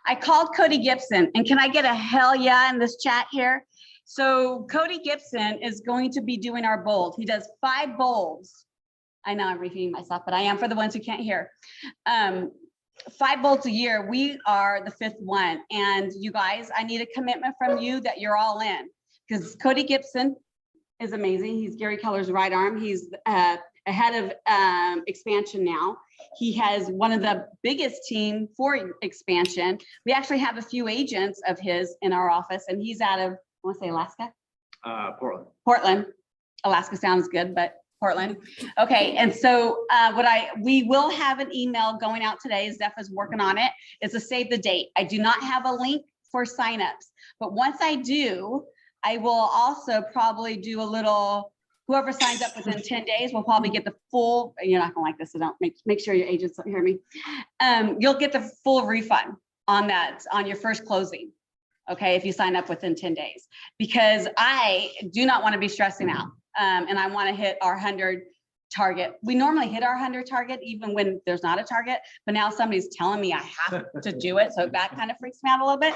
I called Cody Gibson, and can I get a hell yeah in this chat here? So Cody Gibson is going to be doing our bold. He does 5 bolds. I know I'm repeating myself, but I am for the ones who can't hear. 5 bolds a year. We are the 5th one. And you guys, I need a commitment from you that you're all in, because Cody Gibson is amazing. He's Gary Keller's right arm. He's ahead of expansion now. He has one of the biggest team for expansion. We actually have a few agents of his in our office, and he's out of, I want to say Alaska? Portland. Portland. Alaska sounds good, but Portland. Okay, and so we will have an email going out today. Zeph is working on it. It's a save the date. I do not have a link for signups, but once I do, I will also probably do a little, whoever signs up within 10 days will probably get the full, you're not gonna like this, so don't make sure your agents don't hear me. You'll get the full refund on that, on your first closing. Okay, if you sign up within 10 days, because I do not want to be stressing out. And I want to hit our 100 target. We normally hit our 100 target even when there's not a target, but now somebody's telling me I have to do it. So that kind of freaks me out a little bit.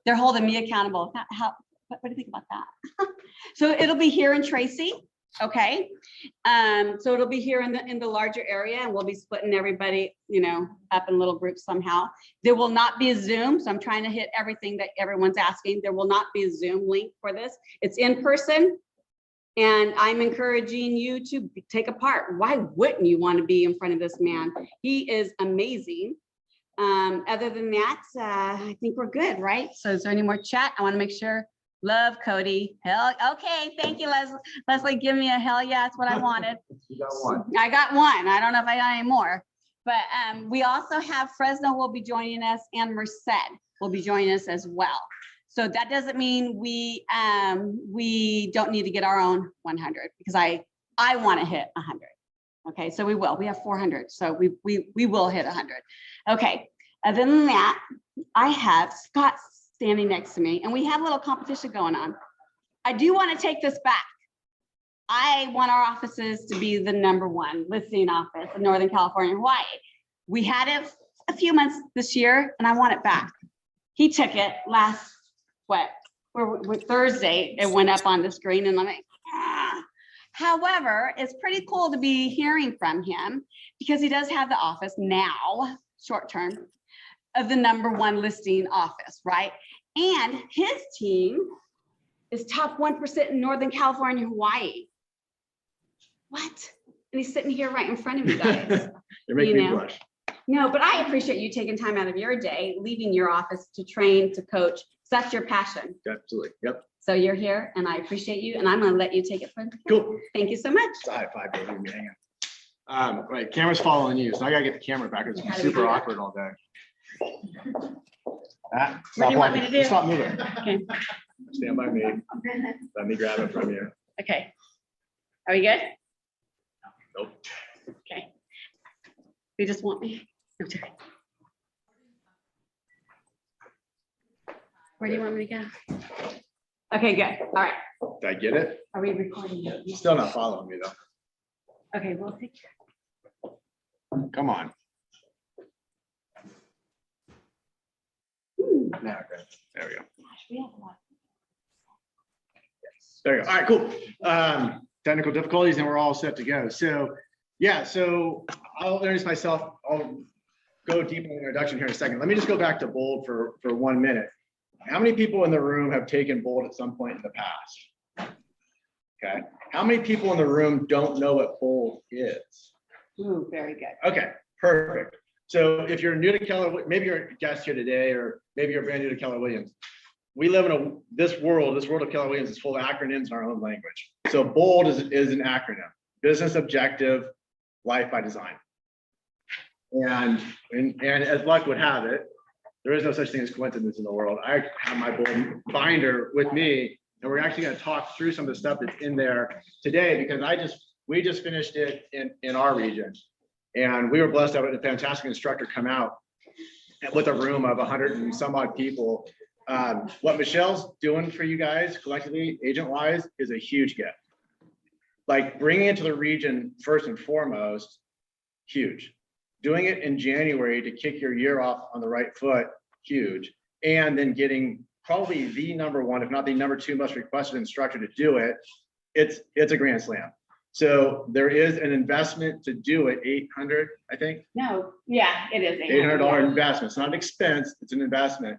They're holding me accountable. What do you think about that? So it'll be here in Tracy. Okay. So it'll be here in the larger area, and we'll be splitting everybody, up in little groups somehow. There will not be a Zoom. So I'm trying to hit everything that everyone's asking. There will not be a Zoom link for this. It's in person. And I'm encouraging you to take a part. Why wouldn't you want to be in front of this man? He is amazing. Other than that, I think we're good, right? So is there any more chat? I want to make sure. Love Cody. Hell, okay. Thank you, Leslie. Leslie, give me a hell yeah. That's what I wanted. You got one. I got one. I don't know if I got any more. But we also have Fresno will be joining us, and Merced will be joining us as well. So that doesn't mean we don't need to get our own 100, because I want to hit 100. Okay, so we will. We have 400, so we will hit 100. Okay. Other than that, I have Scott standing next to me, and we have a little competition going on. I do want to take this back. I want our offices to be the #1 listing office in Northern California and Hawaii. We had it a few months this year, and I want it back. He took it last, Thursday, it went up on the screen, and I'm like, ah. However, it's pretty cool to be hearing from him, because he does have the office now, short term, of the #1 listing office, right? And his team is top 1% in Northern California, Hawaii. What? And he's sitting here right in front of you guys. You're making me blush. No, but I appreciate you taking time out of your day, leaving your office to train, to coach. That's your passion. Absolutely. Yep. So you're here, and I appreciate you, and I'm going to let you take it from here. Cool. Thank you so much. It's a high five, baby. Hang on. Right, camera's following you, so I gotta get the camera back. It's been super awkward all day. What do you want me to do? Stop moving. Okay. Stand by me. Let me grab it from you. Okay. Are we good? Nope. Okay. You just want me? Okay. Where do you want me to go? Okay, good. All right. Did I get it? Are we recording? You're still not following me though. Okay, we'll take care. Come on. No, okay. There we go. We have a lot. There you go. All right, cool. Technical difficulties, and we're all set to go. So yeah, so I'll introduce myself. I'll go deep in the introduction here in a second. Let me just go back to bold for 1 minute. How many people in the room have taken bold at some point in the past? Okay. How many people in the room don't know what bold is? Ooh, very good. Okay, perfect. So if you're new to Keller, maybe you're a guest here today, or maybe you're brand new to Keller Williams. We live in this world of Keller Williams is full of acronyms in our own language. So bold is an acronym: business objective, life by design. And as luck would have it, there is no such thing as coincidence in the world. I have my bold binder with me, and we're actually going to talk through some of the stuff that's in there today, because we just finished it in our region, and we were blessed to have a fantastic instructor come out with a room of 100 and some odd people. What Michele's doing for you guys collectively, agent-wise, is a huge gift. Like bringing it to the region first and foremost, huge. Doing it in January to kick your year off on the right foot huge. And then getting probably the number one, if not the number two most requested instructor to do it, it's a grand slam. So there is an investment to do it, 800, I think. No, yeah, it is. $800 investment. It's not an expense, it's an investment.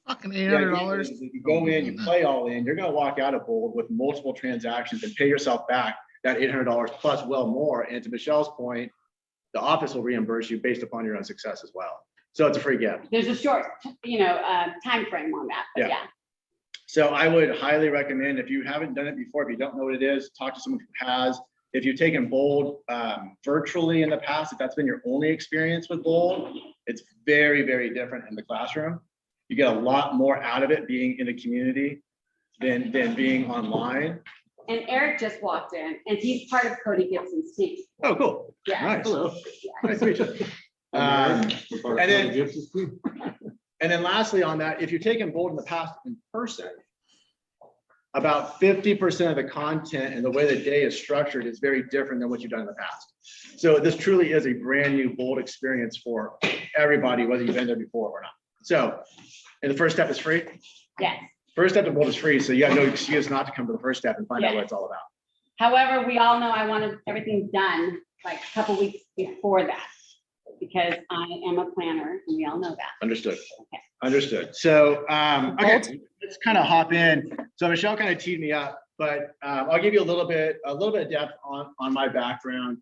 Fucking $800. If you go in, you play all in, you're gonna walk out of Bold with multiple transactions and pay yourself back that $800 plus well more. And to Michelle's point, the office will reimburse you based upon your own success as well. So it's a free gift. There's a short, time frame on that, but yeah. So I would highly recommend, if you haven't done it before, if you don't know what it is, talk to someone who has. If you've taken Bold virtually in the past, if that's been your only experience with Bold, it's very, very different in the classroom. You get a lot more out of it being in the community than being online. And Eric just walked in and he's part of Cody Gibson's team. Oh, cool. Yeah. Nice. Hello. Nice to meet you. And then lastly on that, if you've taken Bold in the past in person, about 50% of the content and the way the day is structured is very different than what you've done in the past. So this truly is a brand new Bold experience for everybody, whether you've been there before or not. So, and the first step is free. Yes. First step to Bold is free, so you have no excuse not to come to the first step and find out what it's all about. However, we all know I wanted everything done like a couple weeks before that because I am a planner and we all know that. Understood. Okay. Understood. So, okay, let's kind of hop in. So Michele kind of teed me up, but I'll give you a little bit of depth on my background.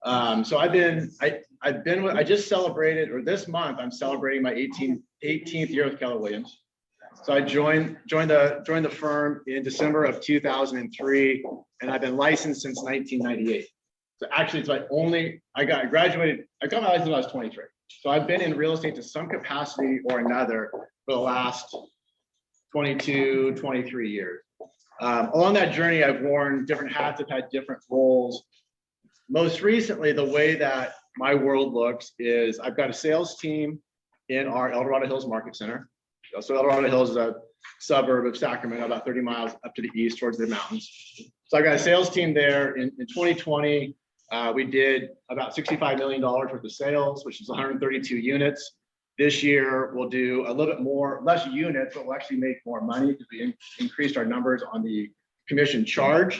So I just celebrated, or this month I'm celebrating my 18th year with Keller Williams. So I joined the firm in December of 2003, and I've been licensed since 1998. So actually, I got my license when I was 23. So I've been in real estate to some capacity or another for the last 22, 23 years. Along that journey, I've worn different hats, I've had different roles. Most recently, the way that my world looks is I've got a sales team in our El Dorado Hills Market Center. So El Dorado Hills is a suburb of Sacramento, about 30 miles up to the east towards the mountains. So I got a sales team there. In 2020, we did about $65 million worth of sales, which is 132 units. This year, we'll do a little bit less units, but we'll actually make more money because we increased our numbers on the commission charge.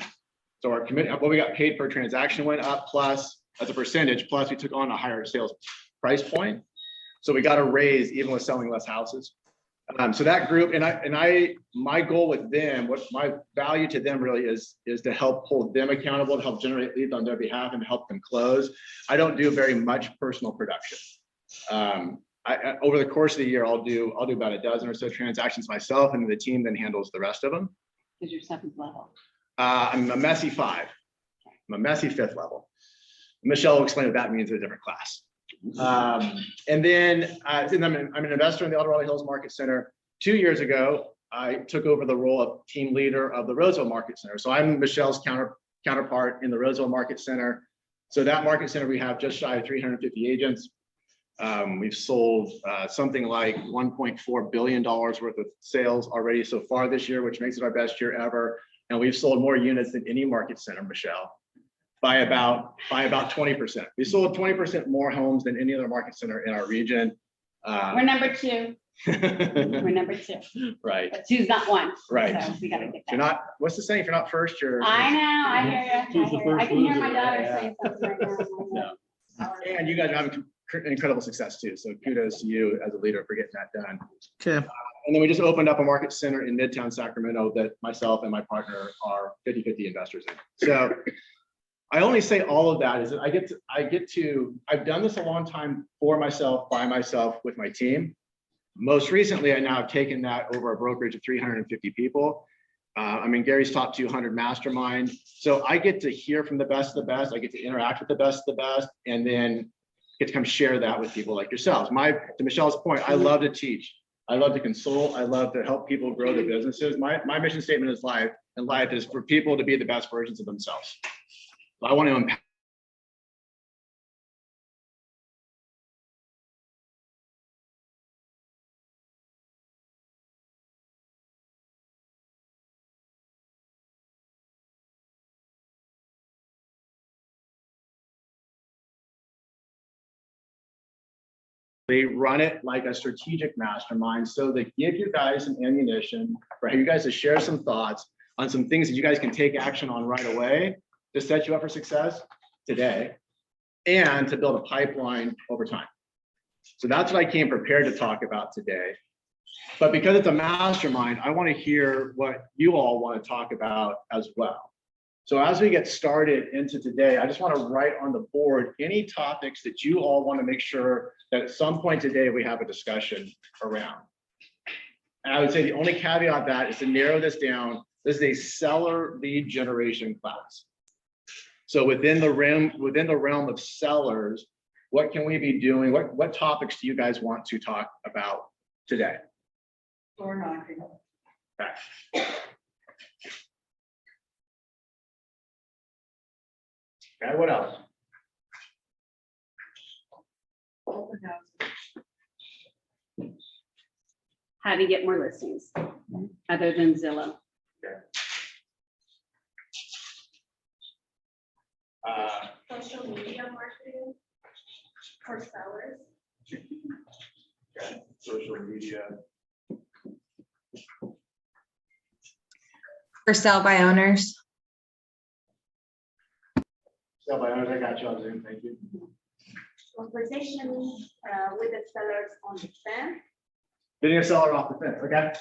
So our what we got paid per transaction went up, plus as a percentage, plus we took on a higher sales price point. So we got a raise even with selling less houses. So that group, my goal with them, what my value to them really is to help hold them accountable, to help generate leads on their behalf and help them close. I don't do very much personal production. Over the course of the year, I'll do about a dozen or so transactions myself, and the team then handles the rest of them. Is your seventh level? I'm a messy 5. I'm a messy 5th level. Michele will explain what that means in a different class. And then I'm an investor in the El Dorado Hills Market Center. 2 years ago, I took over the role of team leader of the Roseville Market Center. So I'm Michele's counterpart in the Roseville Market Center. So that market center, we have just shy of 350 agents. We've sold something like $1.4 billion worth of sales already so far this year, which makes it our best year ever. And we've sold more units than any market center, Michele, by about 20%. We sold 20% more homes than any other market center in our region. We're number 2. We're number 2. Right. But 2's not 1. Right. So we gotta get that. You're not, what's the saying? If you're not first, you're. I know, I hear you. Who's the first I can hear my loser? daughter Yeah. saying something right now. And you guys are having incredible success too. So kudos to you as a leader for getting that done. Okay. And then we just opened up a market center in Midtown Sacramento that myself and my partner are 50-50 investors in. So I only say all of that is that I've done this a long time for myself, by myself, with my team. Most recently, I now have taken that over a brokerage of 350 people. I'm in Gary's top 200 mastermind. So I get to hear from the best of the best. I get to interact with the best of the best, and then get to come share that with people like yourselves. To Michele's point, I love to teach. I love to consult. I love to help people grow their businesses. My mission statement is life is for people to be the best versions of themselves. So I want to empower. They run it like a strategic mastermind. So they give you guys some ammunition for you guys to share some thoughts on some things that you guys can take action on right away to set you up for success today and to build a pipeline over time. So that's what I came prepared to talk about today. But because it's a mastermind, I want to hear what you all want to talk about as well. So as we get started into today, I just want to write on the board any topics that you all want to make sure that at some point today we have a discussion around. And I would say the only caveat that is to narrow this down. This is a seller lead generation class. So within the realm of sellers, what can we be doing? What topics do you guys want to talk about today? Or not. Okay. Okay, what else? How do you get more listings other than Zillow? Social media marketing for sellers. Okay. Social media. For sell by owners. So by owners, I got you on Zoom, thank you. Conversation with the sellers on the fence. Getting a seller off the fence, okay?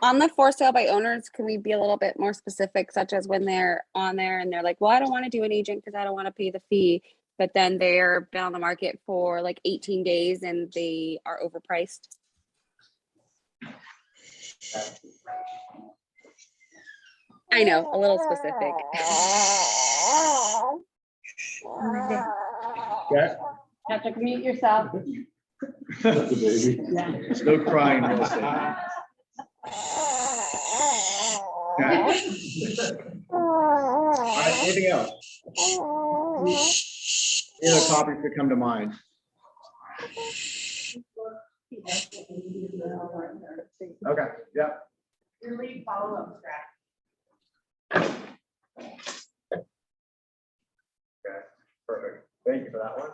On the for sale by owners, can we be a little bit more specific, such as when they're on there and they're like, well, I don't want to do an agent because I don't want to pay the fee, but then they're been on the market for like 18 days and they are overpriced? I know, a little specific. Yeah. Have to mute yourself. There's no crying real estate. Okay. All right, anything else? Any other topics that come to mind? Okay, yeah. Really follow up track. Okay, perfect. Thank you for that one.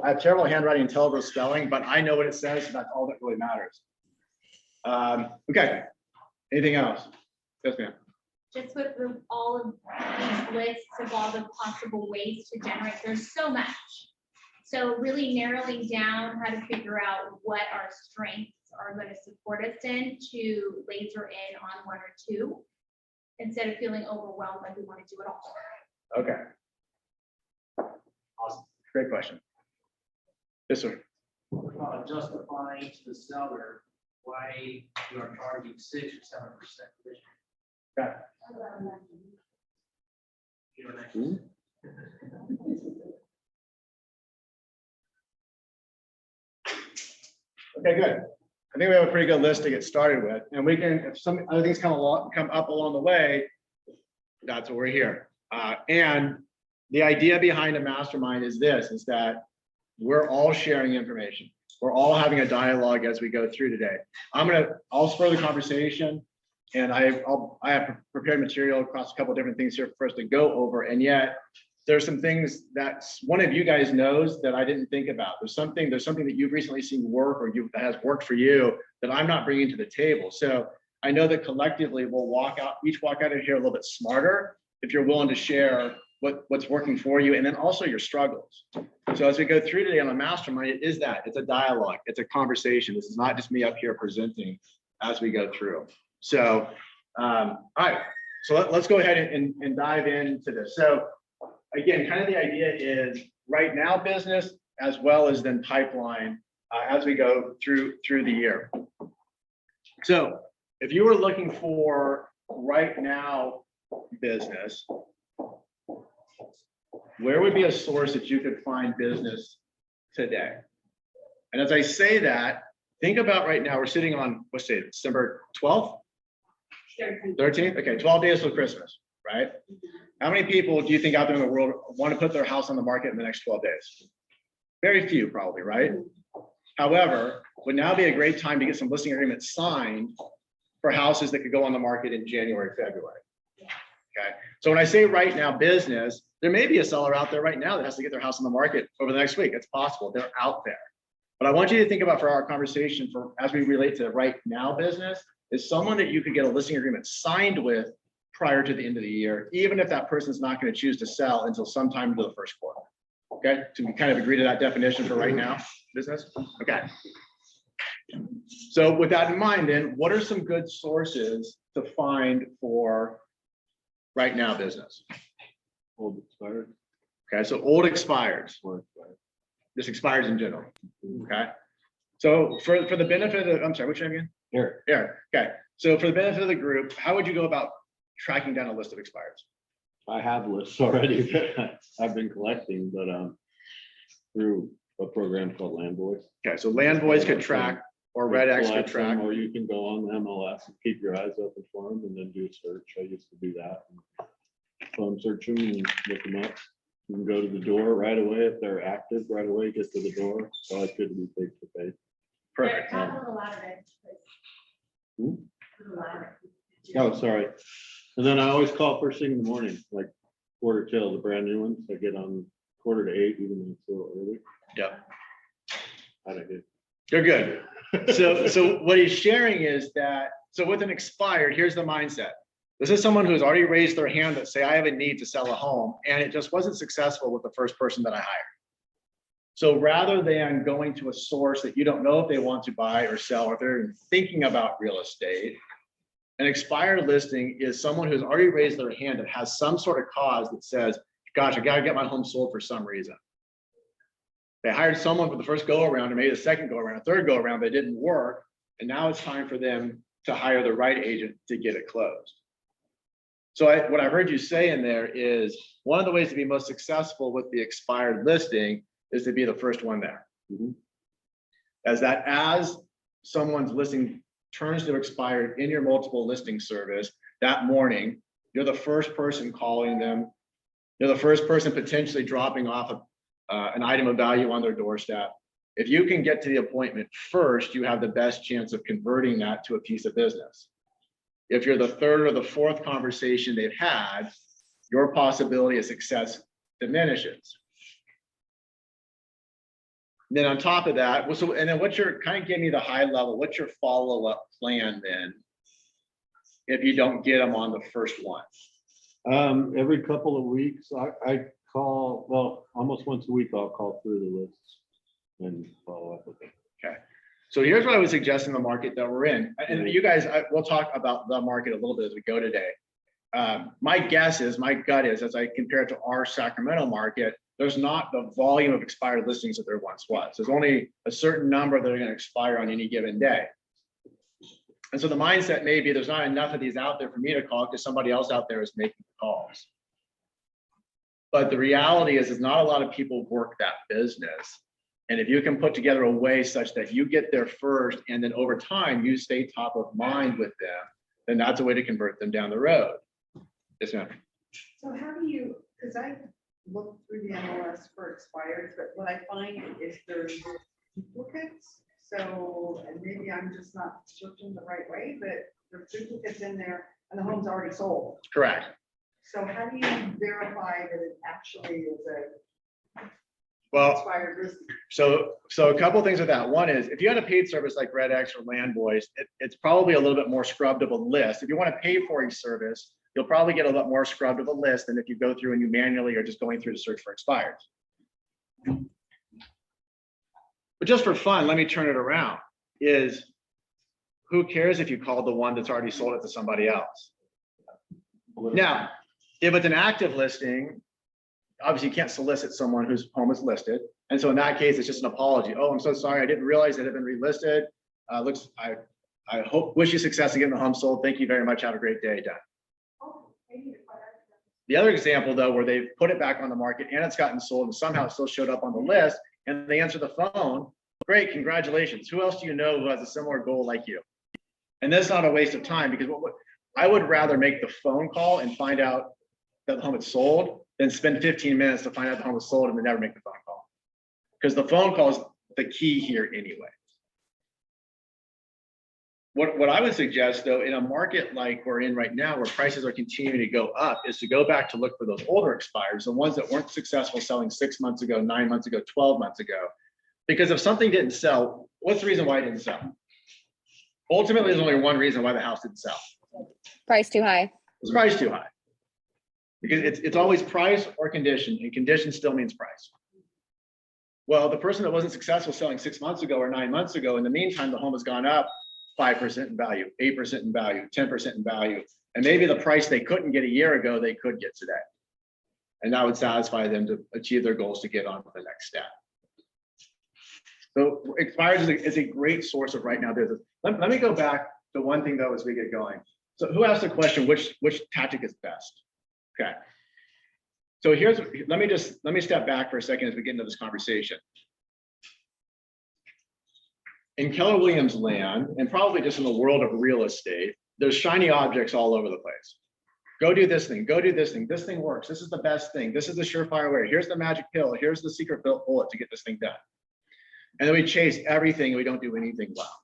I have terrible handwriting and terrible spelling, but I know what it says, so that's all that really matters. Okay, anything else? Yes, ma'am. Just with all of these lists of all the possible ways to generate, there's so much. So really narrowing down how to figure out what our strengths are going to support us in to laser in on one or two, instead of feeling overwhelmed like we want to do it all. Okay. Awesome. Great question. Yes, sir. Justifying to the seller why you are charging 6 or 7% commission. Okay. You know what I mean? Okay, good. I think we have a pretty good list to get started with, and we can, if some other things come up along the way, that's what we're here. And the idea behind a mastermind is this, is that we're all sharing information. We're all having a dialogue as we go through today. I'll spur the conversation, and I have prepared material across a couple of different things here for us to go over, and yet there's some things that one of you guys knows that I didn't think about. There's something that you've recently seen work or that has worked for you that I'm not bringing to the table. So I know that collectively we'll each walk out of here a little bit smarter if you're willing to share what's working for you, and then also your struggles. So as we go through today on a mastermind, it's a dialogue, it's a conversation. This is not just me up here presenting as we go through. So, all right, so let's go ahead and dive into this. So again, kind of the idea is right now business as well as then pipeline as we go through the year. So if you were looking for right now business, where would be a source that you could find business today? And as I say that, think about right now, we're sitting on, what's today, December 12th? 13th? Okay, 12 days till Christmas, right? How many people do you think out there in the world want to put their house on the market in the next 12 days? Very few, probably, right? However, would now be a great time to get some listing agreements signed for houses that could go on the market in January, February. Okay, so when I say right now business, there may be a seller out there right now that has to get their house on the market over the next week. It's possible, they're out there. But I want you to think about, for our conversation, for as we relate to right now business, is someone that you could get a listing agreement signed with prior to the end of the year, even if that person's not going to choose to sell until sometime into the first quarter. Okay, so we kind of agree to that definition for right now business. Okay. So with that in mind, then what are some good sources to find for right now business? Old expired. Okay, so old expires, just expires in general. Okay, so for the benefit of, I'm sorry, what's your name again? Here. Eric. Okay, so for the benefit of the group, how would you go about tracking down a list of expires? I have lists already that I've been collecting, but through a program called Land Boys. Okay, so Land Boys could track, or Red X could Collect them, track. Or you can go on the MLS and keep your eyes open for them and then do a search. I used to do that. Phone search them and look them up. You can go to the door right away if they're active right away, get to the door. So I could be face to face. Perfect. Talk a little louder, Ed, please. Hmm? A little louder. Oh, sorry. And then I always call first thing in the morning, like 7:45, the brand new ones. I get on 7:45, even though it's a little early. Yeah, I don't get. you're good. So what he's sharing is that, so with an expired, here's the mindset. This is someone who's already raised their hand that say, I have a need to sell a home, and it just wasn't successful with the first person that I hired. So rather than going to a source that you don't know if they want to buy or sell, or if they're even thinking about real estate, an expired listing is someone who's already raised their hand that has some sort of cause that says, gosh, I gotta get my home sold for some reason. They hired someone for the first go around, or maybe the second go around, a third go around, but it didn't work. And now it's time for them to hire the right agent to get it closed. So what I heard you say in there is one of the ways to be most successful with the expired listing is to be the first one there. As someone's listing turns to expired in your multiple listing service that morning, you're the first person calling them. You're the first person potentially dropping off an item of value on their doorstep. If you can get to the appointment first, you have the best chance of converting that to a piece of business. If you're the third or the fourth conversation they've had, your possibility of success diminishes. And then on top of that, and then what's your, kind of give me the high level, what's your follow-up plan then? If you don't get them on the first one? Every couple of weeks, I call, well, almost once a week, I'll call through the lists and follow up with them. Okay. So here's what I would suggest in the market that we're in. And you guys, we'll talk about the market a little bit as we go today. My gut is, as I compare it to our Sacramento market, there's not the volume of expired listings that there once was. There's only a certain number that are going to expire on any given day. And so the mindset may be there's not enough of these out there for me to call because somebody else out there is making the calls. But the reality is not a lot of people work that business. And if you can put together a way such that you get there first, and then over time you stay top of mind with them, then that's a way to convert them down the road. Yes, ma'am. So how do you, because I look through the MLS for expires, but what I find is there's duplicates. So, and maybe I'm just not searching the right way, but there's duplicates in there and the home's already sold. Correct. So how do you verify that it actually is a Well, expired listing? so a couple of things with that. One is if you had a paid service like Red X or Land Boys, it's probably a little bit more scrubbed of a list. If you want to pay for a service, you'll probably get a lot more scrubbed of a list than if you go through and you manually are just going through to search for expires. But just for fun, let me turn it around. Is who cares if you called the one that's already sold it to somebody else? Now, if it's an active listing, obviously you can't solicit someone whose home is listed. And so in that case, it's just an apology. Oh, I'm so sorry. I didn't realize it had been relisted. I wish you success in getting the home sold. Thank you very much. Have a great day. Done. The other example though, where they've put it back on the market and it's gotten sold and somehow it still showed up on the list and they answer the phone. Great, congratulations. Who else do you know who has a similar goal like you? And that's not a waste of time because I would rather make the phone call and find out that the home is sold than spend 15 minutes to find out the home was sold and then never make the phone call. Because the phone call is the key here anyway. What I would suggest though, in a market like we're in right now, where prices are continuing to go up, is to go back to look for those older expires, the ones that weren't successful selling 6 months ago, 9 months ago, 12 months ago. Because if something didn't sell, what's the reason why it didn't sell? Ultimately, there's only one reason why the house didn't sell. Price too high. It's priced too high. Because it's always price or condition, and condition still means price. Well, the person that wasn't successful selling 6 months ago or 9 months ago, in the meantime, the home has gone up 5% in value, 8% in value, 10% in value. And maybe the price they couldn't get a year ago, they could get today. And that would satisfy them to achieve their goals to get on to the next step. So Expires is a great source of right now business. Let me go back to one thing though, as we get going. So who asked the question, which tactic is best? Okay. So let me step back for a second as we get into this conversation. In Keller Williams land, and probably just in the world of real estate, there's shiny objects all over the place. Go do this thing, go do this thing. This thing works. This is the best thing. This is the surefire way. Here's the magic pill. Here's the secret bullet to get this thing done. And then we chase everything and we don't do anything well.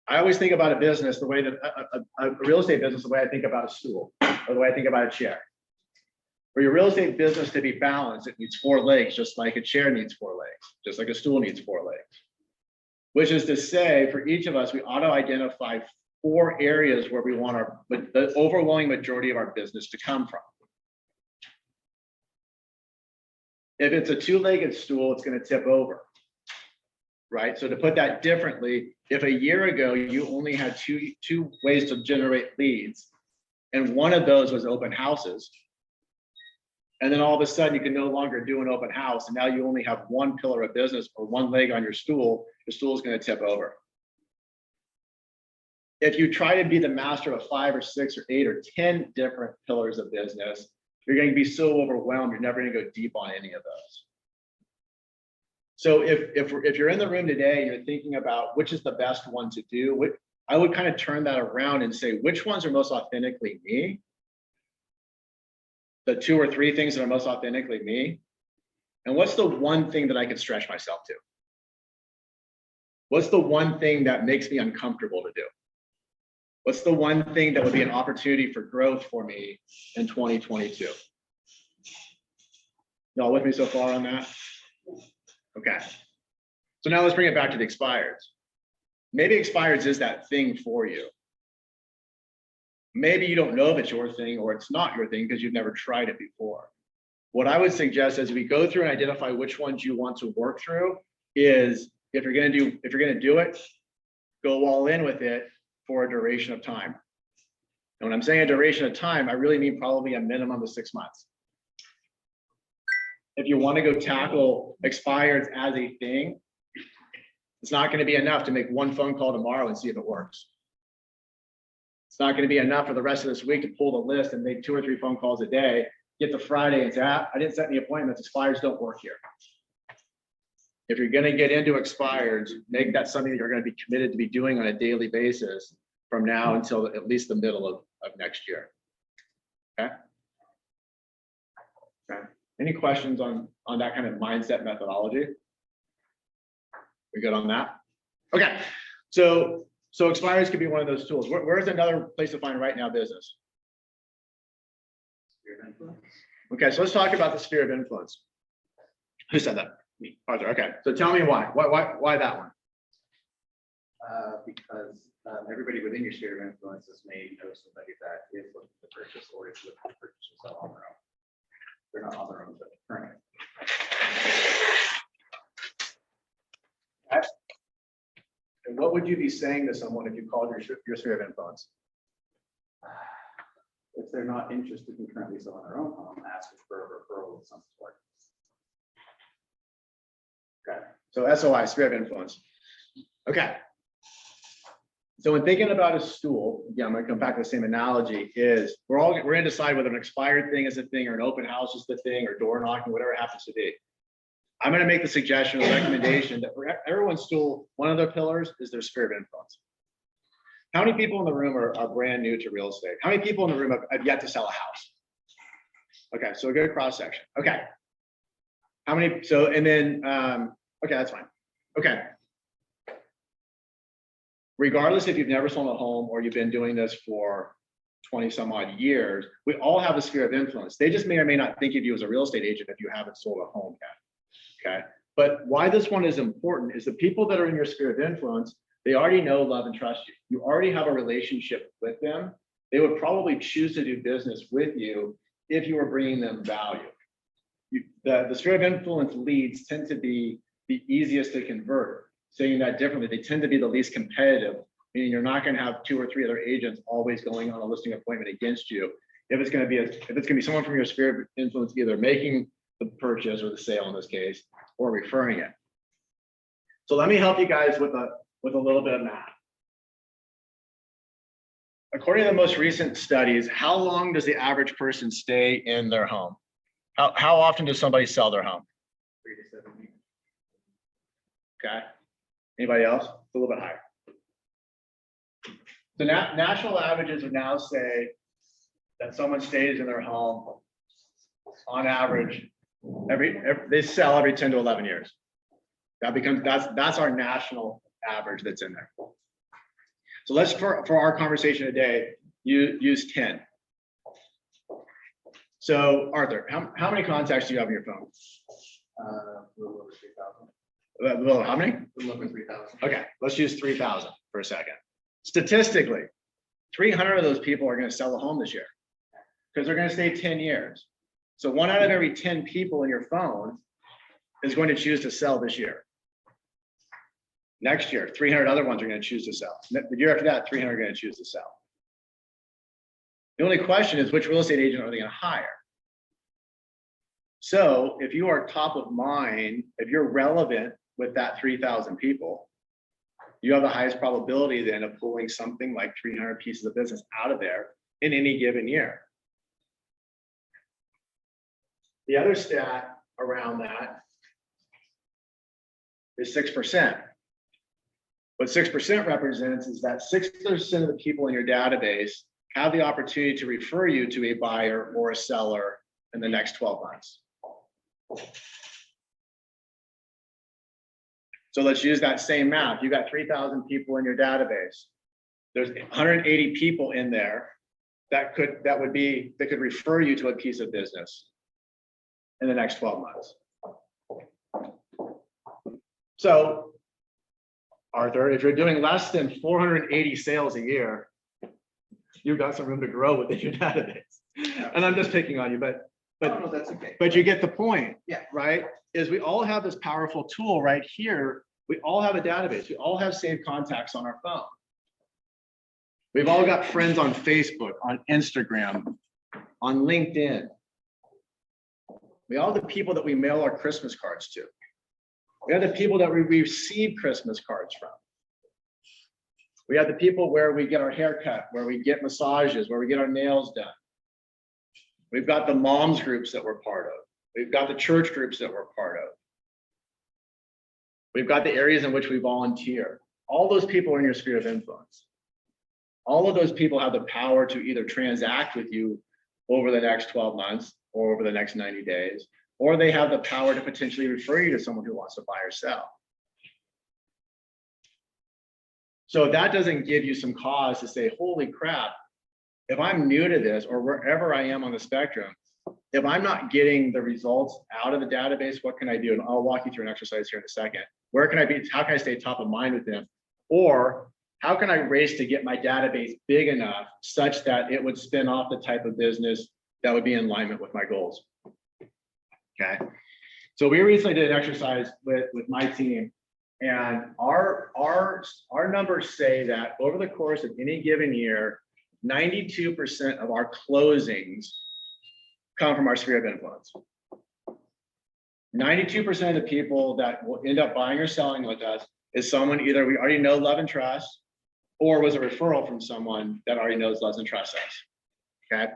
I always think about a business the way that a real estate business, the way I think about a stool, or the way I think about a chair. For your real estate business to be balanced, it needs 4 legs, just like a chair needs 4 legs, just like a stool needs 4 legs. Which is to say, for each of us, we ought to identify 4 areas where we want the overwhelming majority of our business to come from. If it's a 2-legged stool, it's going to tip over, right? So to put that differently, if a year ago you only had two ways to generate leads, and one of those was open houses, and then all of a sudden you can no longer do an open house, and now you only have 1 pillar of business or 1 leg on your stool is going to tip over. If you try to be the master of 5 or 6 or 8 or 10 different pillars of business, you're going to be so overwhelmed, you're never going to go deep on any of those. So if you're in the room today and you're thinking about which is the best one to do, I would kind of turn that around and say, which ones are most authentically me? The 2 or 3 things that are most authentically me? And what's the one thing that I can stretch myself to? What's the one thing that makes me uncomfortable to do? What's the one thing that would be an opportunity for growth for me in 2022? Y'all with me so far on that? Okay. So now let's bring it back to the expireds. Maybe expireds is that thing for you. Maybe you don't know if it's your thing or it's not your thing because you've never tried it before. What I would suggest as we go through and identify which ones you want to work through is if you're going to do it, go all in with it for a duration of time. And when I'm saying a duration of time, I really mean probably a minimum of 6 months. If you want to go tackle expireds as a thing, it's not going to be enough to make 1 phone call tomorrow and see if it works. It's not going to be enough for the rest of this week to pull the list and make 2 or 3 phone calls a day, get to Friday and say, I didn't set any appointments, expireds don't work here. If you're going to get into expireds, make that something that you're going to be committed to be doing on a daily basis from now until at least the middle of next year. Okay. Okay. Any questions on that kind of mindset methodology? We good on that? Okay. So expires could be one of those tools. Where's another place to find right now business? Okay, so let's talk about the sphere of influence. Who said that? Me. Arthur. Okay, so tell me why. Why that one? Because everybody within your sphere of influences may know somebody that is looking to purchase or is looking to purchase or sell on their own. They're not on their own, but currently. Okay. And what would you be saying to someone if you called your sphere of influence? If they're not interested in currently selling their own home, ask for a referral of some sort. Okay, so SOI, sphere of influence. Okay. So when thinking about a stool, again, I'm going to come back to the same analogy, is we're going to decide whether an expired thing is a thing or an open house is the thing or door knocking, whatever it happens to be. I'm going to make the suggestion or recommendation that for everyone's stool, one of their pillars is their sphere of influence. How many people in the room are brand new to real estate? How many people in the room have yet to sell a house? Okay, so a good cross section. Okay. How many? So, and then, okay, that's fine. Okay. regardless if you've never sold a home or you've been doing this for 20 some odd years, we all have a sphere of influence. They just may or may not think of you as a real estate agent if you haven't sold a home yet. Okay. But why this one is important is the people that are in your sphere of influence, they already know, love, and trust you. You already have a relationship with them. They would probably choose to do business with you if you were bringing them value. The sphere of influence leads tend to be the easiest to convert. Saying that differently, they tend to be the least competitive, meaning you're not going to have 2 or 3 other agents always going on a listing appointment against you. If it's going to be someone from your sphere of influence, either making the purchase or the sale in this case, or referring it. So let me help you guys with a little bit of math. According to the most recent studies, how long does the average person stay in their home? How often does somebody sell their home? 3 to 7 weeks. Okay. Anybody else? It's a little bit higher. So national averages would now say that someone stays in their home on average they sell every 10 to 11 years. That's our national average that's in there. So let's for our conversation today, use 10. So Arthur, how many contacts do you have on your phone? A little over 3,000. Well, how many? A little over 3,000. Okay, let's use 3,000 for a second. Statistically, 300 of those people are going to sell a home this year because they're going to stay 10 years. So 1 out of every 10 people in your phone is going to choose to sell this year. Next year, 300 other ones are going to choose to sell. The year after that, 300 are going to choose to sell. The only question is which real estate agent are they going to hire? So if you are top of mind, if you're relevant with that 3,000 people, you have the highest probability then of pulling something like 300 pieces of business out of there in any given year. The other stat around that is 6%. What 6% represents is that 6% of the people in your database have the opportunity to refer you to a buyer or a seller in the next 12 months. So let's use that same math. You got 3,000 people in your database. There's 180 people in there that could refer you to a piece of business in the next 12 months. So, Arthur, if you're doing less than 480 sales a year, you've got some room to grow within your database. And I'm just picking on you, but No, that's okay. But you get the point. Yeah. Right? Is we all have this powerful tool right here. We all have a database. We all have saved contacts on our phone. We've all got friends on Facebook, on Instagram, on LinkedIn. We all have the people that we mail our Christmas cards to. We have the people that we receive Christmas cards from. We have the people where we get our hair cut, where we get massages, where we get our nails done. We've got the moms groups that we're part of. We've got the church groups that we're part of. We've got the areas in which we volunteer. All those people are in your sphere of influence. All of those people have the power to either transact with you over the next 12 months or over the next 90 days, or they have the power to potentially refer you to someone who wants to buy or sell. So that doesn't give you some cause to say, holy crap, if I'm new to this or wherever I am on the spectrum, if I'm not getting the results out of the database, what can I do? And I'll walk you through an exercise here in a second. Where can I be? How can I stay top of mind with them? Or how can I race to get my database big enough such that it would spin off the type of business that would be in alignment with my goals? Okay. So we recently did an exercise with my team, and our numbers say that over the course of any given year, 92% of our closings come from our sphere of influence. 92% of the people that will end up buying or selling with us is someone either we already know, love, and trust, or was a referral from someone that already knows, loves, and trusts us. Okay.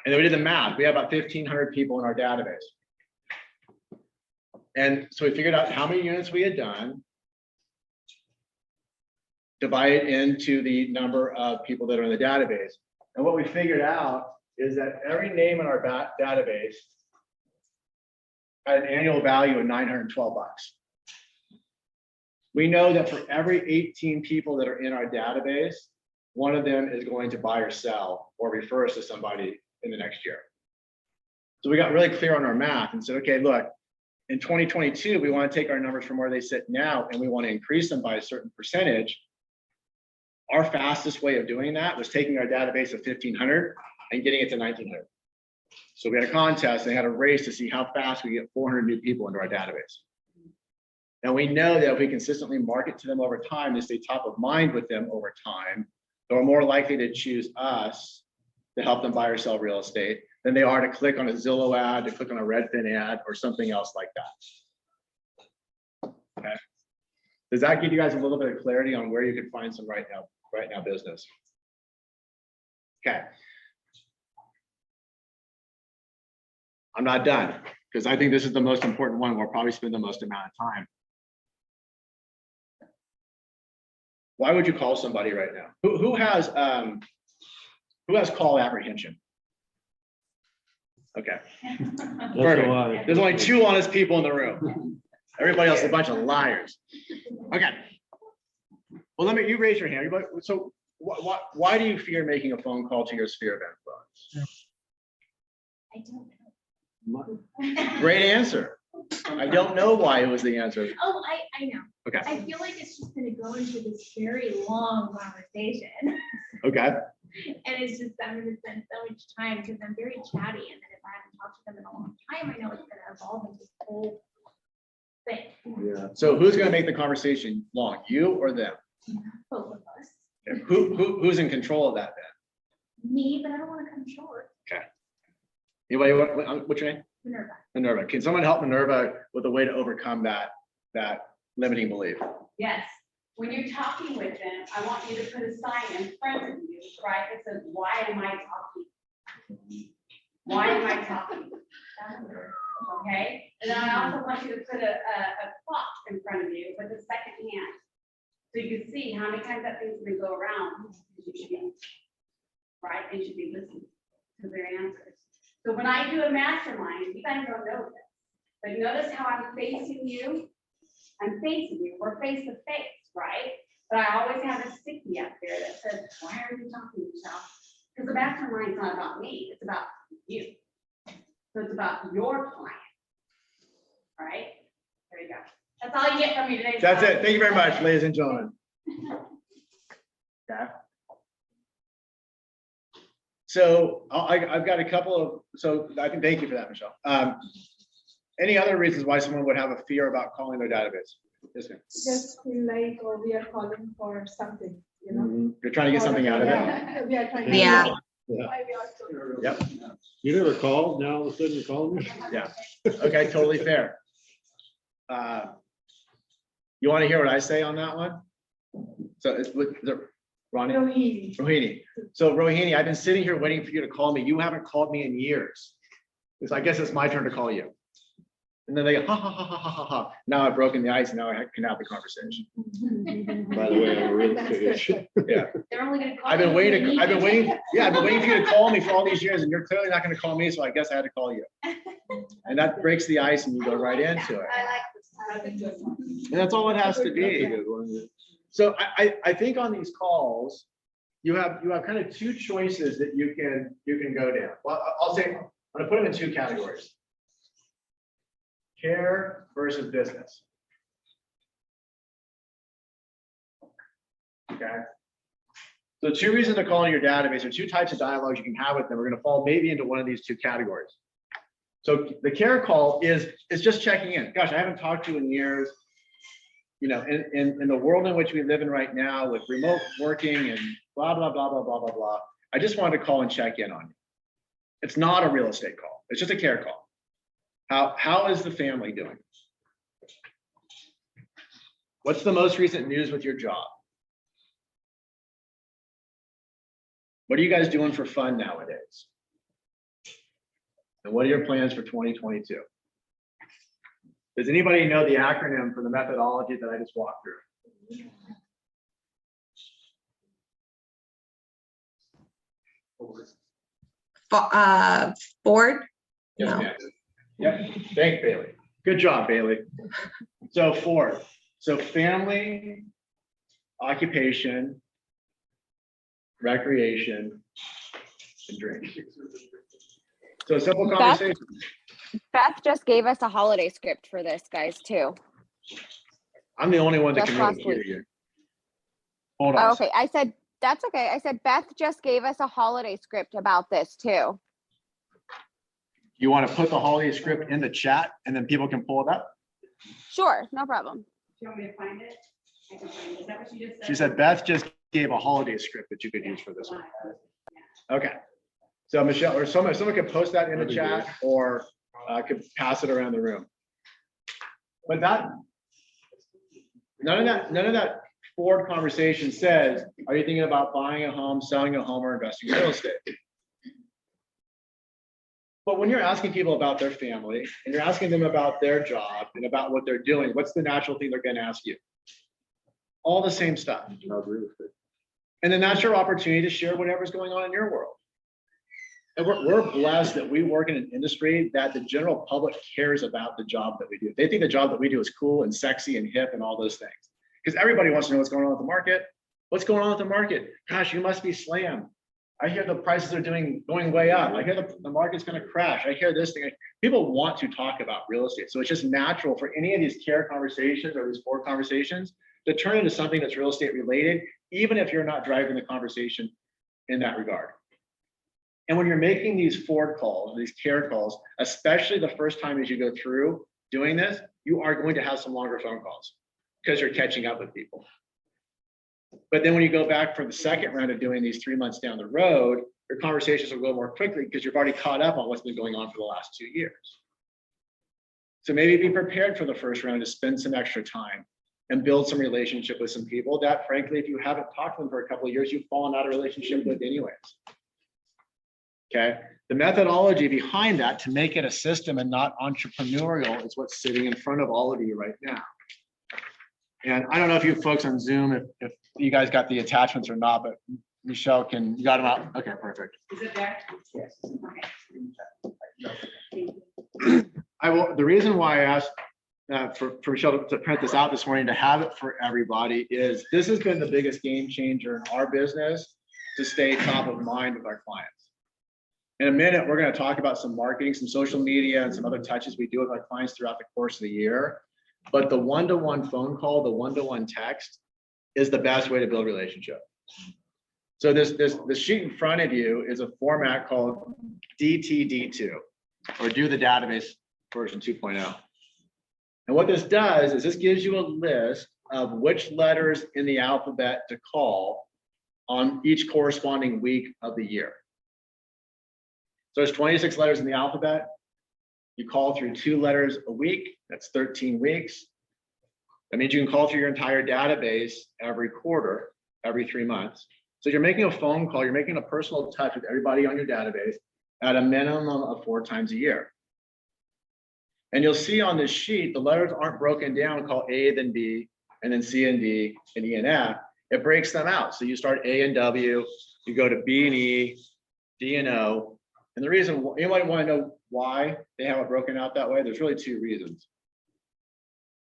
And then we did the math. We have about 1,500 people in our database. And so we figured out how many units we had done, divide it into the number of people that are in the database. And what we figured out is that every name in our database had an annual value of $912. We know that for every 18 people that are in our database, one of them is going to buy or sell or refer us to somebody in the next year. So we got really clear on our math and said, okay, look, in 2022, we want to take our numbers from where they sit now and we want to increase them by a certain percentage. Our fastest way of doing that was taking our database of 1,500 and getting it to 1,900. So we had a contest and had a race to see how fast we get 400 new people into our database. And we know that if we consistently market to them over time, they stay top of mind with them over time, they're more likely to choose us to help them buy or sell real estate than they are to click on a Zillow ad, to click on a Redfin ad, or something else like that. Okay. Does that give you guys a little bit of clarity on where you can find some right now business? Okay. I'm not done because I think this is the most important one. We'll probably spend the most amount of time. Why would you call somebody right now? Who has call apprehension? Okay. Perfect. There's only 2 honest people in the room. Everybody else is a bunch of liars. Okay. Well, you raise your hand. So why do you fear making a phone call to your sphere of influence? I don't know. Great answer. I don't know why it was the answer. Oh, I know. Okay. I feel like it's just gonna go into this very long conversation. Okay. And it's just, I'm gonna spend so much time because I'm very chatty. And then if I haven't talked to them in a long time, I know it's gonna evolve into this whole thing. Yeah. So who's going to make the conversation long, you or them? Both of us. Okay. Who's in control of that then? Me, but I don't want to come short. Okay. Anybody, what's your name? Minerva. Minerva. Can someone help Minerva with a way to overcome that limiting belief? Yes, when you're talking with them, I want you to put a sign in front of you, right, that says, why am I talking? Why am I talking? Okay, and then I also want you to put a clock in front of you with a second hand. So you can see how many times that thing's gonna go around. You should be, right, and you should be listening to their answers. So when I do a mastermind, you guys don't know this, but notice how I'm facing you. I'm facing you, we're face to face, right? But I always have a sticky up there that says, why are you talking to yourself? Because the mastermind's not about me, it's about you. So it's about your client. All right, there you go. That's all you get from me today. That's it. Thank you very much, ladies and gentlemen. Okay. So I've got a couple of, so I can thank you for that, Michelle. Any other reasons why someone would have a fear about calling their database? Yes, ma'am. Just feel like, or we are calling for something, you know? You're trying to get something out of it. Yeah, we are trying to. Yeah. Why we are so- Yep. You never called, now all of a sudden you're calling me? Yeah. Okay, totally fair. You want to hear what I say on that one? So it's with Ronnie? Rohini. Rohini. So Rohini, I've been sitting here waiting for you to call me. You haven't called me in years. So I guess it's my turn to call you. And then they go, ha, ha, ha, ha, ha, ha, ha. Now I've broken the ice and now I can have the conversation. By the way, I'm a real estate agent. Yeah. They're only gonna call. I've been you waiting, when you I've been need waiting, them. yeah, I've been waiting for you to call me for all these years and you're clearly not going to call me. So I guess I had to call you. And that breaks the ice and you go right into it. I like this. I like this one. And that's all it has to That's a be. good one. So I think on these calls, you have kind of 2 choices that you can go down. Well, I'll say, I'm gonna put them in 2 categories. Care versus business. Okay. So 2 reasons to call in your database, or 2 types of dialogues you can have with them. We're gonna fall maybe into one of these 2 categories. So the care call is just checking in. Gosh, I haven't talked to you in years. You know, in the world in which we live in right now with remote working and blah, blah, blah, blah, blah, blah, blah. I just wanted to call and check in on you. It's not a real estate call. It's just a care call. How is the family doing? What's the most recent news with your job? What are you guys doing for fun nowadays? And what are your plans for 2022? Does anybody know the acronym for the methodology that I just walked through? Ford? Yes, No. ma'am. Yep, thanks, Bailey. Good job, Bailey. So Ford. So family, occupation, recreation, and drink. So a simple conversation. Beth just gave us a holiday script for this, guys, too. I'm the only one that Just can really last hear week. you. Hold Oh, on. okay, I said, that's okay. I said Beth just gave us a holiday script about this, too. You want to put the holiday script in the chat and then people can pull it up? Sure, no problem. Do you want me to find it? I can find it. Is that what you just said? She said Beth just gave a holiday script that you could use for this one. Okay. So Michelle, or someone could post that in the chat or could pass it around the room. But that, none of that forward conversation says, are you thinking about buying a home, selling a home, or investing in real estate? But when you're asking people about their family and you're asking them about their job and about what they're doing, what's the natural thing they're going to ask you? All the same stuff. And then that's your opportunity to share whatever's going on in your world. And we're blessed that we work in an industry that the general public cares about the job that we do. They think the job that we do is cool and sexy and hip and all those things. Because everybody wants to know what's going on with the market. What's going on with the market? Gosh, you must be slammed. I hear the prices are going way up. I hear the market's going to crash. I hear this thing. People want to talk about real estate. So it's just natural for any of these care conversations or these board conversations to turn into something that's real estate related, even if you're not driving the conversation in that regard. And when you're making these forward calls, these care calls, especially the first time as you go through doing this, you are going to have some longer phone calls because you're catching up with people. But then when you go back for the second round of doing these 3 months down the road, your conversations will go more quickly because you've already caught up on what's been going on for the last 2 years. So maybe be prepared for the first round to spend some extra time and build some relationship with some people that, frankly, if you haven't talked to them for a couple of years, you've fallen out of relationship with anyways. Okay, the methodology behind that to make it a system and not entrepreneurial is what's sitting in front of all of you right now. And I don't know if you folks on Zoom, if you guys got the attachments or not, but Michelle you got them out? Okay, perfect. Is it there? Yes. Okay. The reason why I asked for Michelle to print this out this morning to have it for everybody is this has been the biggest game changer in our business to stay top of mind with our clients. In a minute, we're going to talk about some marketing, some social media, and some other touches we do with our clients throughout the course of the year. But the one-to-one phone call, the one-to-one text is the best way to build a relationship. So the sheet in front of you is a format called DTD2, or Do the Database version 2.0. And what this does is this gives you a list of which letters in the alphabet to call on each corresponding week of the year. So there's 26 letters in the alphabet. You call through 2 letters a week. That's 13 weeks. That means you can call through your entire database every quarter, every 3 months. So you're making a phone call, you're making a personal touch with everybody on your database at a minimum of 4 times a year. And you'll see on this sheet, the letters aren't broken down, called A, then B, and then C and D, and E and F. It breaks them out. So you start A and W, you go to B and E, D and O. And the reason, anybody want to know why they have it broken out that way? There's really 2 reasons.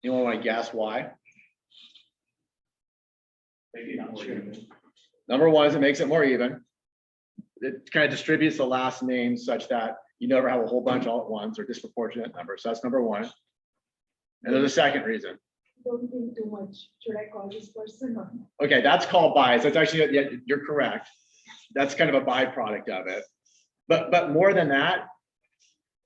Anyone want to guess why? Maybe not sure. Number one is it makes it more even. It kind of distributes the last name such that you never have a whole bunch all at once or disproportionate numbers. So that's number one. And there's a second reason. Don't think too much. Should I call this person? Okay, that's called bias. That's actually, yeah, you're correct. That's kind of a byproduct of it. But more than that,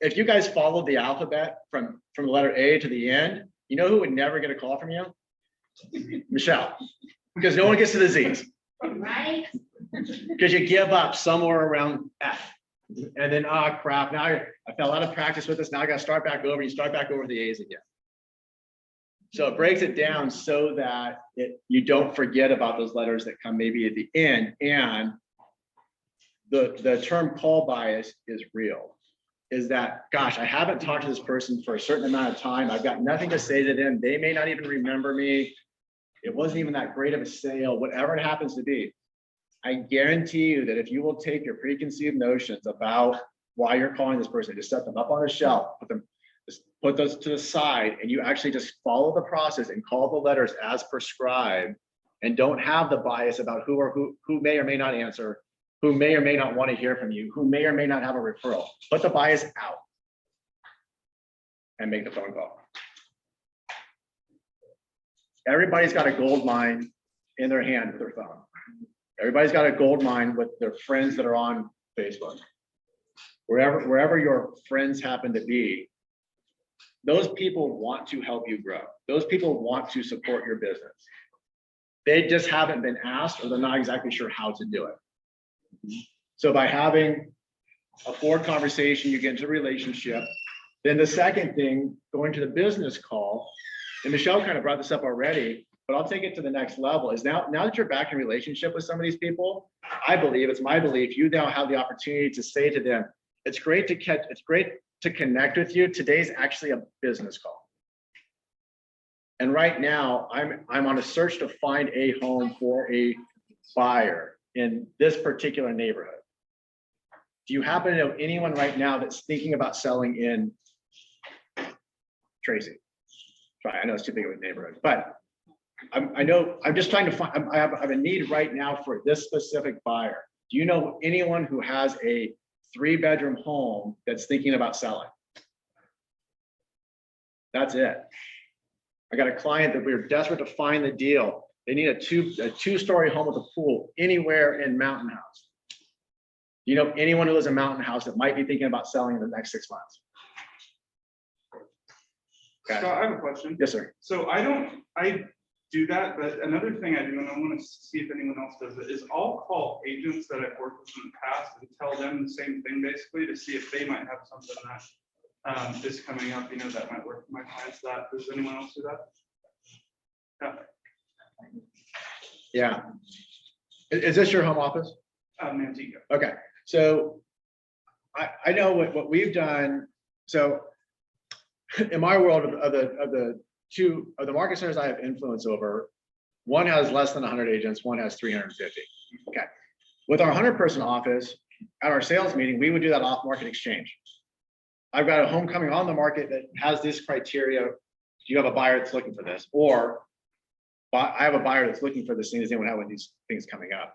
if you guys followed the alphabet from the letter A to the end, you know who would never get a call from you? Michelle, because no one gets to the Z's. Right? Because you give up somewhere around F. And then, oh crap, now I fell out of practice with this. Now I got to start back over. You start back over the A's again. So it breaks it down so that you don't forget about those letters that come maybe at the end. And the term call bias is real. Is that, gosh, I haven't talked to this person for a certain amount of time. I've got nothing to say to them. They may not even remember me. It wasn't even that great of a sale, whatever it happens to be. I guarantee you that if you will take your preconceived notions about why you're calling this person, just set them up on a shelf, put them Just put those to the side and you actually just follow the process and call the letters as prescribed, and don't have the bias about who may or may not answer, who may or may not want to hear from you, who may or may not have a referral. Put the bias out and make the phone call. Everybody's got a gold mine in their hand with their phone. Everybody's got a gold mine with their friends that are on Facebook. Wherever your friends happen to be, those people want to help you grow. Those people want to support your business. They just haven't been asked, or they're not exactly sure how to do it. So by having a forward conversation, you get into a relationship. Then the second thing, going to the business call, and Michele kind of brought this up already, but I'll take it to the next level, is now that you're back in relationship with some of these people, I believe, it's my belief, you now have the opportunity to say to them, it's great to connect with you. Today's actually a business call. And right now, I'm on a search to find a home for a buyer in this particular neighborhood. Do you happen to know anyone right now that's thinking about selling in Tracy? Sorry, I know it's too big of a neighborhood, but I know, I'm just trying to find, I have a need right now for this specific buyer. Do you know anyone who has a 3-bedroom home that's thinking about selling? That's it. I got a client that we were desperate to find the deal. They need a 2-story home with a pool anywhere in Mountain House. Do you know anyone who lives in Mountain House that might be thinking about selling in the next 6 months? Okay. So I have a question. Yes, sir. So I do that, but another thing I do, and I want to see if anyone else does it, is I'll call agents that I've worked with in the past and tell them the same thing, basically, to see if they might have something that is coming up, that might work for my clients. Does anyone else do that? Yeah. Is this your home office? Manteca. Okay, so I know what we've done. So in my world of the market centers I have influence over, one has less than 100 agents, one has 350. Okay, with our 100-person office, at our sales meeting, we would do that off-market exchange. I've got a home coming on the market that has this criteria. Do you have a buyer that's looking for this? Or I have a buyer that's looking for this thing. Does anyone have one of these things coming up?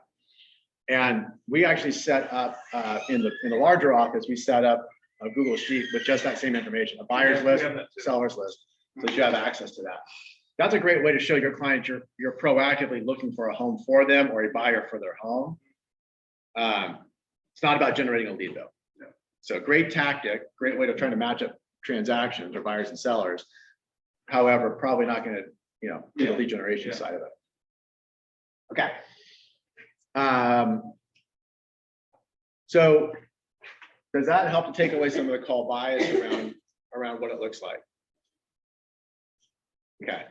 And we actually set up in the larger office, we set up a Google Sheet with just that same information, a buyer's list, seller's list, so that you have access to that. That's a great way to show your client you're proactively looking for a home for them or a buyer for their home. It's not about generating a lead though. So great tactic, great way to try to match up transactions or buyers and sellers. However, probably not going to, do the lead generation side of it. Okay. So does that help to take away some of the call bias around what it looks like? Okay.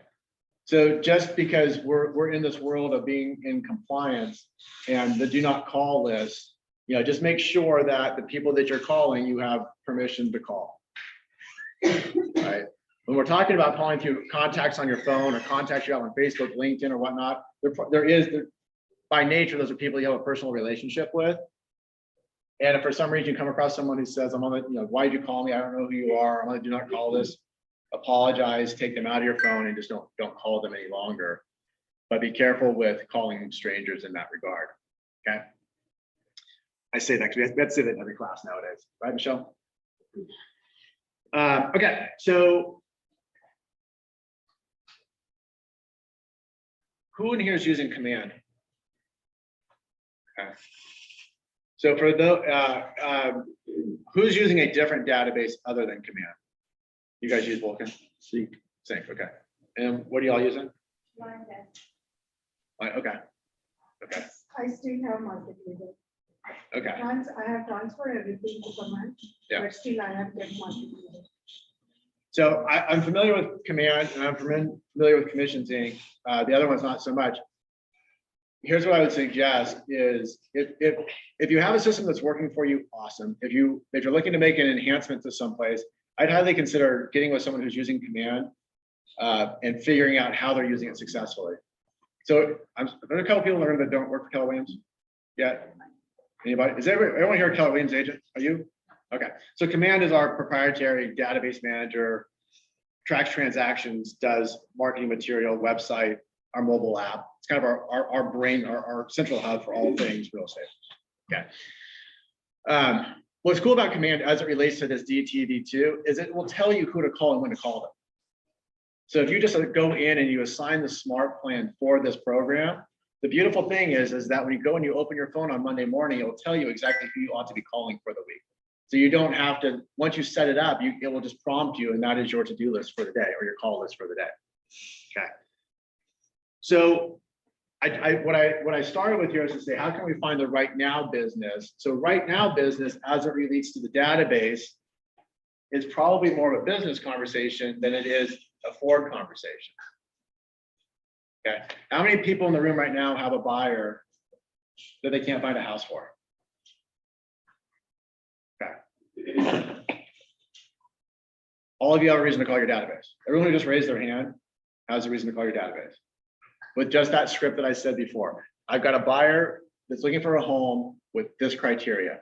So just because we're in this world of being in compliance and the do not call list, just make sure that the people that you're calling, you have permission to call. Right? When we're talking about calling through contacts on your phone or contacts you have on Facebook, LinkedIn, or whatnot, there by nature, those are people you have a personal relationship with. And if for some reason you come across someone who says, I'm on the, why did you call me? I don't know who you are. I'm on the do not call list. Apologize, take them out of your phone and just don't call them any longer. But be careful with calling strangers in that regard. Okay. I say that because we have to say that in every class nowadays, right, Michele? Okay, so who in here is using Command? Okay. So for who's using a different database other than Command? You guys use Vulcan? Sync, okay. And what are y'all using? Okay. I still have market leader. Okay. I have transferred everything to Command, but still I have get market leader. So I'm familiar with Command and I'm familiar with Commissions Inc. The other one's not so much. Here's what I would suggest is if you have a system that's working for you, awesome. If you're looking to make an enhancement to someplace, I'd highly consider getting with someone who's using Command and figuring out how they're using it successfully. So there's a couple people in the room that don't work for Keller Williams yet. Anybody? Is everyone here a Keller Williams agent? Are you? Okay, so Command is our proprietary database manager, tracks transactions, does marketing material, website, our mobile app. It's kind of our brain, our central hub for all things real estate. Okay. What's cool about Command as it relates to this DTD2 is it will tell you who to call and when to call them. So if you just go in and you assign the smart plan for this program, the beautiful thing is that when you go and you open your phone on Monday morning, it will tell you exactly who you ought to be calling for the week. So you don't have to, once you set it up, it will just prompt you, and that is your to-do list for the day or your call list for the day. Okay. So what I started with here is to say, how can we find the right now business? So right now business, as it relates to the database, is probably more of a business conversation than it is a forward conversation. Okay. How many people in the room right now have a buyer that they can't find a house for? Okay. All of you have a reason to call your database. Everyone who just raised their hand has a reason to call your database. With just that script that I said before. I've got a buyer that's looking for a home with this criteria.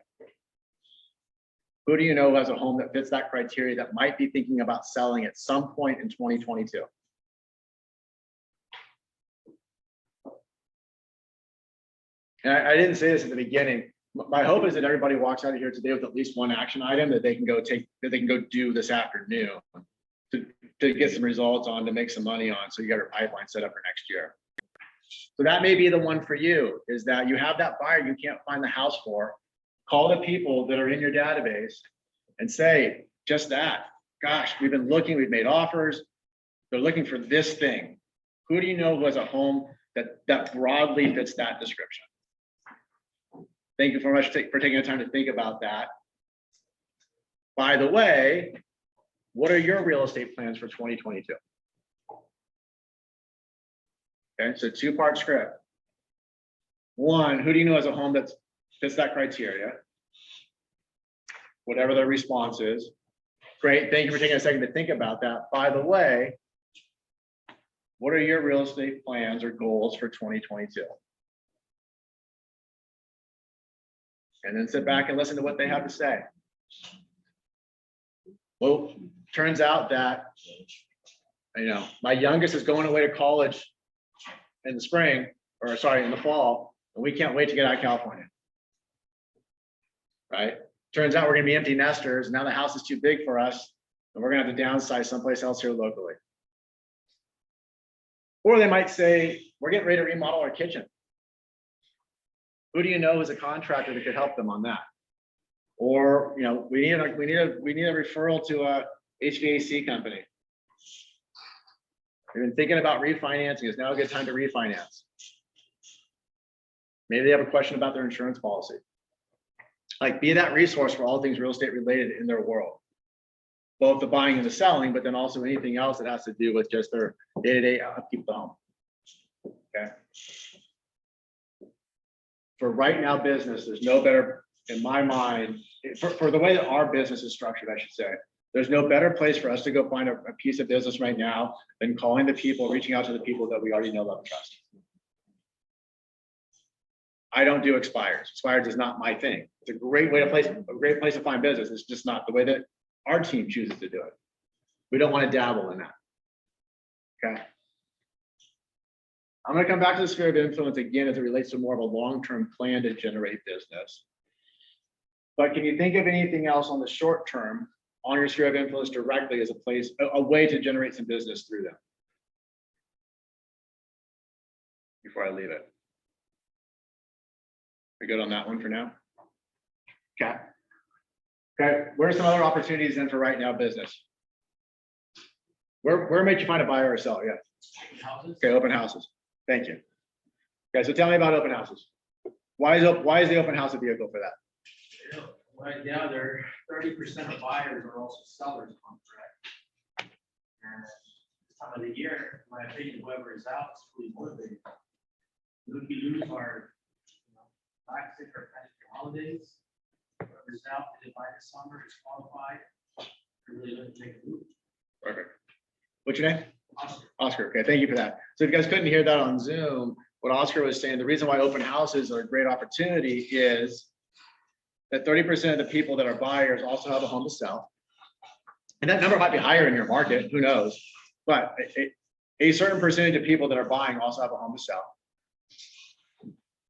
Who do you know has a home that fits that criteria that might be thinking about selling at some point in 2022? And I didn't say this at the beginning. My hope is that everybody walks out of here today with at least one action item that they can go do this afternoon to get some results on, to make some money on, so you got your pipeline set up for next year. So that may be the one for you, is that you have that buyer you can't find the house for. Call the people that are in your database and say just that. Gosh, we've been looking, we've made offers. They're looking for this thing. Who do you know who has a home that broadly fits that description? Thank you very much for taking the time to think about that. By the way, what are your real estate plans for 2022? Okay, so two-part script. One, who do you know has a home that fits that criteria? Whatever their response is. Great, thank you for taking a second to think about that. By the way, what are your real estate plans or goals for 2022? And then sit back and listen to what they have to say. Well, turns out that, my youngest is going away to college in the spring, or sorry, in the fall, and we can't wait to get out of California. Right? Turns out we're gonna be empty nesters. Now the house is too big for us, and we're gonna have to downsize someplace else here locally. Or they might say, we're getting ready to remodel our kitchen. Who do you know is a contractor that could help them on that? Or, we need a referral to a HVAC company. We've been thinking about refinancing. Is now a good time to refinance? Maybe they have a question about their insurance policy. Like, be that resource for all things real estate related in their world. Both the buying and the selling, but then also anything else that has to do with just their day-to-day upkeep of the home. Okay. For right now business, there's no better, in my mind, for the way that our business is structured, I should say, there's no better place for us to go find a piece of business right now than calling the people, reaching out to the people that we already know, love, and trust. I don't do expires. Expires is not my thing. It's a great place to find business. It's just not the way that our team chooses to do it. We don't want to dabble in that. Okay. I'm going to come back to the sphere of influence again as it relates to more of a long-term plan to generate business. But can you think of anything else on the short term on your sphere of influence directly as a way to generate some business through them? Before I leave it. We good on that one for now? Okay. Okay, where are some other opportunities then for right now business? Where might you find a buyer or seller? Yeah. Houses. Okay, open houses. Thank you. Okay, so tell me about open houses. Why is the open house a vehicle for that? Right now, 30% of buyers are also sellers contract. And this time of the year, in my opinion, whoever is out is really motivated. We lose our, back sick or holidays. Whoever's out, they buy the summer, is qualified. They're really looking to make a move. Perfect. What's your name? Oscar. Oscar. Okay, thank you for that. So if you guys couldn't hear that on Zoom, what Oscar was saying, the reason why open houses are a great opportunity is that 30% of the people that are buyers also have a home to sell. And that number might be higher in your market, who knows? But a certain percentage of people that are buying also have a home to sell.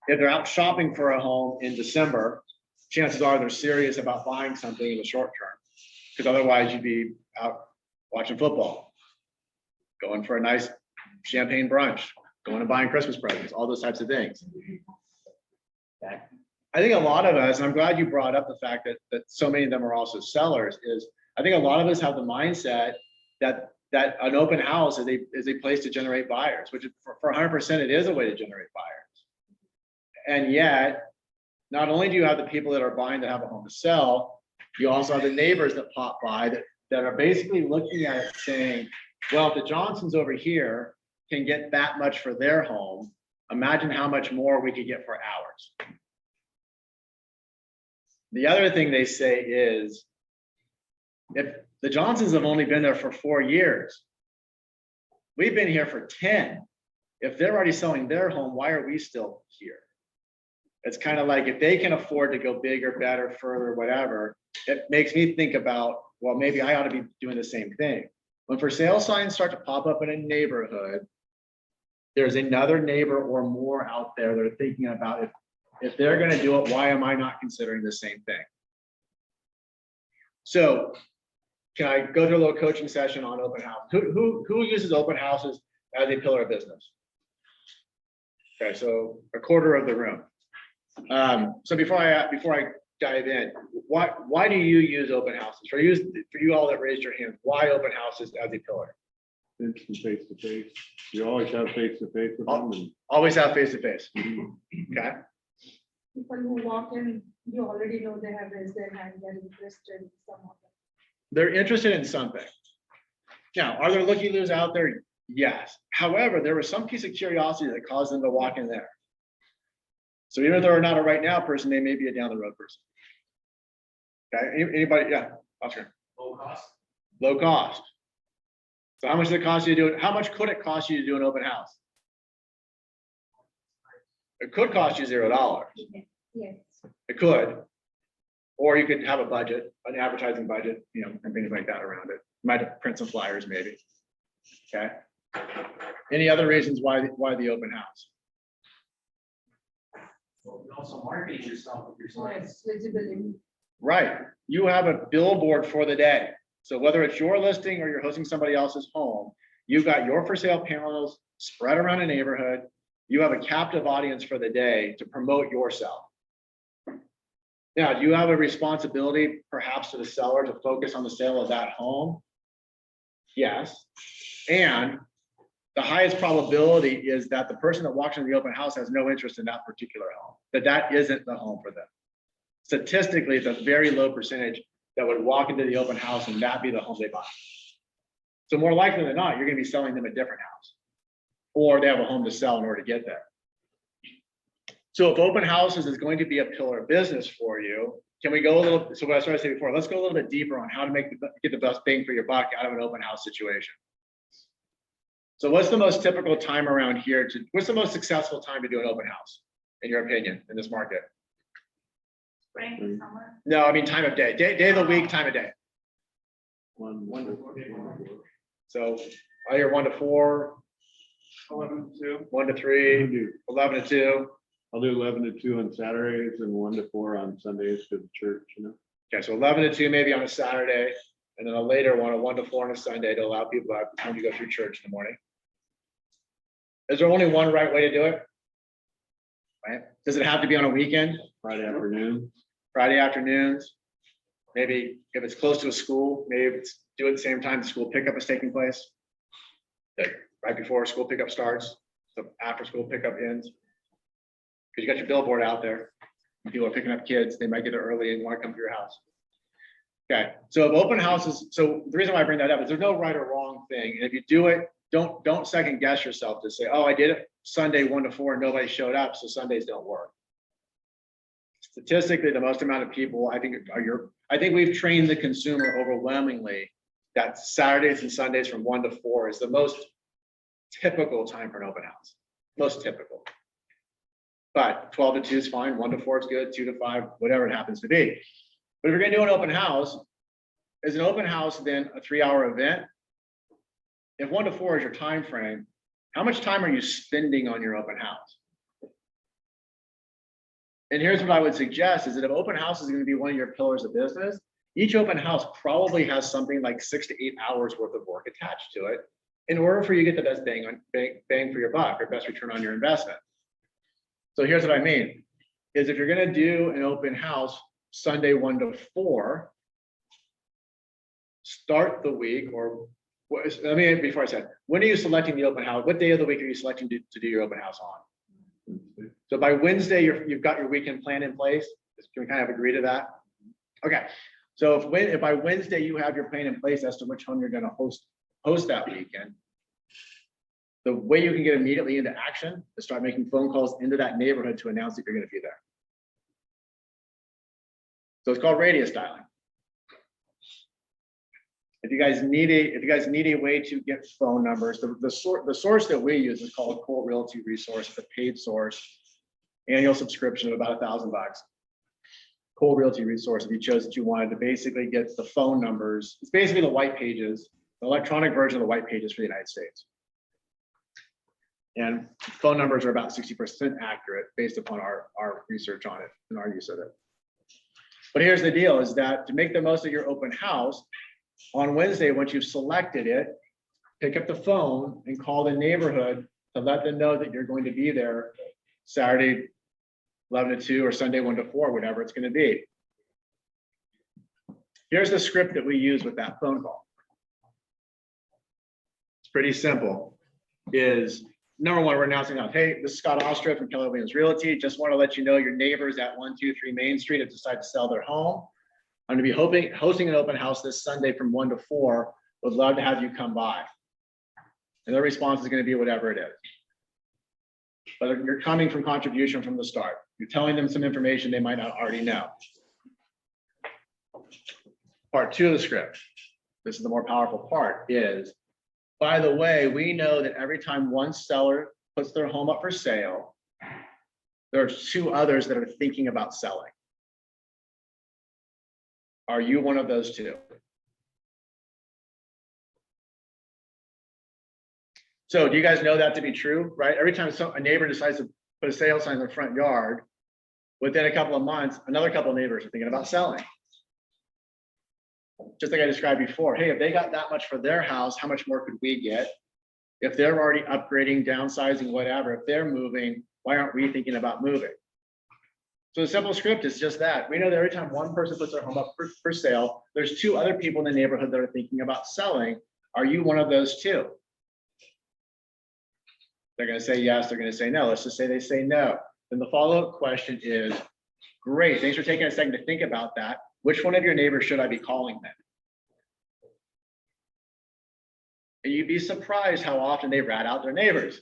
If they're out shopping for a home in December, chances are they're serious about buying something in the short term. Because otherwise you'd be out watching football, going for a nice champagne brunch, going and buying Christmas presents, all those types of things. I think a lot of us, and I'm glad you brought up the fact that so many of them are also sellers, is I think a lot of us have the mindset that an open house is a place to generate buyers, which for 100% it is a way to generate buyers. And yet, not only do you have the people that are buying that have a home to sell, you also have the neighbors that pop by that are basically looking at it saying, well, if the Johnsons over here can get that much for their home, imagine how much more we could get for ours. The other thing they say is, if the Johnsons have only been there for 4 years, we've been here for 10. If they're already selling their home, why are we still here? It's kind of like if they can afford to go bigger, better, further, whatever, it makes me think about, well, maybe I ought to be doing the same thing. When for sale signs start to pop up in a neighborhood, there's another neighbor or more out there that are thinking about if they're going to do it, why am I not considering the same thing? So can I go through a little coaching session on open house? Who uses open houses as a pillar of business? Okay, so a quarter of the room. So before I dive in, why do you use open houses? For you all that raised your hands, why open houses as a pillar? Instant face to face. You always have face to face with them. And Always have face to face. Mhm. Okay. People who walk in, you already know they have raised their hand, they're interested in some of them. They're interested in something. Now, are there looky-loos out there? Yes. However, there was some piece of curiosity that caused them to walk in there. So even if they're not a right now person, they may be a down the road person. Okay, anybody? Yeah, Oscar. Low cost. Low cost. So how much does it cost you to do it? How much could it cost you to do an open house? It could cost you $0. Yes. It could. Or you could have a budget, an advertising budget, and things like that around it. Might have to print some flyers maybe. Okay. Any other reasons why the open house? Well, you're also marketing yourself with your signs. Yes, visibility. Right. You have a billboard for the day. So whether it's your listing or you're hosting somebody else's home, you've got your for sale panels spread around a neighborhood. You have a captive audience for the day to promote yourself. Now, do you have a responsibility perhaps to the seller to focus on the sale of that home? Yes. And the highest probability is that the person that walks into the open house has no interest in that particular home, that isn't the home for them. Statistically, it's a very low percentage that would walk into the open house and that be the home they buy. So more likely than not, you're going to be selling them a different house, or they have a home to sell in order to get there. So if open houses is going to be a pillar of business for you, can we go a little, so what I started to say before, let's go a little bit deeper on how to get the best bang for your buck out of an open house situation. So what's the most typical time around here what's the most successful time to do an open house, in your opinion, in this market? Spring, summer. No, I mean time of day, day of the week, time of day. One to four. So I hear 1 to 4, 11 to 2. 1 to 3, 11 to 2. I'll do 11 to 2 on Saturdays and 1 to 4 on Sundays to the church, Okay, so 11 to 2 maybe on a Saturday, and then a later one, a 1 to 4 on a Sunday to allow people to have time to go through church in the morning. Is there only one right way to do it? Right? Does it have to be on a weekend? Friday afternoon. Friday afternoons? Maybe if it's close to a school, maybe it's do it at the same time the school pickup is taking place. Like right before school pickup starts, so after school pickup ends. Because you got your billboard out there. People are picking up kids, they might get there early and want to come to your house. Okay, so if open houses, so the reason why I bring that up is there's no right or wrong thing. And if you do it, don't second guess yourself to say, oh, I did it Sunday 1 to 4 and nobody showed up, so Sundays don't work. Statistically, the most amount of people I think we've trained the consumer overwhelmingly that Saturdays and Sundays from 1 to 4 is the most typical time for an open house. Most typical. But 12 to 2 is fine, 1 to 4 is good, 2 to 5, whatever it happens to be. But if you're gonna do an open house, is an open house then a 3-hour event? If 1 to 4 is your time frame, how much time are you spending on your open house? And here's what I would suggest is that if open house is going to be one of your pillars of business, each open house probably has something like 6 to 8 hours worth of work attached to it in order for you to get the best bang for your buck or best return on your investment. So here's what I mean, is if you're going to do an open house Sunday 1 to 4, start the week or I mean, before I said, when are you selecting the open house? What day of the week are you selecting to do your open house on? So by Wednesday, you've got your weekend plan in place. Can we kind of agree to that? Okay. So if by Wednesday you have your plan in place as to which home you're going to host that weekend, the way you can get immediately into action is start making phone calls into that neighborhood to announce that you're going to be there. So it's called radius dialing. If you guys need a way to get phone numbers, the source that we use is called Colt Realty Resource. It's a paid source, annual subscription of about $1,000. Colt Realty Resource, if you chose that you wanted to basically get the phone numbers, it's basically the white pages, the electronic version of the white pages for the United States. And phone numbers are about 60% accurate based upon our research on it and our use of it. But here's the deal is that to make the most of your open house, on Wednesday, once you've selected it, pick up the phone and call the neighborhood to let them know that you're going to be there Saturday, 11 to 2 or Sunday, 1 to 4, whatever it's going to be. Here's the script that we use with that phone call. It's pretty simple. Is number one, we're announcing out, hey, this is Scott Ostrode from Keller Williams Realty. Just want to let you know your neighbors at 123 Main Street have decided to sell their home. I'm going to be hosting an open house this Sunday from 1 to 4. Would love to have you come by. And their response is going to be whatever it is. But you're coming from contribution from the start. You're telling them some information they might not already know. Part 2 of the script, this is the more powerful part, is, by the way, we know that every time one seller puts their home up for sale, there are 2 others that are thinking about selling. Are you one of those 2? So do you guys know that to be true, right? Every time a neighbor decides to put a sale sign in their front yard, within a couple of months, another couple of neighbors are thinking about selling. Just like I described before, hey, if they got that much for their house, how much more could we get? If they're already upgrading, downsizing, whatever, if they're moving, why aren't we thinking about moving? So the simple script is just that. We know that every time one person puts their home up for sale, there's 2 other people in the neighborhood that are thinking about selling. Are you one of those 2? They're going to say yes, they're going to say no. Let's just say they say no. Then the follow-up question is, great, thanks for taking a second to think about that. Which one of your neighbors should I be calling then? And you'd be surprised how often they rat out their neighbors.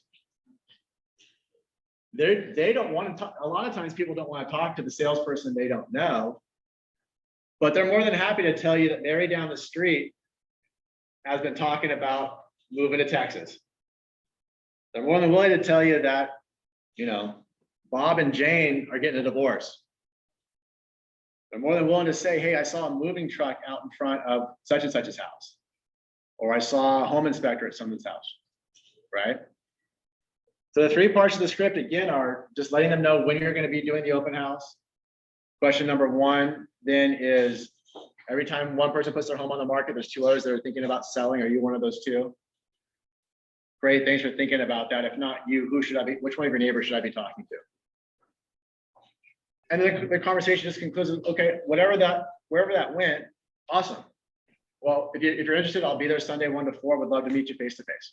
They don't want to talk. A lot of times people don't want to talk to the salesperson they don't know, but they're more than happy to tell you that Mary down the street has been talking about moving to Texas. They're more than willing to tell you that, you know, Bob and Jane are getting a divorce. They're more than willing to say, hey, I saw a moving truck out in front of such and such's house, or I saw a home inspector at someone's house, right? So the 3 parts of the script, again, are just letting them know when you're going to be doing the open house. Question number 1 then is, every time one person puts their home on the market, there's 2 others that are thinking about selling. Are you one of those 2? Great, thanks for thinking about that. If not you, who should I be? Which one of your neighbors should I be talking to? And then the conversation just concludes with, okay, wherever that went, awesome. Well, if you're interested, I'll be there Sunday 1 to 4. Would love to meet you face to face.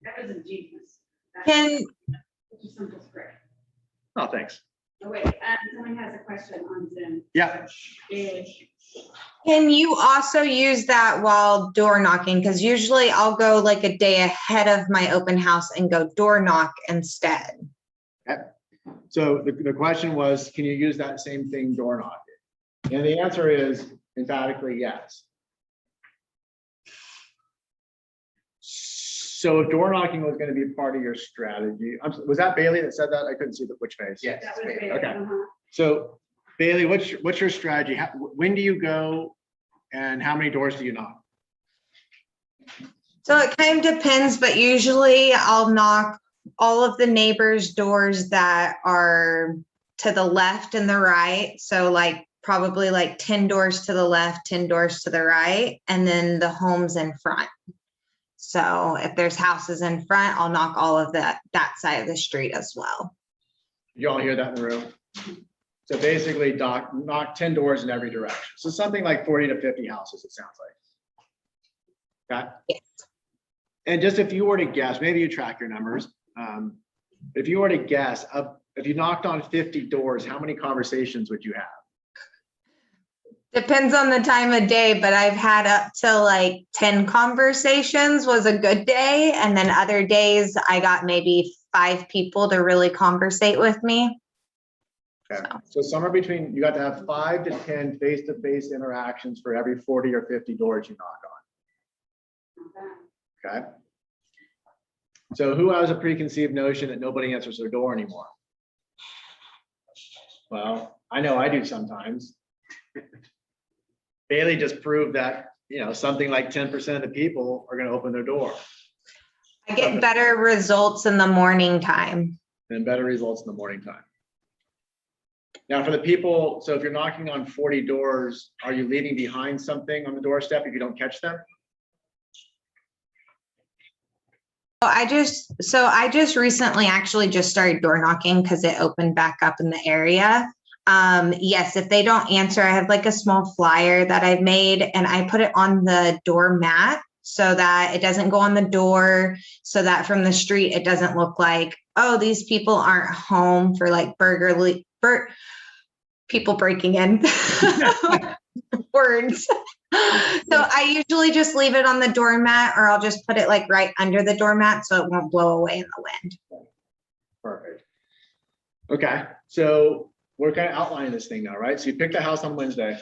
That was ingenious. Can, Such a simple script. Oh, thanks. Oh, wait, someone has a question on Zoom. Yeah. can you also use that while door knocking? Because usually I'll go like a day ahead of my open house and go door knock instead. Okay. So the question was, can you use that same thing door knocking? And the answer is emphatically yes. So if door knocking was gonna be part of your strategy, was that Bailey that said that? I couldn't see which face. Yes. That was it's great. Okay. Uh-huh. So Bailey, what's your strategy? When do you go and how many doors do you knock? So it kind of depends, but usually I'll knock all of the neighbors' doors that are to the left and the right. So like probably like 10 doors to the left, 10 doors to the right, and then the homes in front. So if there's houses in front, I'll knock all of that side of the street as well. You all hear that in the room? So basically knock 10 doors in every direction. So something like 40 to 50 houses, it sounds like. Okay. Yes. And just if you were to guess, maybe you track your numbers. If you were to guess, if you knocked on 50 doors, how many conversations would you have? Depends on the time of day, but I've had up to like 10 conversations was a good day. And then other days I got maybe 5 people to really conversate with me. Okay. So somewhere between, you got to have 5 to 10 face-to-face interactions for every 40 or 50 doors you knock on. Okay. So who has a preconceived notion that nobody answers their door anymore? Well, I know I do sometimes. Bailey just proved that, something like 10% of the people are going to open their door. I get better results in the morning time. And better results in the morning time. Now for the people, so if you're knocking on 40 doors, are you leaving behind something on the doorstep if you don't catch them? I just recently actually just started door knocking because it opened back up in the area. Yes, if they don't answer, I have like a small flyer that I've made and I put it on the door mat so that it doesn't go on the door, so that from the street, it doesn't look like, oh, these people aren't home for like people breaking in words. So I usually just leave it on the doormat or I'll just put it like right under the doormat so it won't blow away in the wind. Perfect. Okay, so we're kind of outlining this thing now, right? So you picked a house on Wednesday.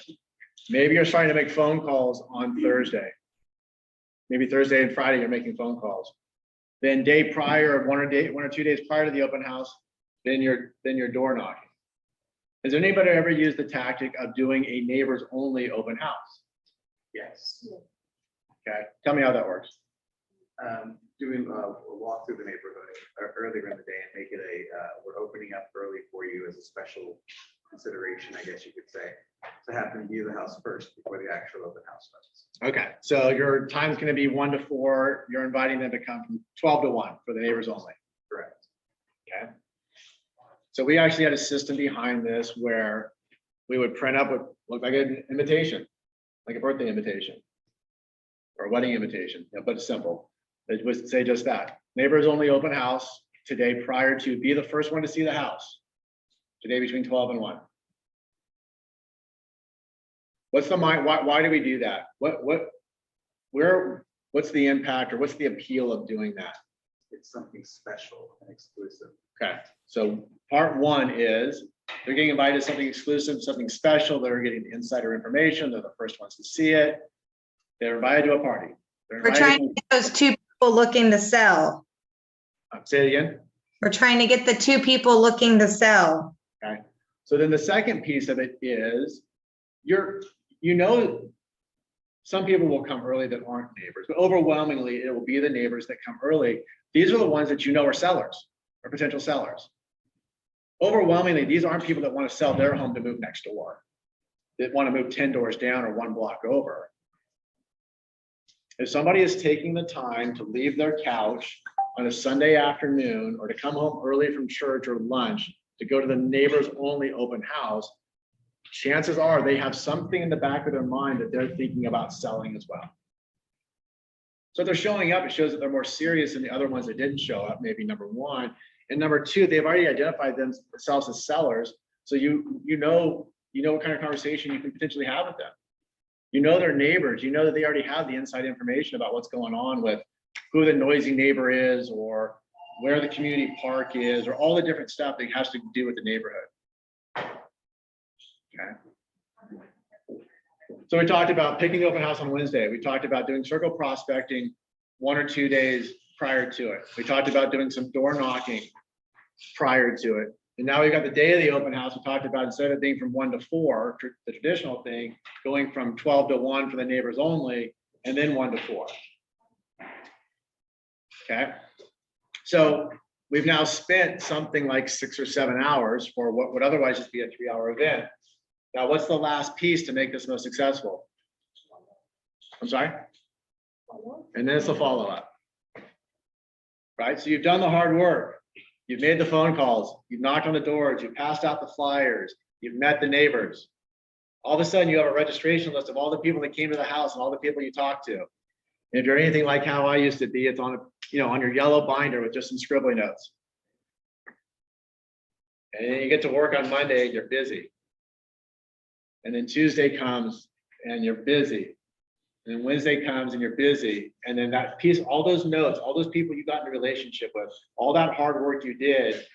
Maybe you're starting to make phone calls on Thursday. Maybe Thursday and Friday, you're making phone calls. Then day prior, one or 2 days prior to the open house, then you're door knocking. Has anybody ever used the tactic of doing a neighbors only open house? Yes. Okay, tell me how that works. Doing a walk through the neighborhood earlier in the day and make it we're opening up early for you as a special consideration, I guess you could say, to have them view the house first before the actual open house starts. Okay, so your time's going to be 1 to 4. You're inviting them to come from 12 to 1 for the neighbors only. Correct. Okay. So we actually had a system behind this where we would print up what looked like an invitation, like a birthday invitation or a wedding invitation, but it's simple. It would say just that. Neighbors only open house today prior to be the first one to see the house. Today between 12 and 1. What's the mind? Why do we do that? What's the impact or what's the appeal of doing that? It's something special and exclusive. Okay, so part 1 is they're getting invited to something exclusive, something special. They're getting insider information. They're the first ones to see it. They're invited to a party. We're trying to get those 2 people looking to sell. Say it again. We're trying to get the 2 people looking to sell. Okay, so then the second piece of it is some people will come early that aren't neighbors, but overwhelmingly it will be the neighbors that come early. These are the ones that are sellers or potential sellers. Overwhelmingly, these aren't people that want to sell their home to move next door. That want to move 10 doors down or 1 block over. If somebody is taking the time to leave their couch on a Sunday afternoon or to come home early from church or lunch to go to the neighbors only open house, chances are they have something in the back of their mind that they're thinking about selling as well. So if they're showing up, it shows that they're more serious than the other ones that didn't show up, maybe number 1. And number 2, they've already identified themselves as sellers. So you know what kind of conversation you can potentially have with them. You know their neighbors, you know that they already have the inside information about what's going on with who the noisy neighbor is or where the community park is or all the different stuff that has to do with the neighborhood. Okay. So we talked about picking the open house on Wednesday. We talked about doing circle prospecting 1 or 2 days prior to it. We talked about doing some door knocking prior to it. And now we've got the day of the open house. We talked about instead of being from 1 to 4, the traditional thing, going from 12 to 1 for the neighbors only, and then 1 to 4. Okay, so we've now spent something like 6 or 7 hours for what would otherwise just be a 3-hour event. Now, what's the last piece to make this most successful? I'm sorry? And then it's the follow-up. Right, so you've done the hard work. You've made the phone calls, you've knocked on the doors, you've passed out the flyers, you've met the neighbors. All of a sudden, you have a registration list of all the people that came to the house and all the people you talked to. And if you're anything like how I used to be, it's on, on your yellow binder with just some scribbly notes. And then you get to work on Monday, you're busy. And then Tuesday comes and you're busy. And then Wednesday comes and you're busy. And then that piece, all those notes, all those people you got in a relationship with, all that hard work you did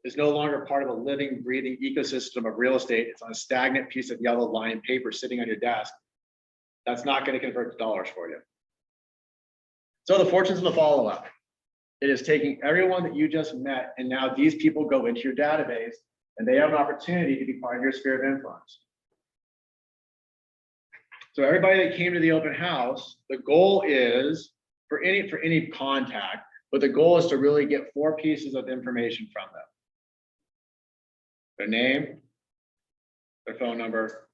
is no longer part of a living, breathing ecosystem of real estate. It's on a stagnant piece of yellow line paper sitting on your desk. That's not going to convert to dollars for you. So the fortunes of the follow-up. It is taking everyone that you just met, and now these people go into your database and they have an opportunity to be part of your sphere of influence. So everybody that came to the open house, the goal is for any contact, but the goal is to really get 4 pieces of information from them. Their name, their phone number,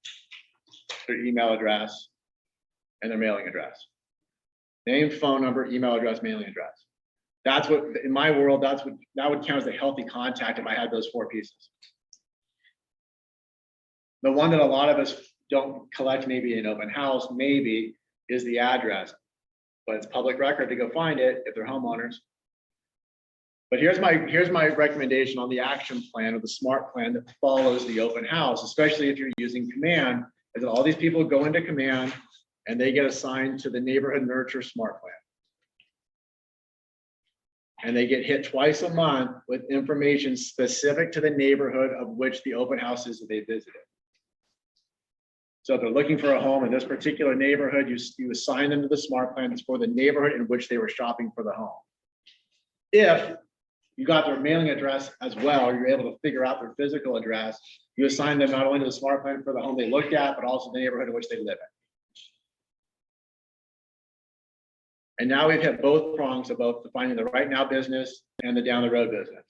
their email address, and their mailing address. Name, phone number, email address, mailing address. That's what, in my world, that would count as a healthy contact if I had those 4 pieces. The one that a lot of us don't collect maybe in open house, maybe is the address, but it's public record to go find it if they're homeowners. But here's my recommendation on the action plan or the SMART plan that follows the open house, especially if you're using command, is that all these people go into command and they get assigned to the neighborhood nurture SMART plan. And they get hit twice a month with information specific to the neighborhood of which the open house is that they visited. So if they're looking for a home in this particular neighborhood, you assign them to the SMART plan. It's for the neighborhood in which they were shopping for the home. If you got their mailing address as well, you're able to figure out their physical address, you assign them not only to the SMART plan for the home they looked at, but also the neighborhood in which they live in. And now we've hit both prongs of both defining the right now business and the down the road business.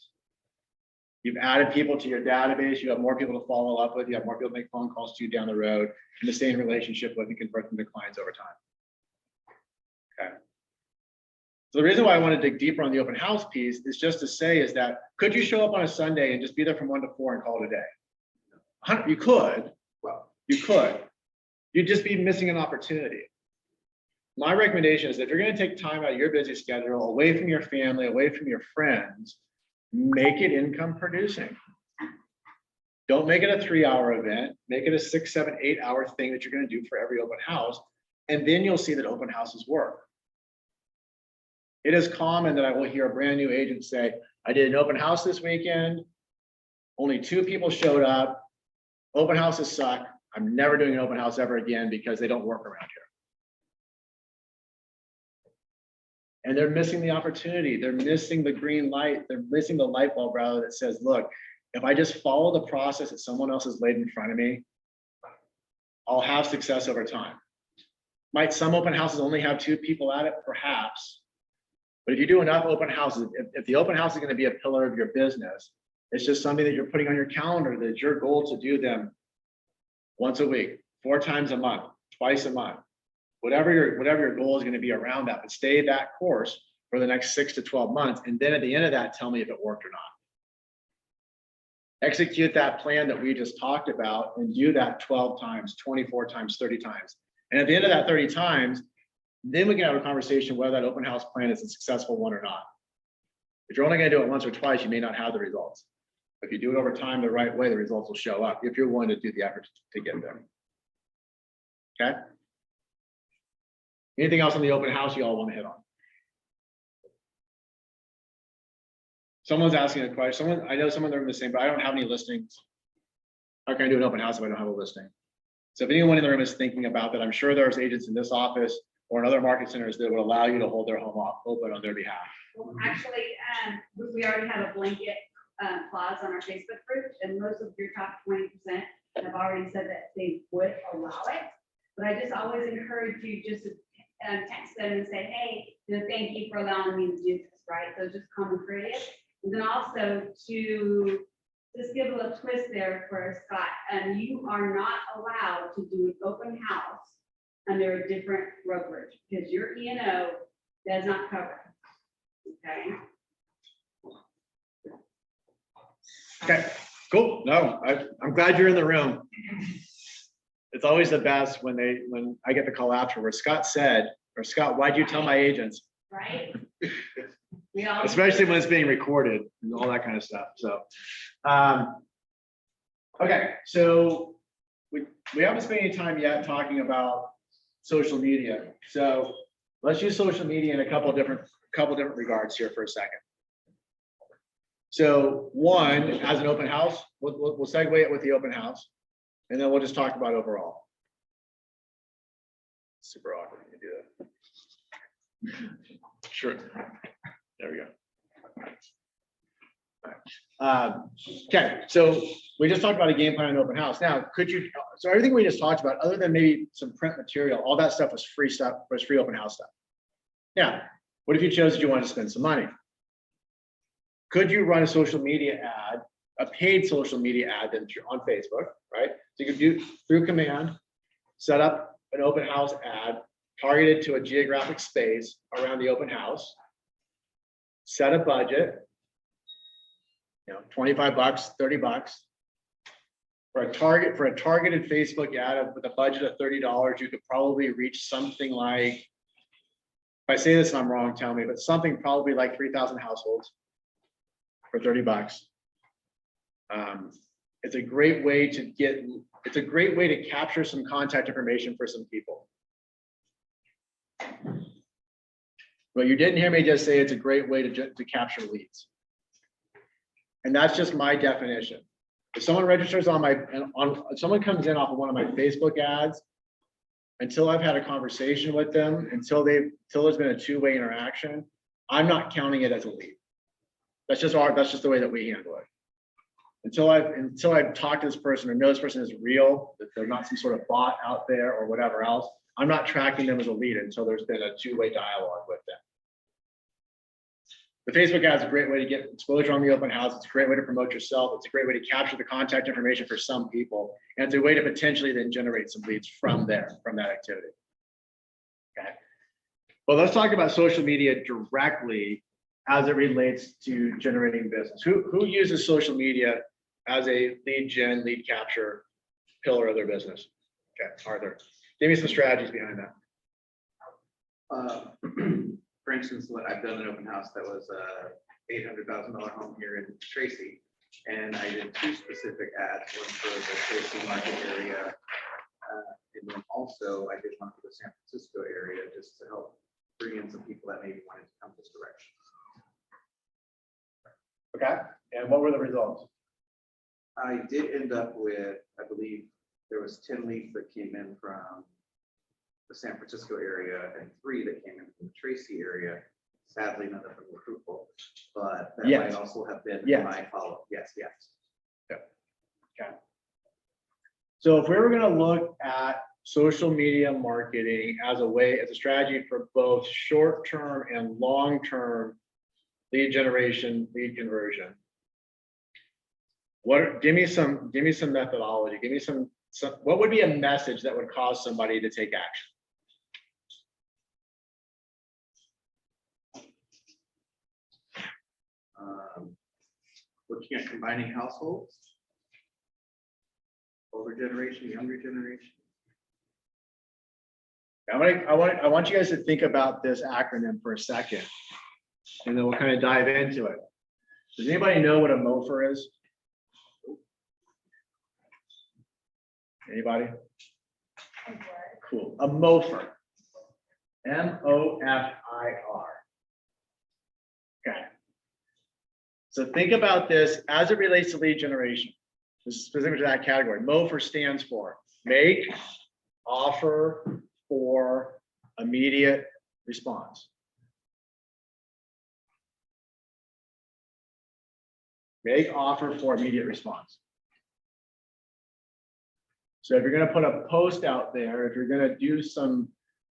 You've added people to your database, you have more people to follow up with, you have more people to make phone calls to you down the road, and to stay in relationship with and convert them to clients over time. Okay. So the reason why I want to dig deeper on the open house piece is just to say is that, could you show up on a Sunday and just be there from 1 to 4 and call it a day? You could, well, you could. You'd just be missing an opportunity. My recommendation is if you're going to take time out of your busy schedule, away from your family, away from your friends, make it income producing. Don't make it a 3-hour event, make it a 6, 7, 8 hour thing that you're going to do for every open house. And then you'll see that open houses work. It is common that I will hear a brand new agent say, I did an open house this weekend. Only 2 people showed up. Open houses suck. I'm never doing an open house ever again because they don't work around here. And they're missing the opportunity. They're missing the green light. They're missing the light bulb rather that says, look, if I just follow the process that someone else has laid in front of me, I'll have success over time. Might some open houses only have 2 people at it? Perhaps. But if you do enough open houses, if the open house is going to be a pillar of your business, it's just something that you're putting on your calendar that it's your goal to do them once a week, 4 times a month, twice a month. Whatever your goal is going to be around that, but stay that course for the next 6 to 12 months. And then at the end of that, tell me if it worked or not. Execute that plan that we just talked about and do that 12 times, 24 times, 30 times. And at the end of that 30 times, then we can have a conversation whether that open house plan is a successful one or not. If you're only going to do it once or twice, you may not have the results. If you do it over time the right way, the results will show up if you're willing to do the effort to get there. Okay. Anything else on the open house you all want to hit on? Someone's asking a question. I know some of them are the same, but I don't have any listings. How can I do an open house if I don't have a listing? So if anyone in the room is thinking about that, I'm sure there's agents in this office or in other market centers that would allow you to hold their home open on their behalf? Well, actually, we already have a blanket clause on our Facebook group, and most of your top 20% have already said that they would allow it. But I just always encourage you just to text them and say, hey, thank you for allowing me to do this, right? So just common courteous. And then also to just give a little twist there for Scott, you are not allowed to do an open house under a different brokerage because your E&O does not cover. Okay. Okay, cool. No, I'm glad you're in the room. It's always the best when I get the call afterwards. Scott said, or Scott, why'd you tell my agents? Right. We all Especially when it's being recorded and all that kind of stuff. So, okay, so we haven't spent any time yet talking about social media. So let's use social media in a couple different regards here for a second. So one, as an open house, we'll segue it with the open house, and then we'll just talk about overall. Super awkward when you do that. Sure. There we go. Okay, so we just talked about a game plan and open house. Now, so everything we just talked about, other than maybe some print material, all that stuff was free stuff, was free open house stuff. Yeah, what if you chose that you wanted to spend some money? Could you run a social media ad, a paid social media ad on Facebook, right? So you could do through command, set up an open house ad targeted to a geographic space around the open house, set a budget, 25 bucks, 30 bucks. For a targeted Facebook ad with a budget of $30, you could probably reach something like, if I say this and I'm wrong, tell me, but something probably like 3,000 households for 30 bucks. It's a great way to capture some contact information for some people. But you didn't hear me just say it's a great way to capture leads. And that's just my definition. If someone registers if someone comes in off of one of my Facebook ads, until I've had a conversation with them, until there's been a two-way interaction, I'm not counting it as a lead. That's just the way that we handle it. Until I've talked to this person or know this person is real, that they're not some sort of bot out there or whatever else, I'm not tracking them as a lead until there's been a two-way dialogue with them. The Facebook ad is a great way to get exposure on the open house. It's a great way to promote yourself. It's a great way to capture the contact information for some people. And it's a way to potentially then generate some leads from that activity. Okay. Well, let's talk about social media directly as it relates to generating business. Who uses social media as a lead capture pillar of their business? Okay, Arthur, give me some strategies behind that. For instance, what I've done an open house that was a $800,000 home here in Tracy, and I did two specific ads, one for the Tracy market area, and then also I did one for the San Francisco area, just to help bring in some people that maybe wanted to come this direction. Okay, and what were the results? I did end up with, I believe, there was 10 leads that came in from the San Francisco area and 3 that came in from the Tracy area. Sadly, none of them were fruitful, but that might also have been my follow-up. Yes. Yeah. Okay. So if we were going to look at social media marketing as a strategy for both short-term and long-term lead generation, lead conversion, give me some methodology. Give me some what would be a message that would cause somebody to take action? Looking at combining households, older generation, younger generation. I want you guys to think about this acronym for a second, and then we'll kind of dive into it. Does anybody know what a MOFR is? Anybody? Cool. A MOFR. MOFIR. Okay. So think about this as it relates to lead generation. This is specific to that category. MOFR stands for make, offer, for, immediate response. Make offer for immediate response. So if you're gonna put a post out there, if you're gonna do some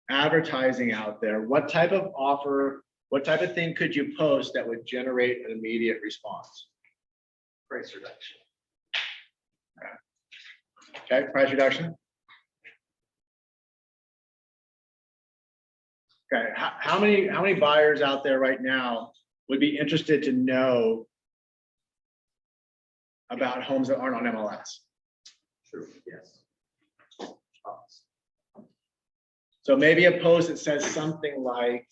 advertising out there, what type of offer, what type of thing could you post that would generate an immediate response? Price reduction. Okay, price reduction. Okay, how many buyers out there right now would be interested to know about homes that aren't on MLS? True, yes. So maybe a post that says something like,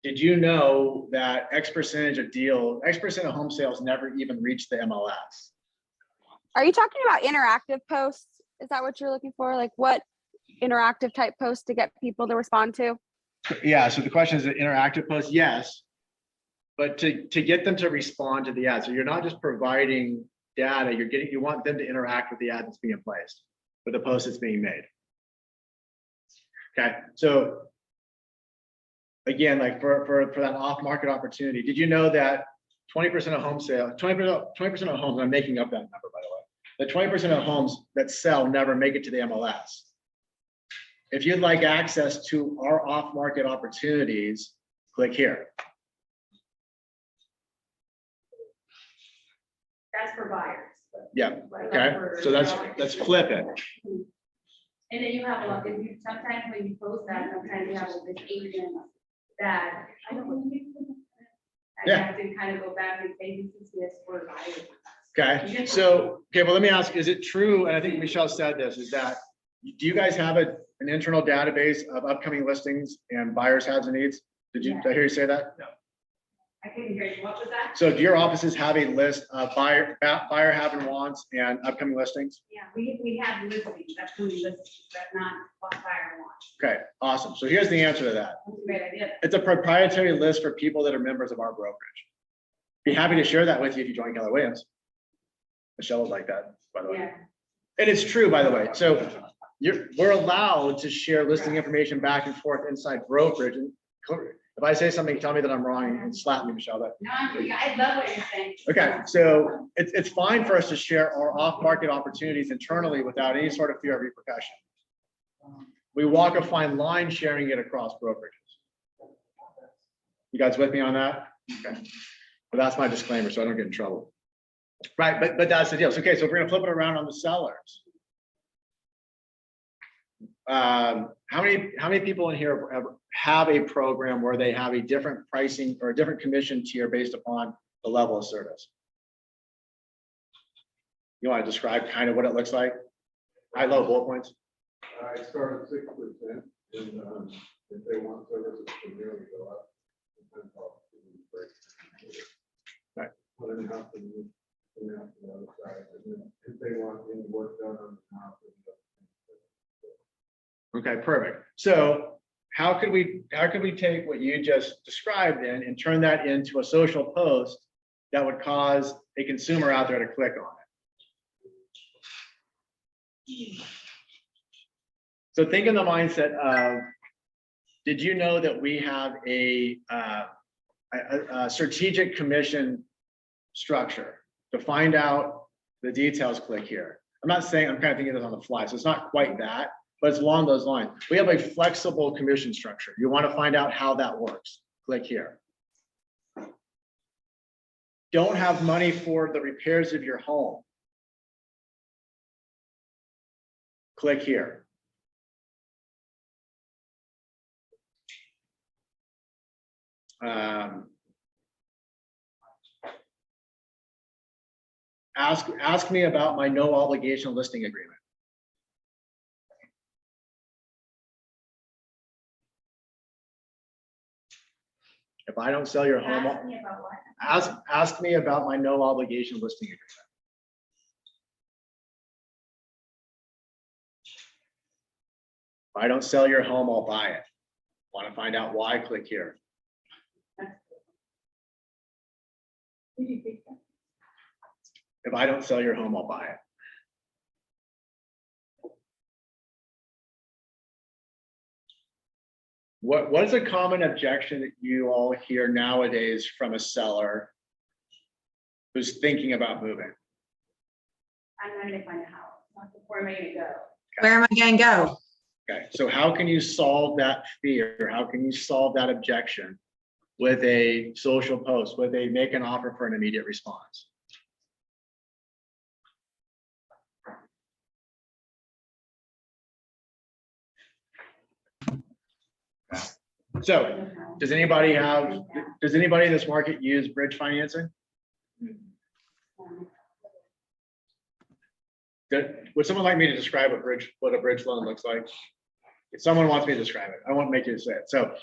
did you know that X percentage of home sales never even reach the MLS? Are you talking about interactive posts? Is that what you're looking for? Like what interactive type posts to get people to respond to? Yeah, so the question is an interactive post, yes. But to get them to respond to the ad, so you're not just providing data, you want them to interact with the ad that's being placed, with the post that's being made. Okay, so again, like for that off-market opportunity, did you know that 20% of home sales, 20% of homes, I'm making up that number, by the way, that 20% of homes that sell never make it to the MLS. If you'd like access to our off-market opportunities, click here. That's for buyers. but- Yeah, but okay, for so sellers. let's flip it. And then you have a lot, if you, sometimes when you post that, sometimes you have this agent that, I don't know. I Yeah. have to kind of go back and say, this is this for buyers. Okay, so, okay, well, let me ask, is it true, and I think Michele said this, is that, do you guys have an internal database of upcoming listings and buyers' haves and needs? Did I hear you say that? No. I couldn't hear you, what was that? So do your offices have a list of buyer have and wants and upcoming listings? Yeah, we have listings, that's who we list, that's not what buyer wants. Okay, awesome. So here's the answer to that. That's a great idea. It's a proprietary list for people that are members of our brokerage. Be happy to share that with you if you join Keller Williams. Michele was like that, by the way. Yeah. And it's true, by the way. So we're allowed to share listing information back and forth inside brokerage. And if I say something, tell me that I'm wrong and slap me, Michele. But No, I love what you're saying. okay, so it's fine for us to share our off-market opportunities internally without any sort of fear of repercussion. We walk a fine line sharing it across brokerages. You guys with me on that? Okay. But that's my disclaimer, so I don't get in trouble. Right, but that's the deal. So, okay, so if we're gonna flip it around on the sellers. How many people in here have a program where they have a different pricing or a different commission tier based upon the level of service? You want to describe kind of what it looks like? High, low bullet points? I start at 6%, and if they want services, it can really go up. Right. But then have to move the other side, and then if they want any work done on the house. Okay, perfect. So how could we take what you just described in and turn that into a social post that would cause a consumer out there to click on it? So think in the mindset of, did you know that we have a strategic commission structure? To find out the details, click here. I'm not saying, I'm kind of thinking this on the fly, so it's not quite that, but it's along those lines. We have a flexible commission structure. You want to find out how that works, click here. Don't have money for the repairs of your home, click here. Ask me about my no obligation listing agreement. If I don't sell your home, Ask me about what? ask me about my no obligation listing agreement. If I don't sell your home, I'll buy it. Want to find out why? Click here. Who do you think that? If I don't sell your home, I'll buy it. What is a common objection that you all hear nowadays from a seller who's thinking about moving? I'm not gonna find a house, where am I gonna go? Where am I going to go? Okay, so how can you solve that fear? How can you solve that objection with a social post, with a make an offer for an immediate response? So does anybody in this market use bridge financing? Would someone like me to describe what a bridge loan looks like? If someone wants me to describe it, I won't make you say it. So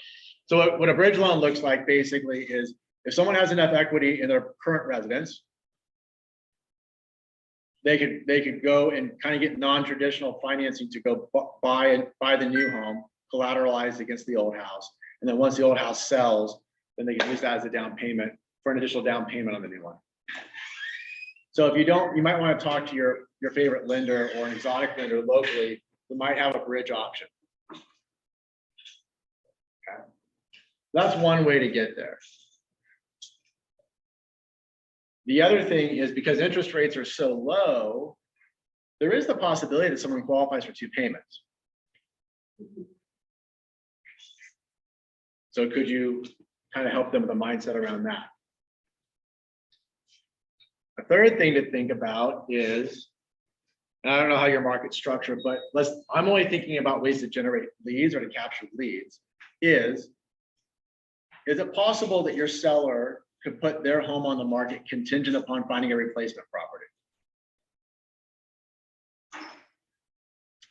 what a bridge loan looks like basically is if someone has enough equity in their current residence, they could go and kind of get non-traditional financing to go buy the new home, collateralized against the old house. And then once the old house sells, then they can use that as a down payment for an additional down payment on the new one. So if you don't, you might want to talk to your favorite lender or an exotic lender locally who might have a bridge option. Okay. That's one way to get there. The other thing is because interest rates are so low, there is the possibility that someone qualifies for 2 payments. So could you kind of help them with a mindset around that? A third thing to think about is, and I don't know how your market's structured, but I'm only thinking about ways to generate leads or to capture leads. Is it possible that your seller could put their home on the market contingent upon finding a replacement property?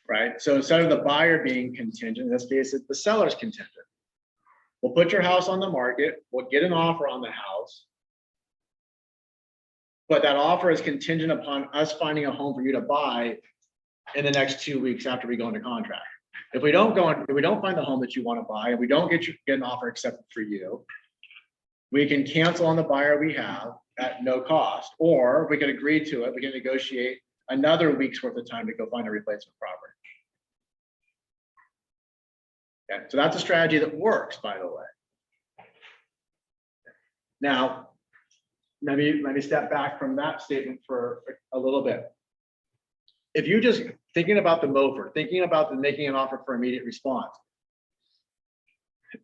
Right, so instead of the buyer being contingent, in this case, it's the seller's contingent. We'll put your house on the market, we'll get an offer on the house, but that offer is contingent upon us finding a home for you to buy in the next 2 weeks after we go into contract. If we don't find the home that you want to buy, and we don't get an offer accepted for you, we can cancel on the buyer we have at no cost, or we can agree to it. We can negotiate another week's worth of time to go find a replacement property. Okay, so that's a strategy that works, by the way. Now, let me step back from that statement for a little bit. If you just thinking about the MOFR, thinking about the making an offer for immediate response,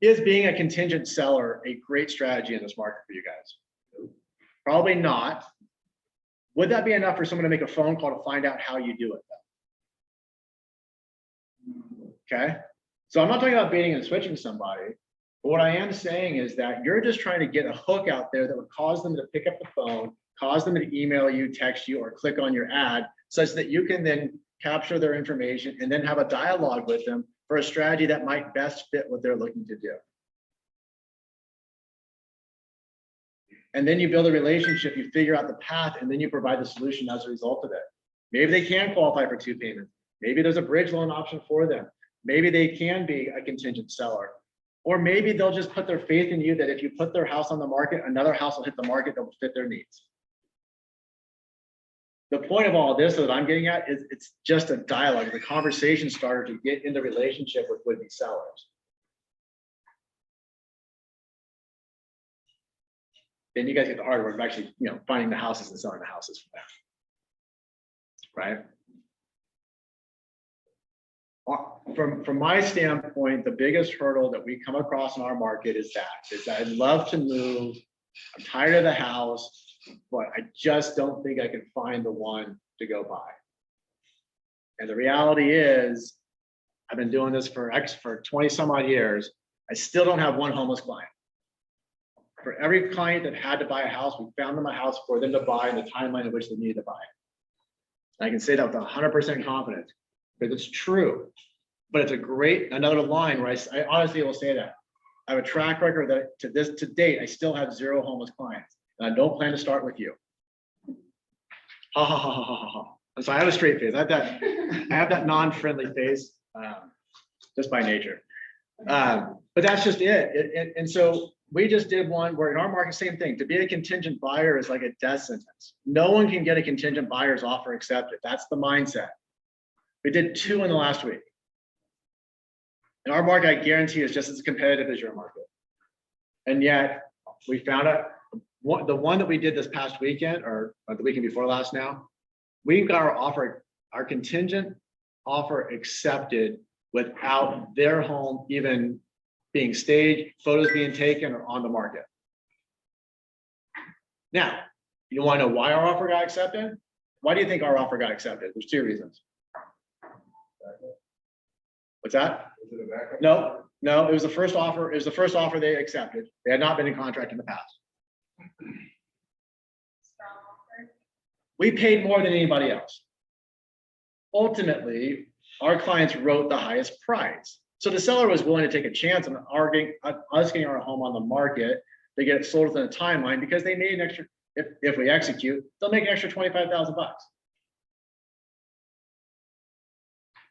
is being a contingent seller a great strategy in this market for you guys? Probably not. Would that be enough for someone to make a phone call to find out how you do it though? Okay, so I'm not talking about baiting and switching somebody. But what I am saying is that you're just trying to get a hook out there that would cause them to pick up the phone, cause them to email you, text you, or click on your ad, such that you can then capture their information and then have a dialogue with them for a strategy that might best fit what they're looking to do. And then you build a relationship, you figure out the path, and then you provide the solution as a result of it. Maybe they can qualify for 2 payments. Maybe there's a bridge loan option for them. Maybe they can be a contingent seller. Or maybe they'll just put their faith in you that if you put their house on the market, another house will hit the market that will fit their needs. The point of all of this that I'm getting at is it's just a dialogue, it's a conversation starter to get in the relationship with would-be sellers. Then you guys get the hard work of actually, finding the houses and selling the houses for them. Right? From my standpoint, the biggest hurdle that we come across in our market is that I'd love to move. I'm tired of the house, but I just don't think I can find the one to go buy. And the reality is, I've been doing this for 20 some odd years. I still don't have one homeless client. For every client that had to buy a house, we found them a house for them to buy in the timeline in which they needed to buy it. I can say that with 100% confidence. Because it's true, but it's another line where I honestly will say that I have a track record that to date, I still have 0 homeless clients, and I don't plan to start with you. Ha ha ha ha ha ha. And so I have a straight face. I have that non-friendly face, just by nature. But that's just it. And so we just did one where in our market, same thing. To be a contingent buyer is like a death sentence. No one can get a contingent buyer's offer accepted. That's the mindset. We did 2 in the last week. And our market, I guarantee, is just as competitive as your market. And yet, we found out, the one that we did this past weekend, or the weekend before last now, we got our offer, our contingent offer accepted without their home even being staged, photos being taken, or on the market. Now, you want to know why our offer got accepted? Why do you think our offer got accepted? There's two reasons. What's that? No, it was the first offer. It was the first offer they accepted. They had not been in contract in the past. We paid more than anybody else. Ultimately, our clients wrote the highest price. So the seller was willing to take a chance on us getting our home on the market to get it sold within a timeline because they made an extra, if we execute, they'll make an extra $25,000.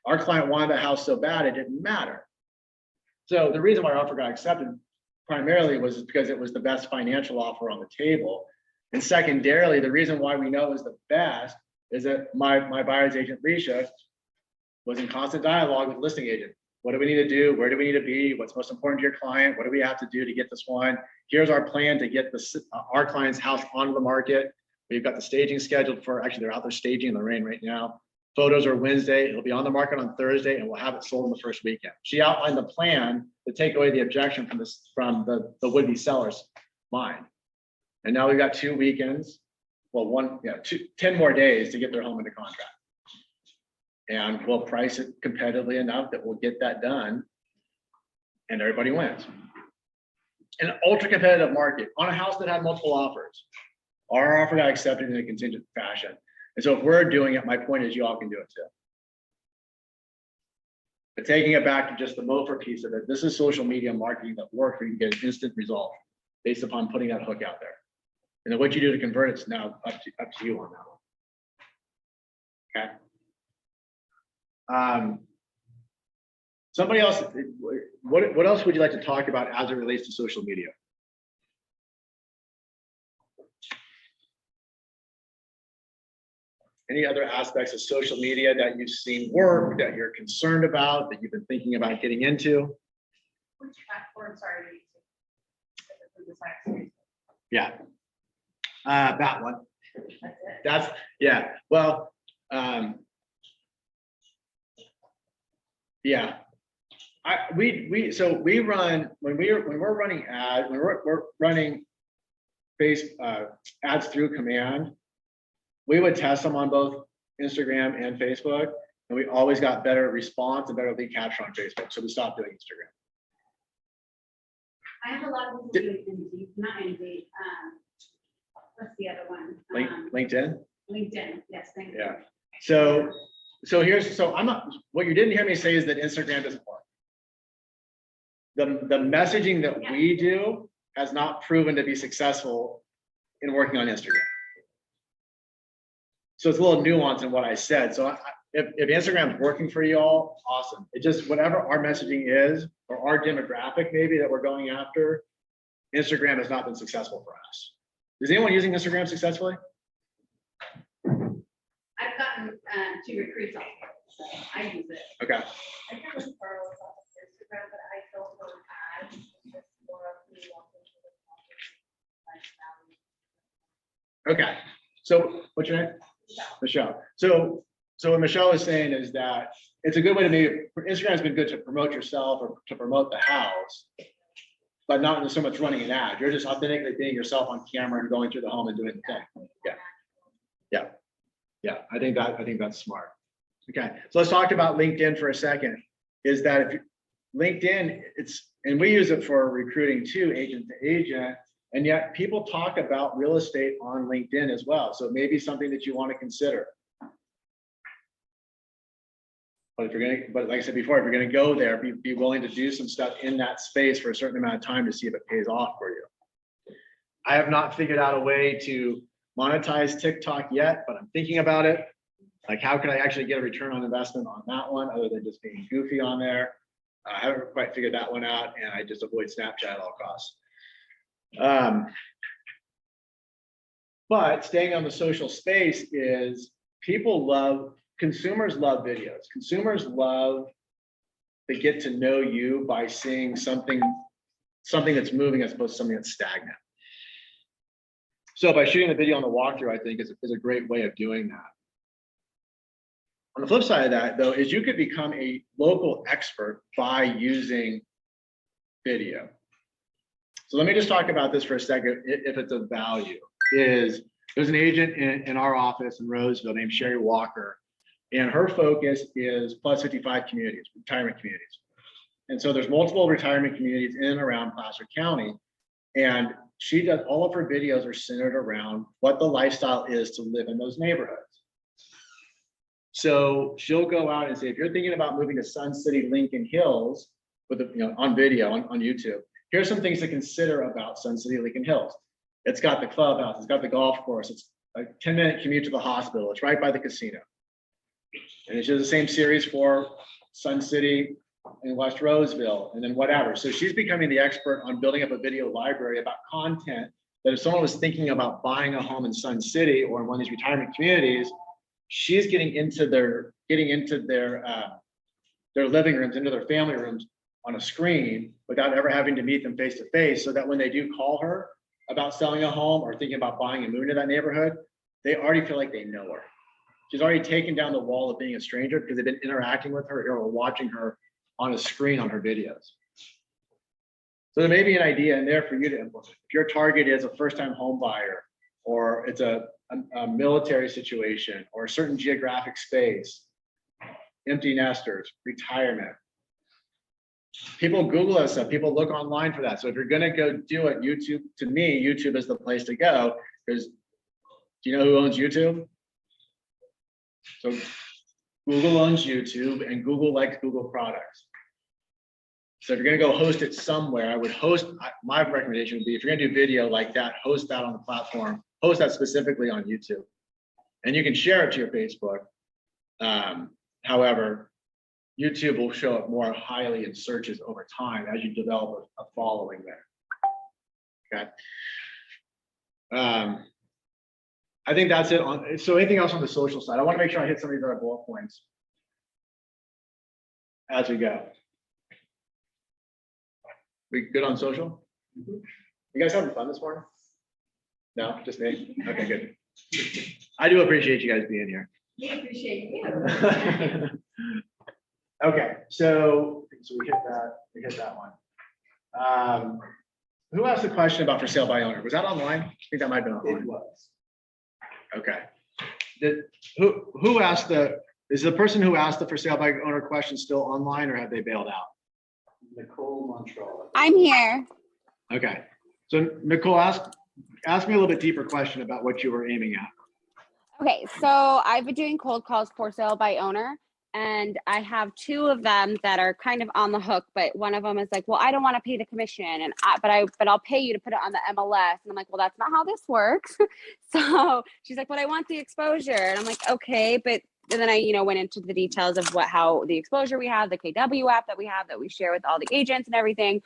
Our client wanted the house so bad, it didn't matter. So the reason why our offer got accepted primarily was because it was the best financial offer on the table. And secondarily, the reason why we know it was the best is that my buyer's agent, Risha, was in constant dialogue with the listing agent. What do we need to do? Where do we need to be? What's most important to your client? What do we have to do to get this one? Here's our plan to get our client's house onto the market. We've got the staging scheduled for, actually they're out there staging in the rain right now. Photos are Wednesday. It'll be on the market on Thursday, and we'll have it sold in the first weekend. She outlined the plan to take away the objection from the would-be seller's mind. And now we've got 2 weekends, well, 10 more days to get their home into contract. And we'll price it competitively enough that we'll get that done and everybody wins. An ultra competitive market on a house that had multiple offers. Our offer got accepted in a contingent fashion. And so if we're doing it, my point is you all can do it too. But taking it back to just the MOFR piece of it, this is social media marketing that works where you can get an instant result based upon putting that hook out there. And then what you do to convert it's now up to you on that one. Okay. Somebody else, what else would you like to talk about as it relates to social media? Any other aspects of social media that you've seen work, that you're concerned about, that you've been thinking about getting into? Which platforms are you using? Yeah. That one. That's it. That's, yeah, well, yeah. We run, when we're running ads, when we're running ads through command, we would test them on both Instagram and Facebook, and we always got better response and better lead capture on Facebook, so we stopped doing Instagram. I have a lot of people doing Indeed, not Indeed. What's the other one? LinkedIn? LinkedIn, yes, thank you. Yeah. So I'm not, what you didn't hear me say is that Instagram doesn't work. The messaging that we do has not proven to be successful in working on Instagram. So it's a little nuance in what I said. So if Instagram's working for you all, awesome. It just, whatever our messaging is, or our demographic maybe that we're going after, Instagram has not been successful for us. Is anyone using Instagram successfully? I've gotten 2 recruits off, so I use it. Okay. I can refer off of Instagram, but I don't know ads. It's just more of me walking to the lifestyle. Okay. So what's your name? Michele. So what Michele is saying is that it's a good way to Instagram has been good to promote yourself or to promote the house, but not so much running an ad. You're just authentically being yourself on camera and going through the home and doing the thing. Yeah. I think that's smart. Okay. So let's talk about LinkedIn for a second. Is that if LinkedIn, and we use it for recruiting too, agent to agent. And yet people talk about real estate on LinkedIn as well. So it may be something that you want to consider. But like I said before, if you're going to go there, be willing to do some stuff in that space for a certain amount of time to see if it pays off for you. I have not figured out a way to monetize TikTok yet, but I'm thinking about it. Like, how can I actually get a return on investment on that one other than just being goofy on there? I haven't quite figured that one out, and I just avoid Snapchat at all costs. But staying on the social space is consumers love videos. Consumers love they get to know you by seeing something that's moving as opposed to something that's stagnant. So by shooting the video on the walkthrough, I think is a great way of doing that. On the flip side of that, though, is you could become a local expert by using video. So let me just talk about this for a second, if it's of value. There's an agent in our office in Roseville named Sherry Walker, and her focus is plus 55 communities, retirement communities. And so there's multiple retirement communities in and around Placer County. And she does, all of her videos are centered around what the lifestyle is to live in those neighborhoods. So she'll go out and say, if you're thinking about moving to Sun City, Lincoln Hills, with on video on YouTube, here's some things to consider about Sun City, Lincoln Hills. It's got the clubhouse, it's got the golf course, it's a 10-minute commute to the hospital, it's right by the casino. And she does the same series for Sun City and West Roseville, and then whatever. So she's becoming the expert on building up a video library about content that if someone was thinking about buying a home in Sun City or in one of these retirement communities, she's getting into their living rooms, into their family rooms on a screen without ever having to meet them face to face, so that when they do call her about selling a home or thinking about buying and moving to that neighborhood, they already feel like they know her. She's already taken down the wall of being a stranger because they've been interacting with her or watching her on a screen on her videos. So there may be an idea in there for you to implement. If your target is a first-time home buyer, or it's a military situation, or a certain geographic space, empty nesters, retirement. People Google that stuff, people look online for that. So if you're gonna go do it, YouTube, to me, YouTube is the place to go, because do you know who owns YouTube? So Google owns YouTube, and Google likes Google products. So if you're gonna go host it somewhere, I would my recommendation would be, if you're gonna do video like that, host that on the platform, host that specifically on YouTube. And you can share it to your Facebook. However, YouTube will show up more highly in searches over time as you develop a following there. Okay. I think that's it. So anything else on the social side? I want to make sure I hit some of these other bullet points as we go. We good on social? You guys having fun this morning? No, just me? Okay, good. I do appreciate you guys being here. We appreciate you. Okay, so we hit that one. Who asked the question about for sale by owner? Was that online? I think that might have been online. It was. Okay. Who asked is the person who asked the for sale by owner question still online, or have they bailed out? Nicole Montreal. I'm here. Okay, so Nicole, ask me a little bit deeper question about what you were aiming at. Okay, so I've been doing cold calls for sale by owner, and I have two of them that are kind of on the hook, but one of them is like, well, I don't want to pay the commission, and but I'll pay you to put it on the MLS. And I'm like, well, that's not how this works. So she's like, but I want the exposure. And I'm like, okay, but and then I, went into the details of how the exposure we have, the KW app that we have that we share with all the agents and everything.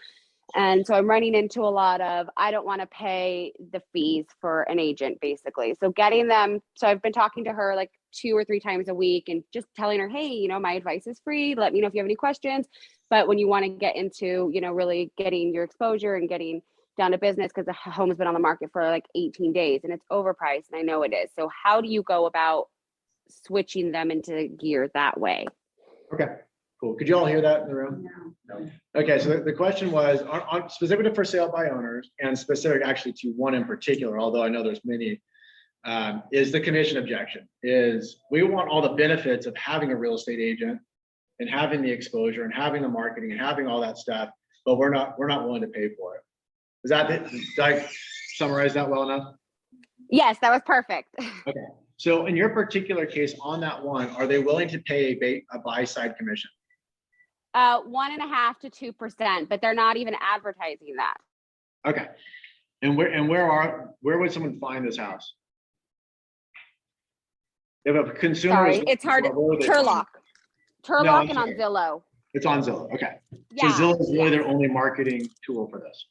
And so I'm running into a lot of, I don't want to pay the fees for an agent, basically. So getting them, so I've been talking to her like 2 or 3 times a week and just telling her, hey, my advice is free. Let me know if you have any questions. But when you want to get into, really getting your exposure and getting down to business, because the home's been on the market for like 18 days and it's overpriced, and I know it is. So how do you go about switching them into gear that way? Okay, cool. Could you all hear that in the room? No. Okay, so the question was on specific to for sale by owners, and specific actually to one in particular, although I know there's many, is the commission objection. Is we want all the benefits of having a real estate agent and having the exposure and having the marketing and having all that stuff, but we're not willing to pay for it. Is that it? Did I summarize that well enough? Yes, that was perfect. Okay. So in your particular case on that one, are they willing to pay a buy side commission? 1.5% to 2%, but they're not even advertising that. Okay. And where would someone find this house? If a consumer. Sorry, is- it's hard. where would they Turlock. I'm Turlock and on sorry. Zillow. It's on Zillow. Okay. Yeah. So Zillow is really their only marketing tool for this.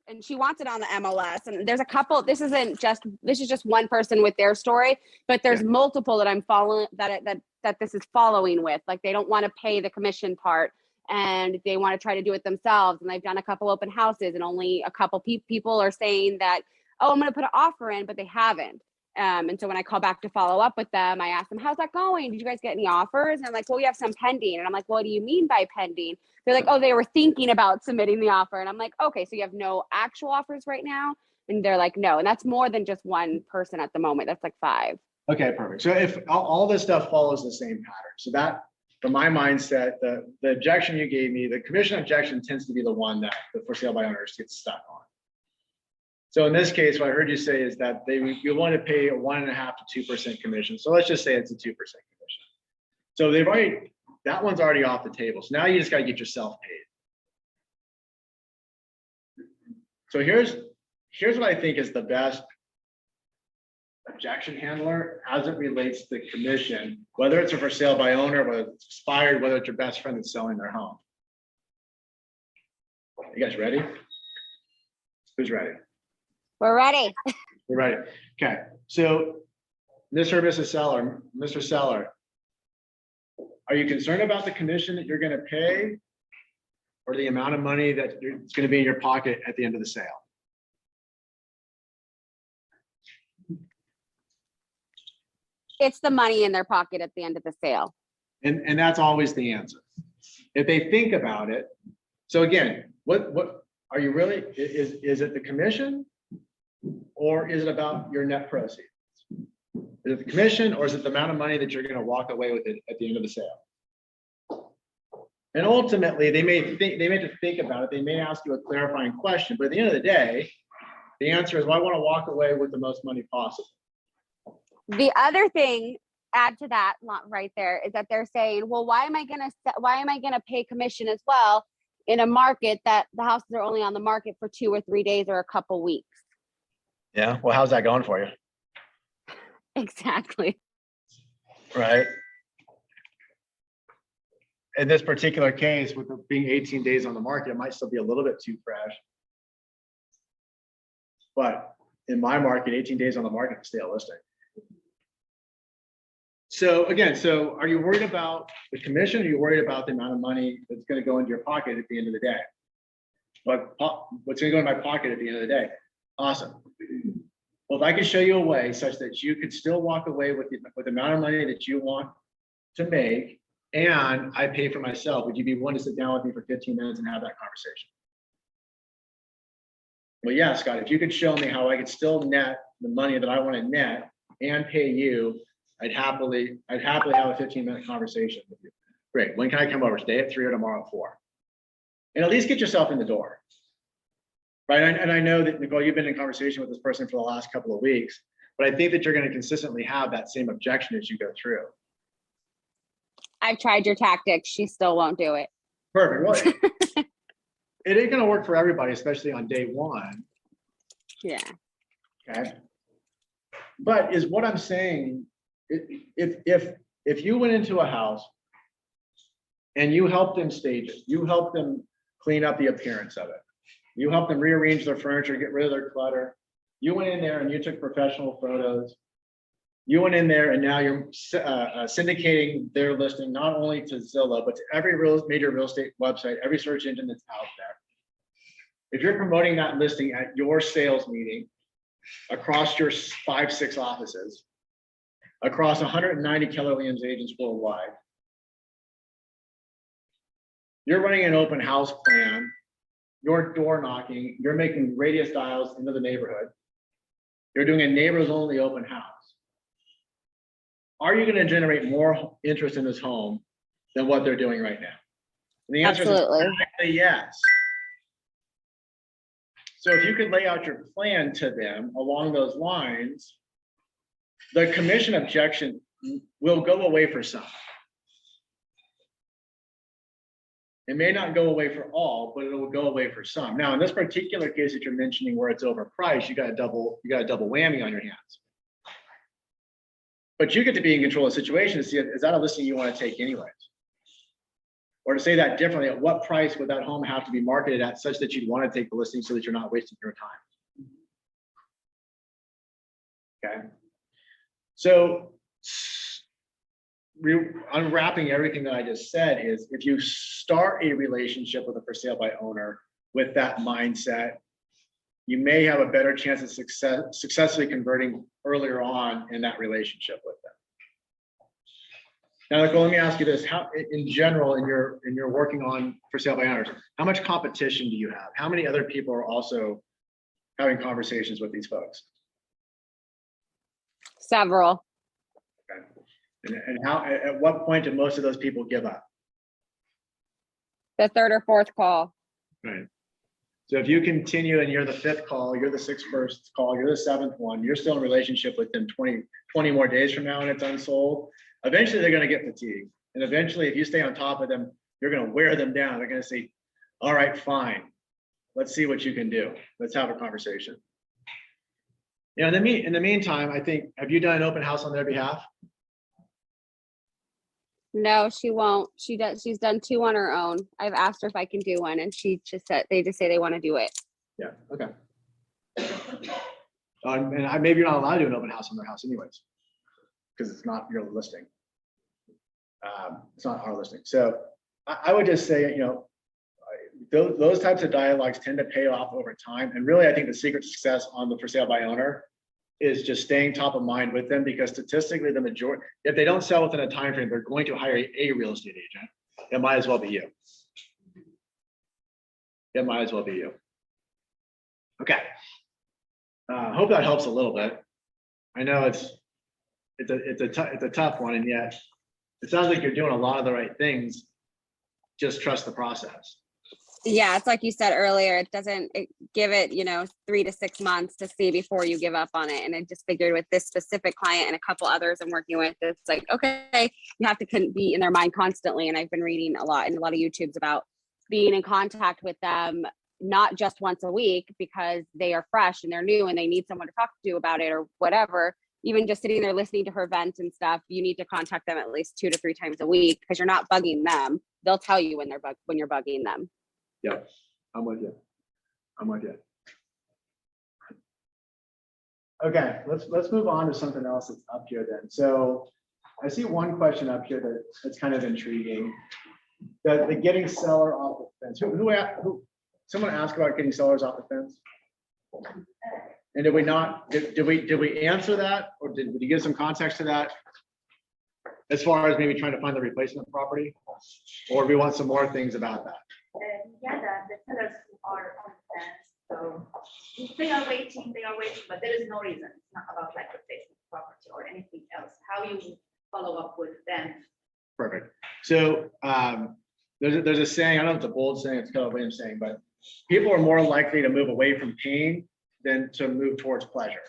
And she wants it on the MLS. And there's a couple, this is just one person with their story, but there's multiple that I'm following that this is following with. Like they don't want to pay the commission part. and they want to try to do it themselves. And they've done a couple open houses and only a couple people are saying that, oh, I'm going to put an offer in, but they haven't. And so when I call back to follow up with them, I ask them, how's that going? Did you guys get any offers? And I'm like, well, we have some pending. And I'm like, what do you mean by pending? They're like, oh, they were thinking about submitting the offer. And I'm like, okay, so you have no actual offers right now? And they're like, no. And that's more than just one person at the moment. That's like 5. Okay, perfect. So if all this stuff follows the same pattern, so that, from my mindset, the objection you gave me, the commission objection tends to be the one that the for sale by owners gets stuck on. So in this case, what I heard you say is that you want to pay a 1.5% to 2% commission. So let's just say it's a 2% commission. So that one's already off the table. So now you just got to get yourself paid. So here's what I think is the best objection handler as it relates to the commission, whether it's a for sale by owner, whether it's expired, whether it's your best friend that's selling their home. You guys ready? Who's ready? We're ready. We're ready. Okay. So Mr. or Mrs. Seller, Mr. Seller, are you concerned about the commission that you're going to pay or the amount of money that it's going to be in your pocket at the end of the sale? It's the money in their pocket at the end of the sale. And that's always the answer. If they think about it. So again, what are you really, is it the commission or is it about your net proceeds? Is it the commission or is it the amount of money that you're going to walk away with it at the end of the sale? And ultimately they may have to think about it. They may ask you a clarifying question, but at the end of the day, the answer is, well, I want to walk away with the most money possible. The other thing, add to that right there, is that they're saying, well, why am I gonna pay commission as well in a market that the houses are only on the market for 2 or 3 days or a couple weeks? Yeah. Well, how's that going for you? Exactly. Right. In this particular case, with it being 18 days on the market, it might still be a little bit too fresh. But in my market, 18 days on the market to stay a listing. So again, so are you worried about the commission? Or are you worried about the amount of money that's going to go into your pocket at the end of the day? What's going to go in my pocket at the end of the day? Awesome. Well, if I could show you a way such that you could still walk away with the amount of money that you want to make, and I pay for myself, would you be willing to sit down with me for 15 minutes and have that conversation? Well, yeah, Scott, if you could show me how I could still net the money that I want to net and pay you, I'd happily have a 15-minute conversation with you. Great. When can I come over? Today at 3 or tomorrow at 4? And at least get yourself in the door. Right. And I know that, Nicole, you've been in conversation with this person for the last couple of weeks, but I think that you're going to consistently have that same objection as you go through. I've tried your tactics. She still won't do it. Perfect. Well, it ain't going to work for everybody, especially on day one. Yeah. Okay. But is what I'm saying, if you went into a house and you helped them stage it, you helped them clean up the appearance of it, you helped them rearrange their furniture, get rid of their clutter, you went in there and you took professional photos, you went in there and now you're syndicating their listing not only to Zillow, but to every major real estate website, every search engine that's out there. If you're promoting that listing at your sales meeting across your 5-6 offices, across 190 Keller Williams agents worldwide, you're running an open house plan, you're door knocking, you're making radius dials into the neighborhood, you're doing a neighbors only open house. Are you going to generate more interest in this home than what they're doing right now? And the answer Absolutely. is exactly yes. So if you could lay out your plan to them along those lines, the commission objection will go away for some. It may not go away for all, but it will go away for some. Now, in this particular case that you're mentioning where it's overpriced, you got a double whammy on your hands. But you get to be in control of the situation to see, is that a listing you want to take anyways? Or to say that differently, at what price would that home have to be marketed at such that you'd want to take the listing so that you're not wasting your time? Okay. So unwrapping everything that I just said is if you start a relationship with a for sale by owner with that mindset, you may have a better chance of successfully converting earlier on in that relationship with them. Now, Nicole, let me ask you this: how, in general, in your working on for sale by owners, how much competition do you have? How many other people are also having conversations with these folks? Several. Okay. And how? At what point do most of those people give up? The third or fourth call. Right. So if you continue and you're the fifth call, you're the sixth first call, you're the seventh one, you're still in relationship with them 20 more days from now and it's unsold, eventually they're going to get fatigued. And eventually, if you stay on top of them, you're going to wear them down. They're going to say, all right, fine. Let's see what you can do. Let's have a conversation. Yeah, in the meantime, I think, have you done an open house on their behalf? No, she won't. She does. She's done 2 on her own. I've asked her if I can do one, and she just said they just say they want to do it. Yeah. Okay. Maybe you're not allowed to do an open house on their house anyways, because it's not your listing. It's not our listing. So I would just say, you know, those types of dialogues tend to pay off over time. And really, I think the secret to success on the for sale by owner is just staying top of mind with them, because statistically, the majority, if they don't sell within a time frame, they're going to hire a real estate agent. It might as well be you. It might as well be you. Okay. Hope that helps a little bit. I know it's a tough one, and yet it sounds like you're doing a lot of the right things. Just trust the process. Yeah, it's like you said earlier, give it, 3 to 6 months to see before you give up on it. And I just figured with this specific client and a couple others I'm working with, it's like, okay, you have to be in their mind constantly. And I've been reading a lot of YouTubes about being in contact with them, not just once a week, because they are fresh and they're new and they need someone to talk to about it or whatever. Even just sitting there listening to her vent and stuff, you need to contact them at least 2 to 3 times a week, because you're not bugging them. They'll tell you when you're bugging them. Yeah, I'm with you. I'm with you. Okay, let's move on to something else that's up here then. So I see one question up here that's kind of intriguing. The getting seller off the fence. Who someone asked about getting sellers off the fence? And did we not, did we answer that, or did you give some context to that? As far as maybe trying to find the replacement property, or do we want some more things about that? Yeah, the sellers who are on the fence, so if they are waiting, but there is no reason. It's not about like replacement property or anything else. How you follow up with them. Perfect. So there's a saying, I don't know if it's a bold saying, it's kind of a way of saying, but people are more likely to move away from pain than to move towards pleasure.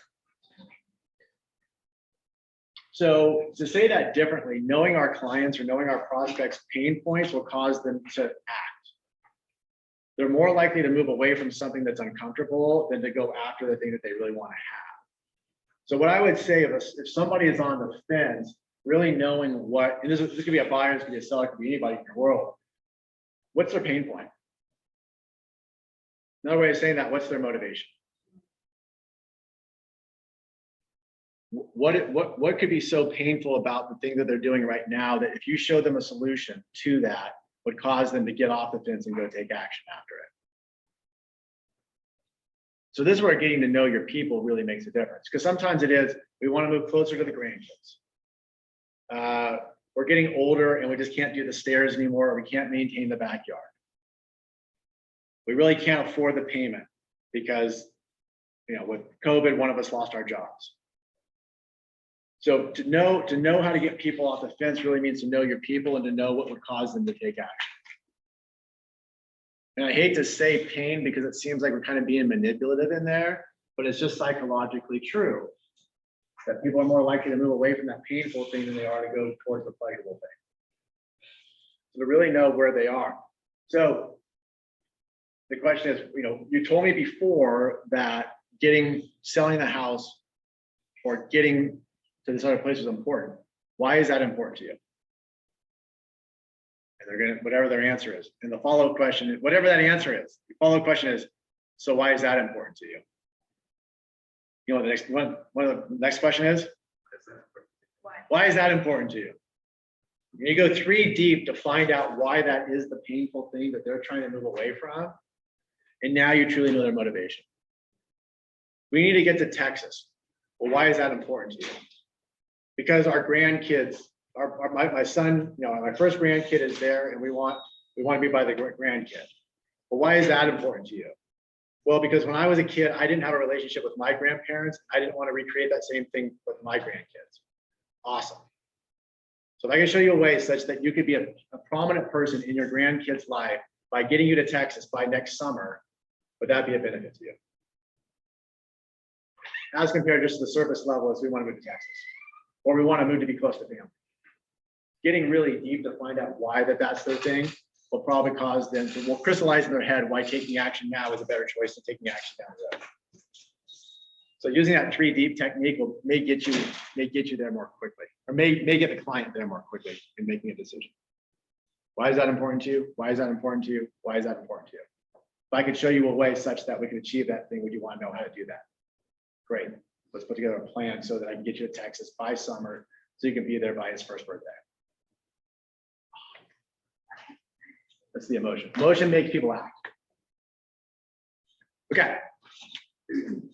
So to say that differently, knowing our clients or knowing our prospects' pain points will cause them to act. They're more likely to move away from something that's uncomfortable than to go after the thing that they really want to have. So what I would say, if somebody is on the fence, really knowing what, and this could be a buyer, this could be a seller, it could be anybody in your world. What's their pain point? Another way of saying that, what's their motivation? What could be so painful about the thing that they're doing right now that if you show them a solution to that would cause them to get off the fence and go take action after it? So this is where getting to know your people really makes a difference, because sometimes it is, we want to move closer to the grandkids. We're getting older and we just can't do the stairs anymore, or we can't maintain the backyard. We really can't afford the payment because, with COVID, one of us lost our jobs. So to know how to get people off the fence really means to know your people and to know what would cause them to take action. And I hate to say pain because it seems like we're kind of being manipulative in there, but it's just psychologically true that people are more likely to move away from that painful thing than they are to go towards the pleasurable thing. So to really know where they are. So the question is, you told me before that selling the house or getting to this other place is important. Why is that important to you? And they're gonna, whatever their answer is. And the follow-up question, whatever that answer is, the follow-up question is, so why is that important to you? The next one of the next question is, why is that important to you? You go 3 deep to find out why that is the painful thing that they're trying to move away from. And now you truly know their motivation. We need to get to Texas. Well, why is that important to you? Because our grandkids, my son, my first grandkid is there, and we want to be by the grandkid. But why is that important to you? Well, because when I was a kid, I didn't have a relationship with my grandparents. I didn't want to recreate that same thing with my grandkids. Awesome. So if I can show you a way such that you could be a prominent person in your grandkid's life by getting you to Texas by next summer, would that be a benefit to you? As compared just to the surface level as we want to move to Texas, or we want to move to be close to family. Getting really deep to find out why that's their thing will probably cause them to, will crystallize in their head why taking action now is a better choice than taking action down the road. So using that 3 deep technique may get you there more quickly, or may get the client there more quickly in making a decision. Why is that important to you? Why is that important to you? Why is that important to you? If I could show you a way such that we can achieve that thing, would you want to know how to do that? Great. Let's put together a plan so that I can get you to Texas by summer so you can be there by his first birthday. That's the emotion. Emotion makes people act. Okay.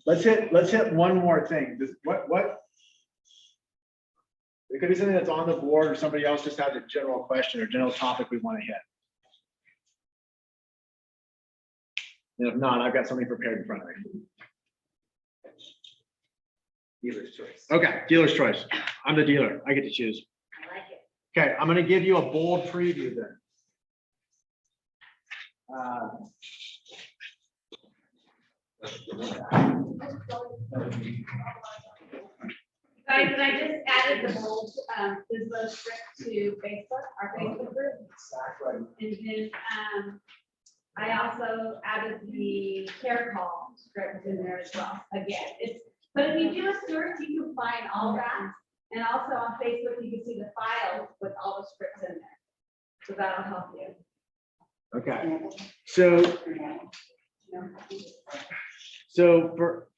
Let's hit one more thing. What? It could be something that's on the board, or somebody else just has a general question or general topic we want to hit. And if not, I've got something prepared in front of me. Dealer's choice. Okay, dealer's choice. I'm the dealer. I get to choose. I like it. Okay, I'm going to give you a bold preview then. Guys, I just added the bold Bizbo script to Facebook, our Facebook group. And then I also added the care call script in there as well. Again, but if you do a search, you can find all that. And also on Facebook, you can see the file with all the scripts in there. So that'll help you. Okay, so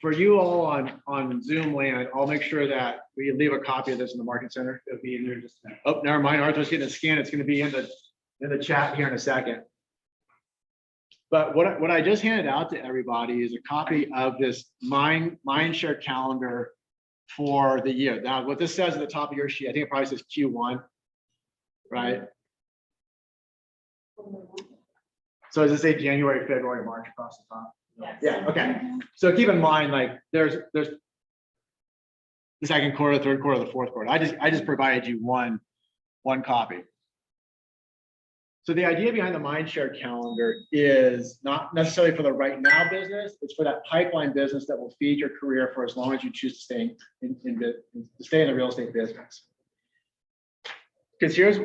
for you all on Zoom land, I'll make sure that we leave a copy of this in the market center. It'll be in there just a minute. Oh, never mind. Arthur's getting a scan. It's going to be in the chat here in a second. But what I just handed out to everybody is a copy of this Mindshare calendar for the year. Now, what this says at the top of your sheet, I think it probably says Q1, right? So does it say January, February, March across the top? Yes. Yeah, okay. So keep in mind, like there's the second quarter, third quarter, the fourth quarter. I just provided you one copy. So the idea behind the Mindshare calendar is not necessarily for the right now business. It's for that pipeline business that will feed your career for as long as you choose to stay in the real estate business. Because here's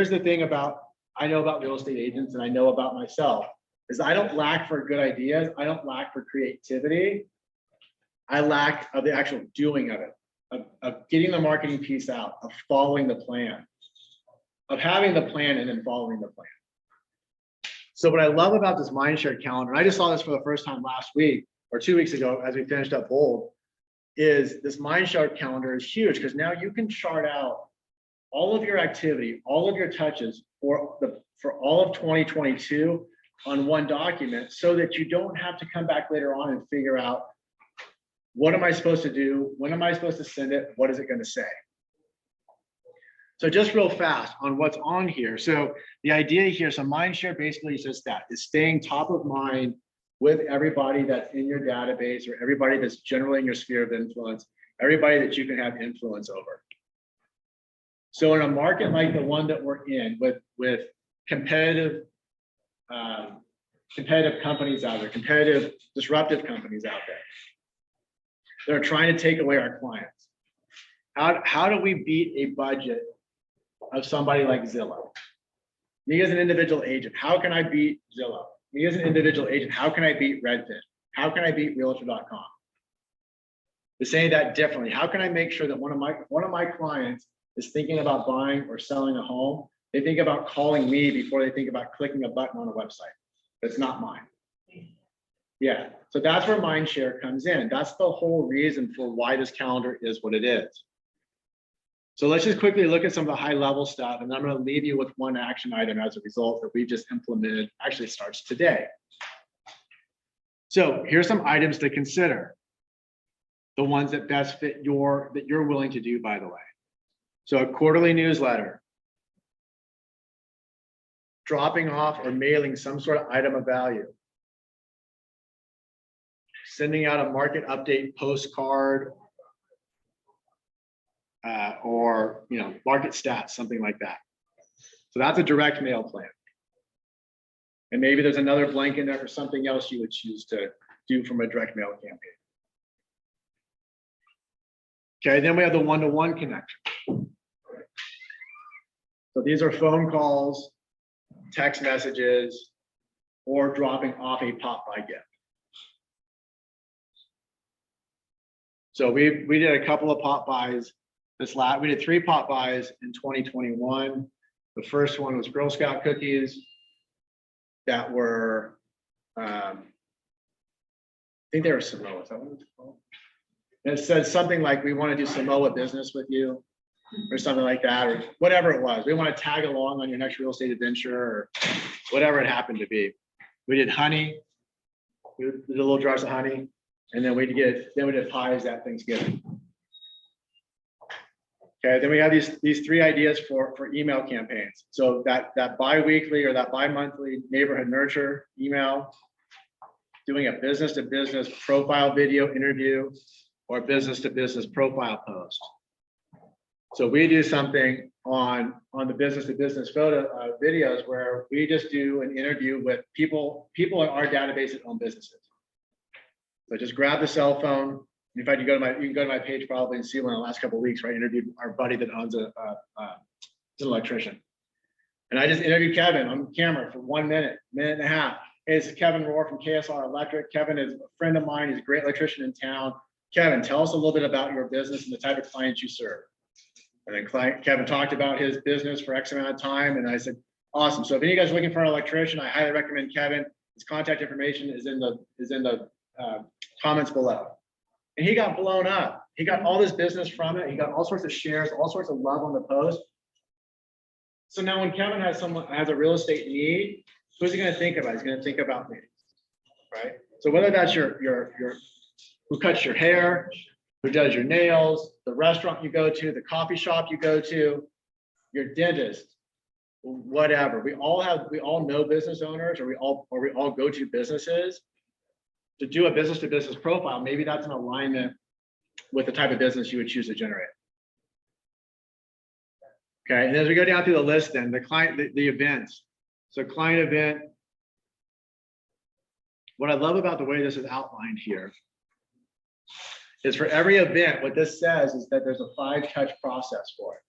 the thing about, I know about real estate agents and I know about myself, is I don't lack for good ideas. I don't lack for creativity. I lack of the actual doing of it, of getting the marketing piece out, of following the plan, of having the plan and then following the plan. So what I love about this Mindshare calendar, and I just saw this for the first time last week or 2 weeks ago as we finished up Bold, is this Mindshare calendar is huge because now you can chart out all of your activity, all of your touches for all of 2022 on one document so that you don't have to come back later on and figure out what am I supposed to do? When am I supposed to send it? What is it going to say? So just real fast on what's on here. So the idea here, so Mindshare basically is just that, is staying top of mind with everybody that's in your database or everybody that's generally in your sphere of influence, everybody that you can have influence over. So in a market like the one that we're in with competitive companies out there, competitive, disruptive companies out there, they're trying to take away our clients. How do we beat a budget of somebody like Zillow? Me as an individual agent, how can I beat Zillow? Me as an individual agent, how can I beat Redfin? How can I beat Realtor.com? To say that differently, how can I make sure that one of my clients is thinking about buying or selling a home? They think about calling me before they think about clicking a button on a website. That's not mine. Yeah, so that's where Mindshare comes in. That's the whole reason for why this calendar is what it is. So let's just quickly look at some of the high level stuff, and then I'm going to leave you with one action item as a result that we just implemented. Actually, it starts today. So here's some items to consider. The ones that best fit that you're willing to do, by the way. So a quarterly newsletter, dropping off or mailing some sort of item of value, sending out a market update postcard, or market stats, something like that. So that's a direct mail plan. And maybe there's another blank in there for something else you would choose to do from a direct mail campaign. Okay, then we have the one-to-one connection. So these are phone calls, text messages, or dropping off a pop-by gift. So we did a couple of pop-bys we did 3 pop-bys in 2021. The first one was Girl Scout cookies that were, I think they were Samoa. Is that what it's called? And it says something like, we want to do Samoa business with you, or something like that, or whatever it was. We want to tag along on your next real estate adventure, or whatever it happened to be. We did honey. We did little jars of honey, and then we did pies at Thanksgiving. Okay, then we have these 3 ideas for email campaigns. So that bi-weekly or that bi-monthly neighborhood nurture email, doing a business-to-business profile video interview, or business-to-business profile post. So we do something on the business-to-business photo videos where we just do an interview with people in our database that own businesses. So just grab the cell phone. In fact, you can go to my page probably and see one in the last couple of weeks where I interviewed our buddy that owns he's an electrician. And I just interviewed Kevin on camera for 1 minute, minute and a half. Hey, this is Kevin Rohr from KSR Electric. Kevin is a friend of mine. He's a great electrician in town. Kevin, tell us a little bit about your business and the type of clients you serve. And then Kevin talked about his business for X amount of time. And I said, awesome. So if any of you guys are looking for an electrician, I highly recommend Kevin. His contact information is in the comments below. And he got blown up. He got all this business from it. He got all sorts of shares, all sorts of love on the post. So now when Kevin has a real estate need, who's he going to think about? He's going to think about me, right? So whether that's your who cuts your hair, who does your nails, the restaurant you go to, the coffee shop you go to, your dentist, whatever. We all know business owners, or we all go to businesses. To do a business-to-business profile, maybe that's an alignment with the type of business you would choose to generate. Okay, and as we go down through the list, then the events. So client event. What I love about the way this is outlined here is for every event, what this says is that there's a 5-touch process for it.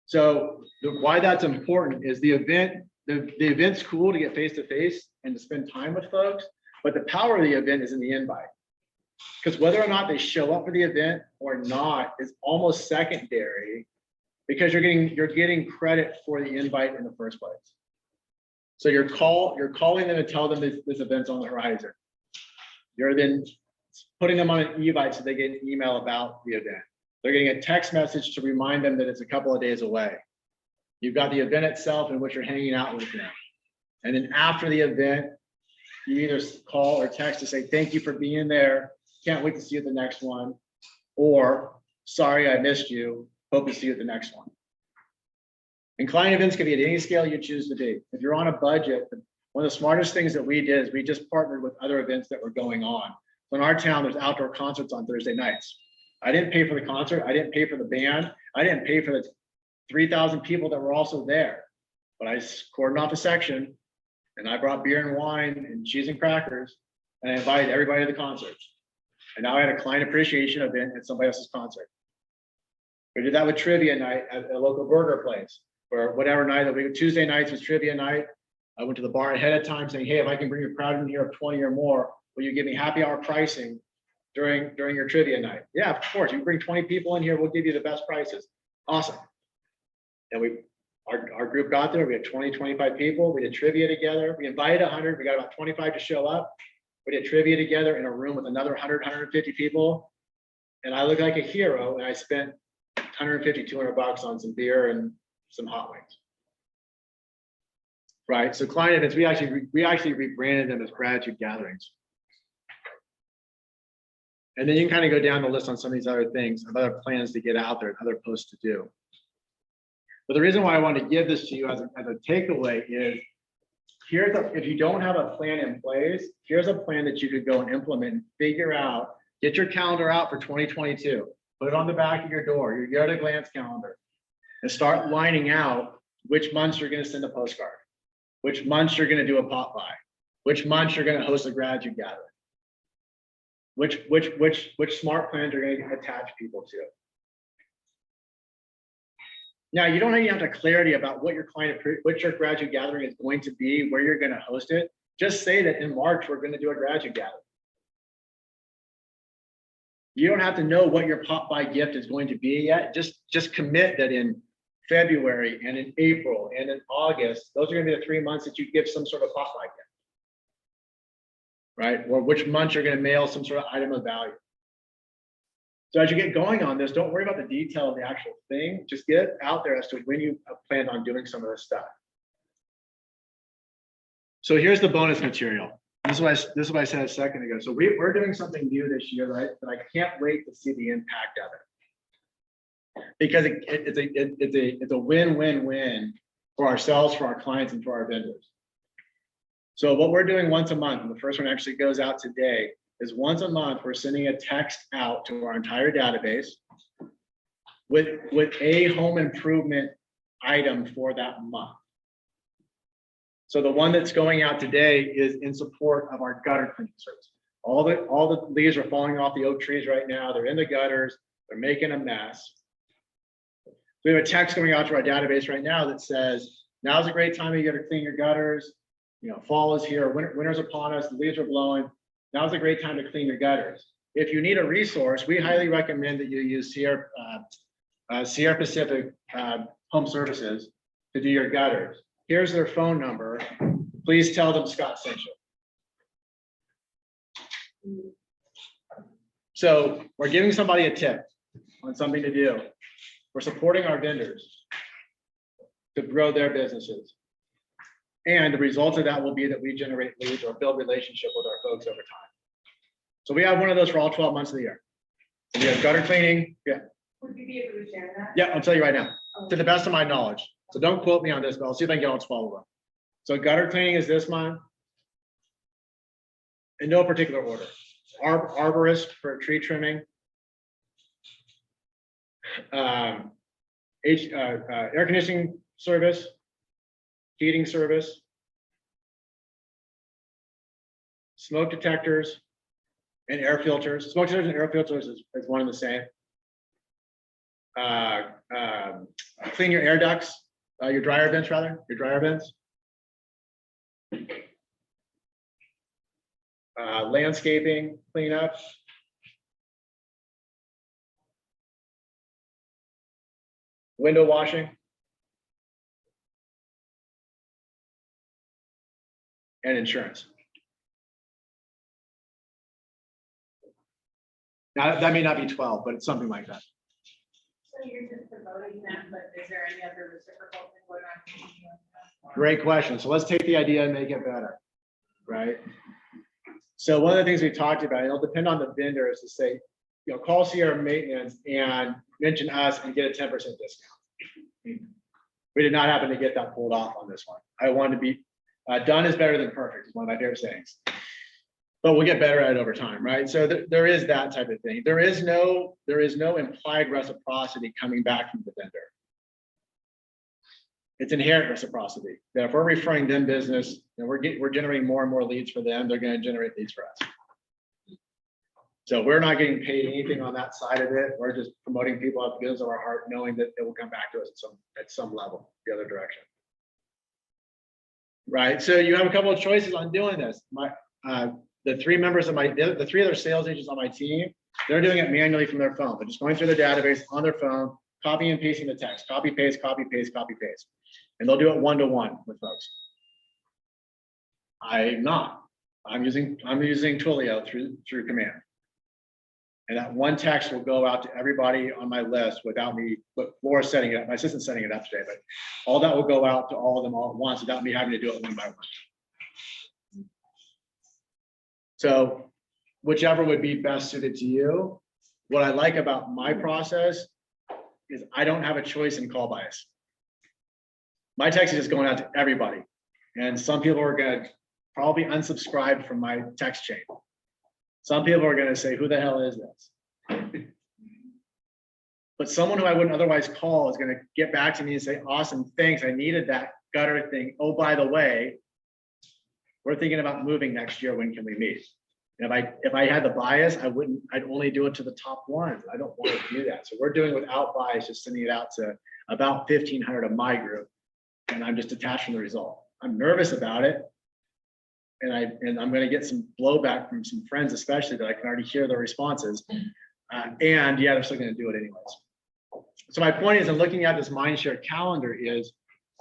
So why that's important is the event's cool to get face-to-face and to spend time with folks, but the power of the event is in the invite. Because whether or not they show up for the event or not is almost secondary, because you're getting credit for the invite in the first place. So you're calling them to tell them this event's on the horizon. You're then putting them on an invite so they get an email about the event. They're getting a text message to remind them that it's a couple of days away. You've got the event itself in which you're hanging out with them. And then after the event, you either call or text to say, thank you for being there. Can't wait to see you at the next one. Or, sorry, I missed you. Hope to see you at the next one. And client events can be at any scale you choose to be. If you're on a budget, one of the smartest things that we did is we just partnered with other events that were going on. So in our town, there's outdoor concerts on Thursday nights. I didn't pay for the concert. I didn't pay for the band. I didn't pay for the 3,000 people that were also there. But I cordoned off a section and I brought beer and wine and cheese and crackers and I invited everybody to the concert. And now I had a client appreciation event at somebody else's concert. We did that with trivia night at a local burger place, or whatever night that we Tuesday nights was trivia night. I went to the bar ahead of time saying, hey, if I can bring a crowd in here of 20 or more, will you give me happy hour pricing during your trivia night? Yeah, of course. You bring 20 people in here, we'll give you the best prices. Awesome. And our group got there. We had 20, 25 people. We did trivia together. We invited 100. We got about 25 to show up. We did trivia together in a room with another 100, 150 people. and I look like a hero, and I spent 150, 200 bucks on some beer and some hot wings. Right, so client events, we actually rebranded them as gratitude gatherings. And then you can kind of go down the list on some of these other things, of other plans to get out there, and other posts to do. But the reason why I wanted to give this to you as a takeaway is, if you don't have a plan in place, here's a plan that you could go and implement and figure out, get your calendar out for 2022, put it on the back of your door, your at a glance calendar, and start lining out which months you're going to send a postcard, which months you're going to do a pop by, which months you're going to host a gratitude gathering, which smart plans you're going to attach people to. Now, you don't even have to clarity about what your gratitude gathering is going to be, where you're going to host it. Just say that in March, we're going to do a gratitude gathering. You don't have to know what your pop by gift is going to be yet. Just commit that in February and in April and in August, those are going to be the 3 months that you give some sort of pop by gift. Right? Or which months you're going to mail some sort of item of value. So as you get going on this, don't worry about the detail of the actual thing. Just get it out there as to when you plan on doing some of this stuff. So here's the bonus material. This is what I said a second ago. So we're doing something new this year, right? But I can't wait to see the impact of it. Because it's a win-win-win for ourselves, for our clients, and for our vendors. So what we're doing once a month, and the first one actually goes out today, is once a month, we're sending a text out to our entire database with a home improvement item for that month. So the one that's going out today is in support of our gutter cleaning service. All the leaves are falling off the oak trees right now. They're in the gutters. They're making a mess. We have a text going out to our database right now that says, now's a great time of year to clean your gutters. You know, fall is here, winter's upon us, the leaves are blowing. Now's a great time to clean your gutters. If you need a resource, we highly recommend that you use Sierra Pacific Home Services to do your gutters. Here's their phone number. Please tell them Scott sent you. So we're giving somebody a tip on something to do. We're supporting our vendors to grow their businesses. And the result of that will be that we generate leads or build relationship with our folks over time. So we have one of those for all 12 months of the year. So we have gutter cleaning. Yeah. Would you be able to share that? Yeah, I'll tell you right now, to the best of my knowledge. So don't quote me on this, but I'll see if I can get all 12 of them. So gutter cleaning is this month. In no particular order. Arborist for tree trimming. Air conditioning service. Heating service, smoke detectors, and air filters. Smoke detectors and air filters is one and the same. Clean your air ducts, your dryer vents rather, your dryer vents. Landscaping cleanup. Window washing. And insurance. Now, that may not be 12, but it's something like that. So you're just promoting that, but is there any other reciprocal thing going on? Great question. So let's take the idea and make it better, right? So one of the things we talked about, it'll depend on the vendor, is to say, you know, call Sierra Maintenance and mention us and get a 10% discount. We did not happen to get that pulled off on this one. I wanted to be done is better than perfect, is one of my favorite sayings. But we'll get better at it over time, right? So there is that type of thing. There is no implied reciprocity coming back from the vendor. It's inherent reciprocity. That if we're referring them business and we're generating more and more leads for them, they're going to generate leads for us. So we're not getting paid anything on that side of it. We're just promoting people out of the goodness of our heart, knowing that it will come back to us at some level, the other direction. Right. So you have a couple of choices on doing this. The three other sales agents on my team, they're doing it manually from their phone. They're just going through their database on their phone, copy and pasting the text, copy, paste, copy, paste, copy, paste. And they'll do it one-to-one with folks. I'm not. I'm using Twilio through Command. And that one text will go out to everybody on my list without me, but Laura setting it up, my assistant's setting it up today, but all that will go out to all of them all at once without me having to do it one by one. So whichever would be best suited to you. What I like about my process is I don't have a choice in call bias. My text is just going out to everybody. And some people are gonna probably unsubscribe from my text chain. Some people are gonna say, who the hell is this? But someone who I wouldn't otherwise call is gonna get back to me and say, awesome, thanks, I needed that gutter thing. Oh, by the way, we're thinking about moving next year, when can we meet? And if I had the bias, I'd only do it to the top ones. I don't want to do that. So we're doing without bias, just sending it out to about 1,500 of my group. And I'm just detached from the result. I'm nervous about it. And I'm going to get some blowback from some friends, especially, that I can already hear their responses. And yeah, they're still going to do it anyways. So my point is, in looking at this Mindshare calendar, is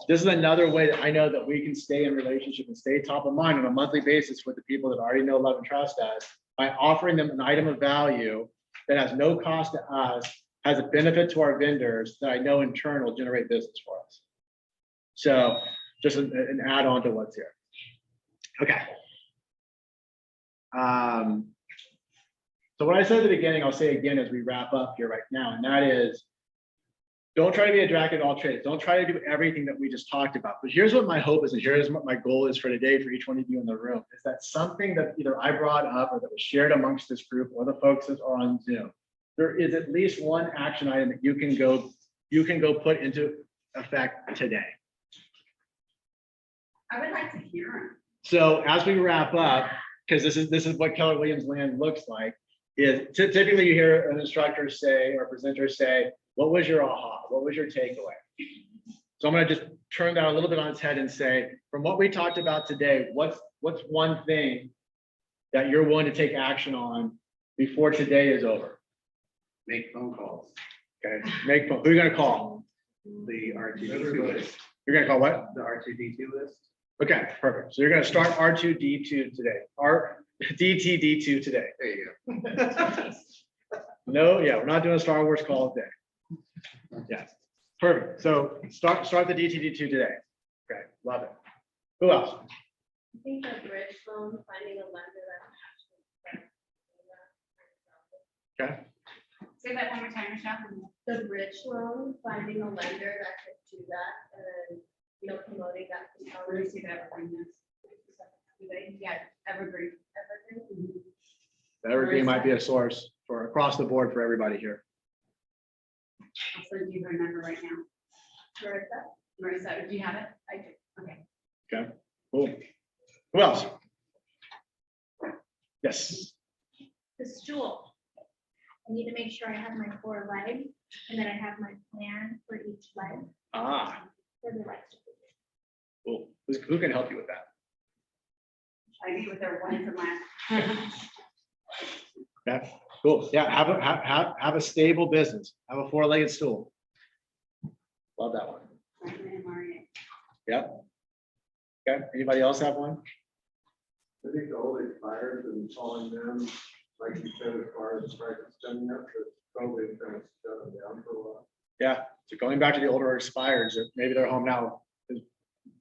this is another way that I know that we can stay in relationship and stay top of mind on a monthly basis with the people that already know, love, and trust us, by offering them an item of value that has no cost to us, has a benefit to our vendors that I know in turn will generate business for us. So just an add-on to what's here. Okay. So what I said at the beginning, I'll say again as we wrap up here right now, and that is, don't try to be a jack of all trades. Don't try to do everything that we just talked about. But here's what my hope is, and here's what my goal is for today for each one of you in the room, is that something that either I brought up or that was shared amongst this group or the folks that are on Zoom, there is at least one action item that you can go put into effect today. I would like to hear him. So as we wrap up, because this is what Keller Williams land looks like, is typically you hear an instructor say or presenter say, what was your aha? What was your takeaway? So I'm going to just turn that a little bit on its head and say, from what we talked about today, what's one thing that you're willing to take action on before today is over? Make phone calls. Okay, make phone. Who are you going to call? The R2D2 list. You're going to call what? The R2D2 list. Okay, perfect. So you're going to start R2D2 today. DTD2 today. There you go. No, yeah, we're not doing a Star Wars call today. Yes, perfect. So start the DTD2 today. Okay, love it. Who else? I think the bridge loan, finding a lender that actually. Okay, Say that one more time, Michelle. The bridge loan, finding a lender that could do that and, promoting that. Where do you see that evergreen is? Yeah, evergreen. Evergreen might be a source for across the board for everybody here. I'll send you her number right now. Marissa, do you have it? I do. Okay. Okay, cool. Who else? Yes. The stool. I need to make sure I have my 4 legs and then I have my plan for each leg Ah, for the legs. cool. Who can help you with that? I meet with her once a month. Okay, cool. Yeah, have a stable business. Have a 4-legged stool. Love that one. Yep. Okay, anybody else have one? I think the old expires and calling them, like you said, as far as prices coming up, it's probably kind of shut them down for a while. Yeah, so going back to the older expires, or maybe their home now is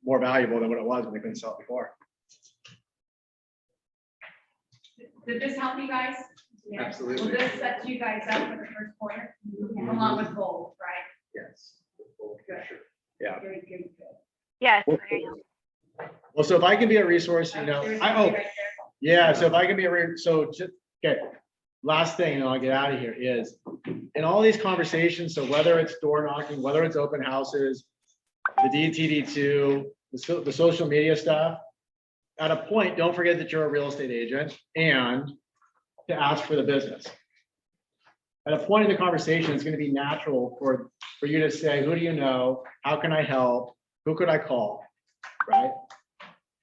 more valuable than what it was when they couldn't sell it before. Did this help you guys? Yeah. Absolutely. Will this set you guys up for the first quarter, along with gold, right? Yes. Good. Yeah. Good, good, good. Yes. Well, so if I can be a resource, There's I somebody hope. right there. Yeah, so if I can be so just, okay, last thing, and I'll get out of here, is in all these conversations, so whether it's door knocking, whether it's open houses, the DTD2, the social media stuff, at a point, don't forget that you're a real estate agent and to ask for the business. At a point in the conversation, it's going to be natural for you to say, who do you know? How can I help? Who could I call? Right?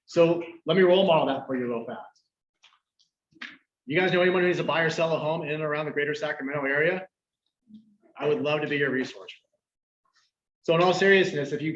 So let me role model that for you real fast. You guys know anyone who needs to buy or sell a home in and around the greater Sacramento area? I would love to be your resource. So in all seriousness, if you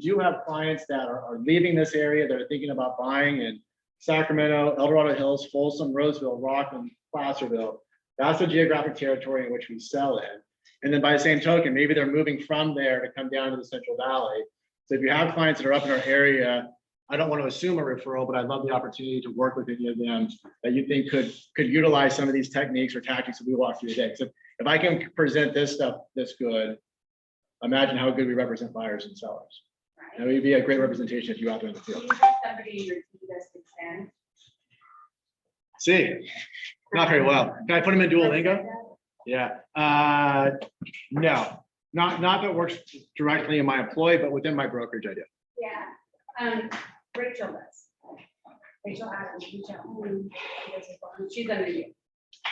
do have clients that are leaving this area, that are thinking about buying in Sacramento, El Dorado Hills, Folsom, Roseville, Rockland, Placerville, That's the geographic territory in which we sell in. And then by the same token, maybe they're moving from there to come down to the Central Valley. So if you have clients that are up in our area, I don't want to assume a referral, but I'd love the opportunity to work with any of them that you think could utilize some of these techniques or tactics that we walk through today. So if I can present this stuff this good, imagine how good we represent buyers and sellers. It would be a great representation if you out there in the field. Somebody in your team that speaks Spanish. See, not very well. Can I put them in Duolingo? Yeah, no, not that works directly in my employ, but within my brokerage, I do. Yeah, Rachel does. Rachel Adams, she's under you.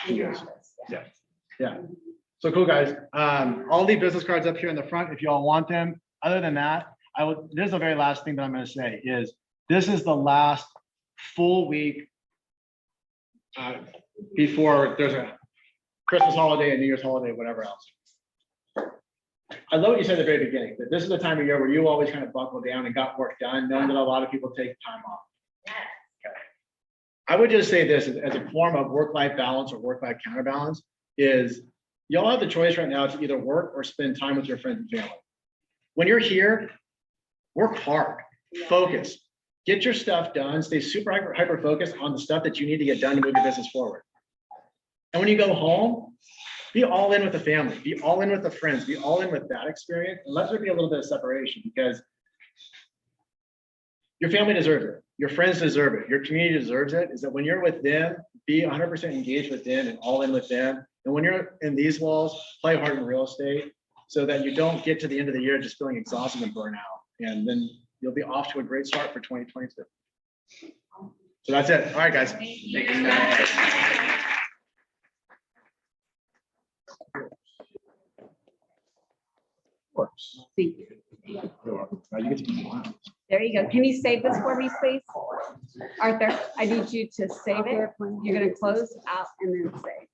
In your office, yeah. Yeah. So cool, guys. I'll leave business cards up here in the front if you all want them. Other than that, this is the very last thing that I'm gonna say is, this is the last full week before there's a Christmas holiday and New Year's holiday, whatever else. I love what you said at the very beginning, that this is the time of year where you always kind of buckle down and got work done, knowing that a lot of people take time off. Okay. I would just say this as a form of work-life balance or work-life counterbalance is, y'all have the choice right now to either work or spend time with your friends and family. When you're here, work hard, focus, get your stuff done, stay super hyper focused on the stuff that you need to get done to move your business forward. And when you go home, be all in with the family, be all in with the friends, be all in with that experience, and let there be a little bit of separation, because your family deserves it, your friends deserve it, your community deserves it, is that when you're with them, be 100% engaged with them and all in with them. And when you're in these walls, play hard in real estate so that you don't get to the end of the year just feeling exhausted and burnt out. And then you'll be off to a great start for 2022. So that's it. All right, guys. Thank you. Thank you. You get to be one. There you go. Can you save this for me, please? Arthur, I need you to save it. You're gonna close out and then save.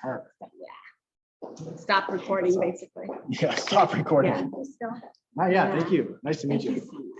Perfect. Yeah. Stop recording, basically. Yeah, stop recording. Yeah. Yeah, thank you. Nice to meet you.